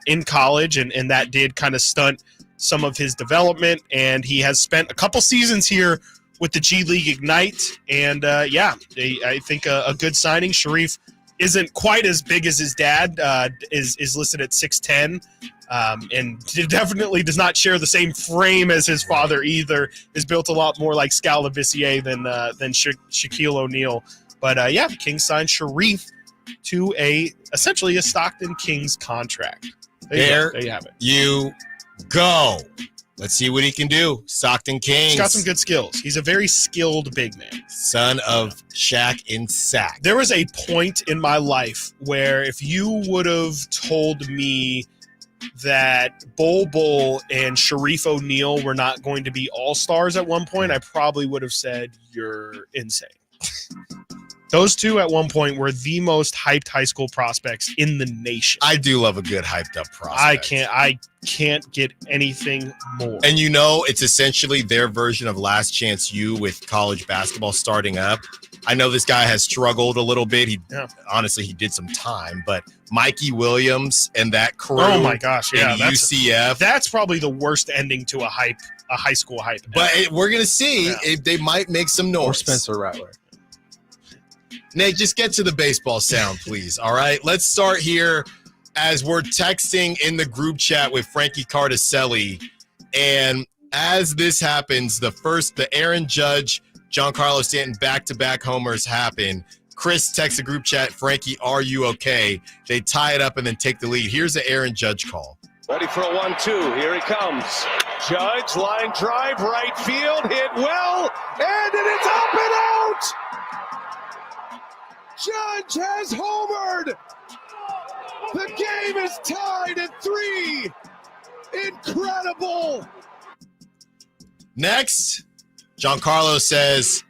in college, and that did kind of stunt some of his development. And he has spent a couple seasons here with the G League Ignite. And, I think a good signing. Sharif isn't quite as big as his dad, is listed at 6'10", and definitely does not share the same frame as his father either. Is built a lot more like Skal Labissiere than Shaquille O'Neal. But the Kings signed Sharif to essentially a Stockton Kings contract. There you have it. You go. Let's see what he can do. Stockton Kings. He's got some good skills. He's a very skilled big man. Son of Shaq and Sack. There was a point in my life where if you would have told me that Bol and Sharif O'Neal were not going to be all-stars at one point, I probably would have said, you're insane. Those two at one point were the most hyped high school prospects in the nation. I do love a good hyped up prospect. I can't get anything more. And it's essentially their version of Last Chance U with college basketball starting up. I know this guy has struggled a little bit. Honestly, he did some time, but Mikey Williams and that crew. Oh my gosh, yeah, that's UCF. That's probably the worst ending to a high school hype. But we're gonna see if they might make some noise. Or Spencer Rattler. Nate, just get to the baseball sound, please. All right, let's start here as we're texting in the group chat with Frankie Cardicelli. And as this happens, the Aaron Judge, Giancarlo Stanton back-to-back homers happen. Chris texts the group chat, Frankie, are you okay? They tie it up and then take the lead. Here's the Aaron Judge call. Ready for a 1-2. Here he comes. Judge, line drive, right field, hit well, and it is up and out! Judge has homered! The game is tied at 3! Incredible! Next, Giancarlo says,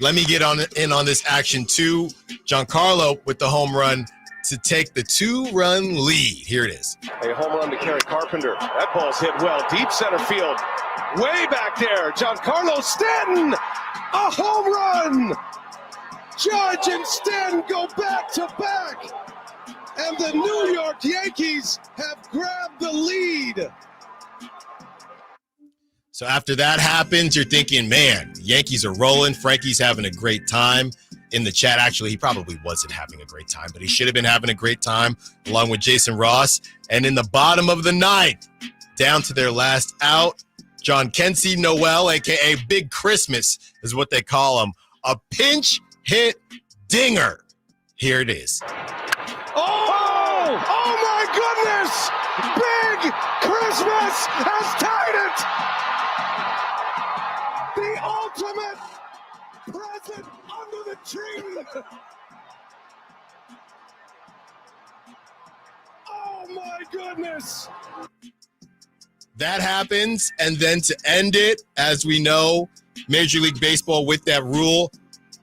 let me get in on this action too. Giancarlo with the home run to take the 2-run lead. Here it is. A home run to Kerry Carpenter. That ball's hit well. Deep center field. Way back there. Giancarlo Stanton. A home run. Judge and Stanton go back to back. And the New York Yankees have grabbed the lead. So after that happens, you're thinking, man, Yankees are rolling. Frankie's having a great time. In the chat, actually, he probably wasn't having a great time, but he should have been having a great time along with Jason Ross. And in the bottom of the ninth, down to their last out, John Kensey Noel, a.k.a. Big Christmas is what they call him, a pinch hit dinger. Here it is. Oh my goodness! Big Christmas has tied it! The ultimate present under the tree! Oh my goodness! That happens, and then to end it, as we know, Major League Baseball with that rule,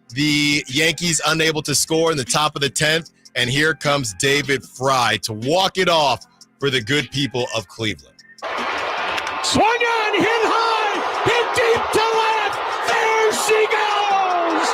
the Yankees unable to score in the top of the 10th, and here comes David Fry to walk it off for the good people of Cleveland. Swung on, hit high, hit deep to left. There she goes.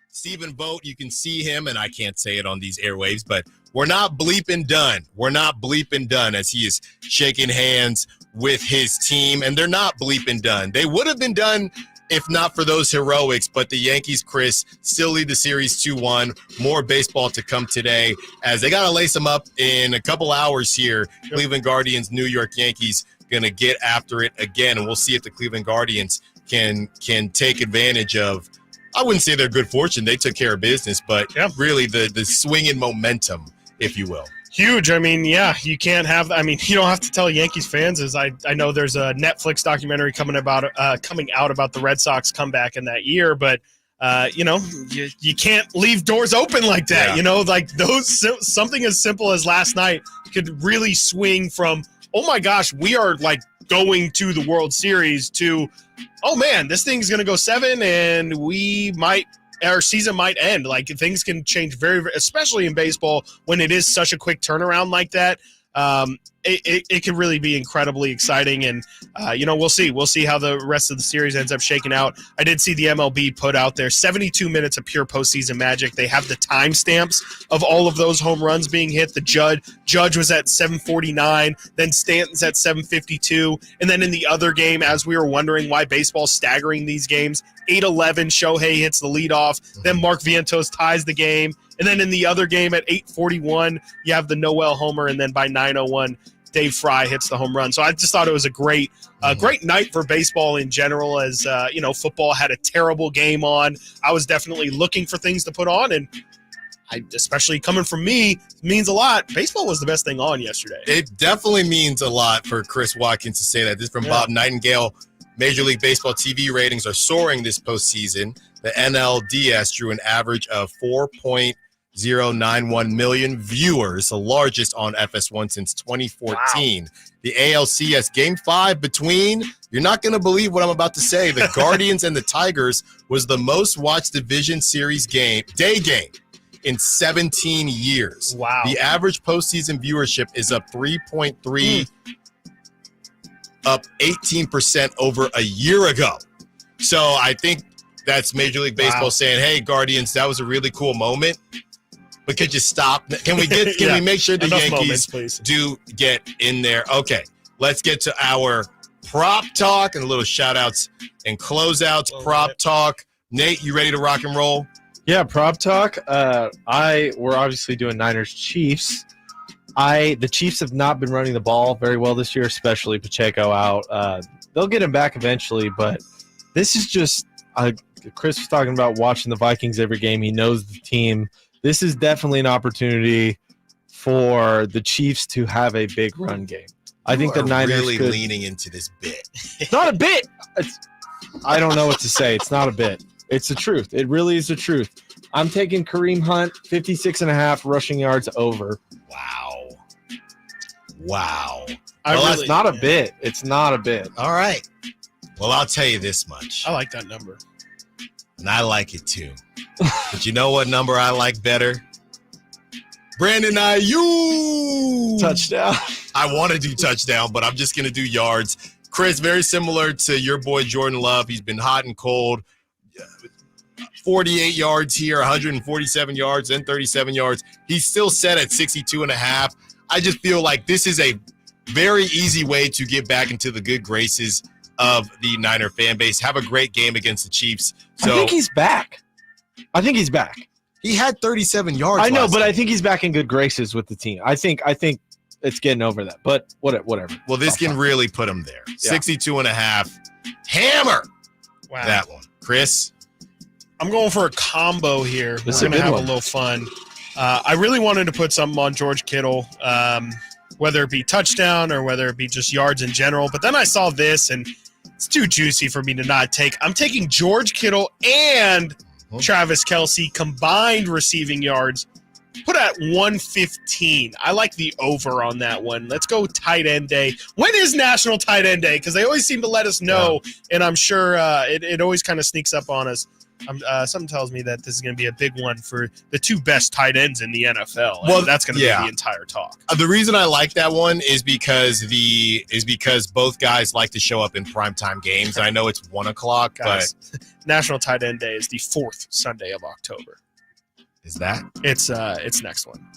Stephen Vogt, you can see him, and I can't say it on these airwaves, but we're not bleeping done. We're not bleeping done as he is shaking hands with his team, and they're not bleeping done. They would have been done if not for those heroics, but the Yankees, Chris, still lead the series 2-1. More baseball to come today as they got to lace them up in a couple hours here. Yep. Cleveland Guardians, New York Yankees going to get after it again, and we'll see if the Cleveland Guardians can take advantage of, I wouldn't say their good fortune. They took care of business, but really the swinging momentum, if you will. Huge. I mean, yeah, you can't have. I mean, you don't have to tell Yankees fans. As I know there's a Netflix documentary coming out about the Red Sox comeback in that year, but you can't leave doors open like that. Yeah. You know, like something as simple as last night could really swing from, oh my gosh, we are like going to the World Series to, oh man, this thing's going to go 7 and our season might end. Like things can change very, especially in baseball when it is such a quick turnaround like that. It can really be incredibly exciting, and we'll see how the rest of the series ends up shaking out. I did see the MLB put out there 72 minutes of pure postseason magic. They have the timestamps of all of those home runs being hit. The Judge was at 7:49, then Stanton's at 7:52, and then in the other game, as we were wondering why baseball's staggering these games, 8:11 Shohei hits the leadoff, then Mark Vientos ties the game. And then in the other game at 8:41, you have the Noel homer, and then by 9:01, Dave Fry hits the home run. So I just thought it was a great night for baseball in general. As football had a terrible game on. I was definitely looking for things to put on, and especially coming from me, means a lot. Baseball was the best thing on yesterday. It definitely means a lot for Chris Watkins to say that. This is from Bob Nightingale. Major League Baseball TV ratings are soaring this postseason. The NLDS drew an average of 4.091 million viewers, the largest on FS1 since 2014. Wow. The ALCS Game 5 between, you're not going to believe what I'm about to say, the Guardians and the Tigers was the most watched division series day game in 17 years. Wow. The average postseason viewership is up 3.3, up 18% over a year ago. So I think that's Major League Baseball saying, hey, Guardians, that was a really cool moment. But could you stop? Can we make sure the Yankees do get in there? Okay, let's get to our prop talk and a little shout outs and closeouts. Prop talk. Nate, you ready to rock and roll? Yeah, prop talk. We're obviously doing Niners Chiefs. The Chiefs have not been running the ball very well this year, especially Pacheco out. They'll get him back eventually, but this is just Chris was talking about watching the Vikings every game. He knows the team. This is definitely an opportunity for the Chiefs to have a big run game. I think the Niners really leaning into this bit. It's not a bit. I don't know what to say. It's not a bit. It's the truth. It really is the truth. I'm taking Kareem Hunt, 56.5 rushing yards over. Wow. It's not a bit. It's not a bit. All right. Well, I'll tell you this much. I like that number. And I like it too. But you know what number I like better? Brandon Ayuk. Touchdown. I want to do touchdown, but I'm just going to do yards. Chris, very similar to your boy Jordan Love. He's been hot and cold. 48 yards here, 147 yards, then 37 yards. He's still set at 62.5. I just feel like this is a very easy way to get back into the good graces of the Niner fan base. Have a great game against the Chiefs. So I think he's back. He had 37 yards. I know, last but night. I think he's back in good graces with the team. I think it's getting over that. But whatever. Well, this can really put him there. 62.5. Hammer. Wow. That one. Chris? I'm going for a combo here. This is We're a going to good have one. a little fun. I really wanted to put something on George Kittle, whether it be touchdown or whether it be just yards in general. But then I saw this, and it's too juicy for me to not take. I'm taking George Kittle and Travis Kelce combined receiving yards. Put at 115. I like the over on that one. Let's go tight end day. When is National Tight End Day? Because they always seem to let us know, and I'm sure it always kind of sneaks up on us. Something tells me that this is going to be a big one for the two best tight ends in the NFL. Well, that's going to be the entire talk. The reason I like that one is because both guys like to show up in primetime games. And I know it's 1 o'clock, Guys, National Tight End Day is the 4th Sunday of October. Is that? It's next one.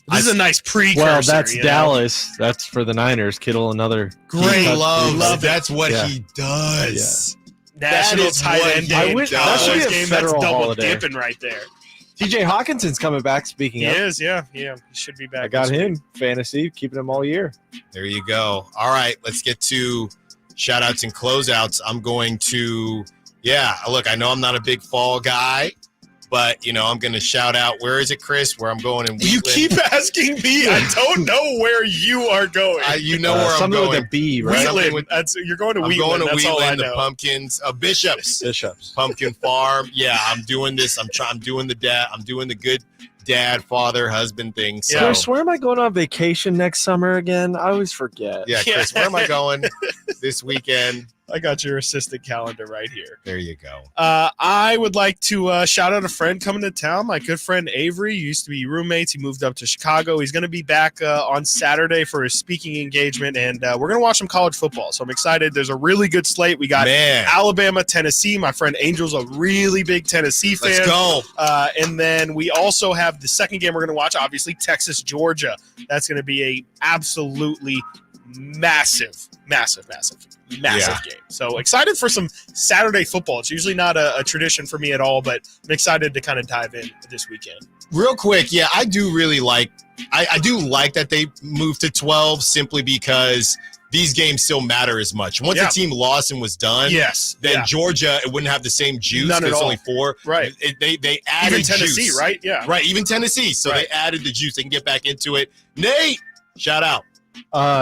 This is a nice precursor. Well, that's Dallas. That's for the Niners. Kittle, another Great love. That's what he does. National Tight End Day. That should be a game federal that's double holiday. dipping right there. TJ Hawkinson's coming back. Speaking He of, is, yeah. He should be back. I got this week. him fantasy, keeping him all year. There you go. All right, let's get to shout outs and closeouts. I'm going to, look, I know I'm not a big fall guy, but, I'm going to shout out. Where is it, Chris? Where I'm going in Wheatland. You keep asking me. I don't know where you are going. You know where I'm something going. with a B, right? Wheatland. You're going to I'm Wheatland. going to That's all I Wheatland, the know. Pumpkins, Bishops. Bishops. Pumpkin Farm. Yeah, I'm doing this. I'm doing the dad. I'm doing the good dad, father, husband thing. So, Chris, where am I going on vacation next summer again? I always forget. yeah, Chris, where am I going this weekend? I got your assistant calendar right here. There you go. I would like to shout out a friend coming to town. My good friend Avery used to be roommates. He moved up to Chicago. He's going to be back on Saturday for his speaking engagement, and we're going to watch some college football. So I'm excited. There's a really good slate. We got Alabama, Tennessee. My friend Angel's a really big Tennessee fan. Let's go. And then we also have the second game we're going to watch, obviously, Texas, Georgia. That's going to be a absolutely massive game. So excited for some Saturday football. It's usually not a tradition for me at all, but I'm excited to kind of dive in this weekend. Real quick, I do really like I do like that they moved to 12 simply because these games still matter as much. Once the team lost and was done, then Georgia, it wouldn't have the same juice. None at it's all. only 4. Right. They added Even Tennessee, juice. right? Yeah. Right, even Tennessee. So they added the juice. They can get back into it. Nate, shout out.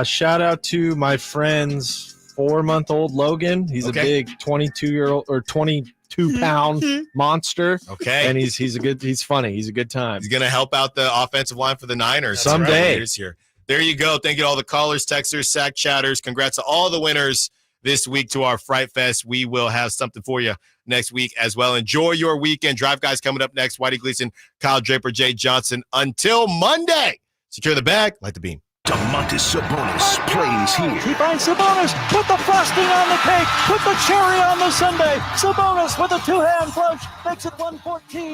Shout out to my friend's 4-month-old Logan. He's a big 22-year-old or 22-pound monster. Okay, and he's funny. He's a good time. He's gonna help out the offensive line for the Niners someday. Here. There you go. Thank you to all the callers, texters, sack chatters. Congrats to all the winners this week to our Fright Fest. We will have something for you next week as well. Enjoy your weekend. Drive Guys coming up next. Whitey Gleason, Kyle Draper, Jay Johnson. Until Monday, secure the bag, light the beam. Domantas Sabonis plays here. He finds Sabonis. Put the frosting on the cake. Put the cherry on the sundae. Sabonis with a two-hand flush makes it 114.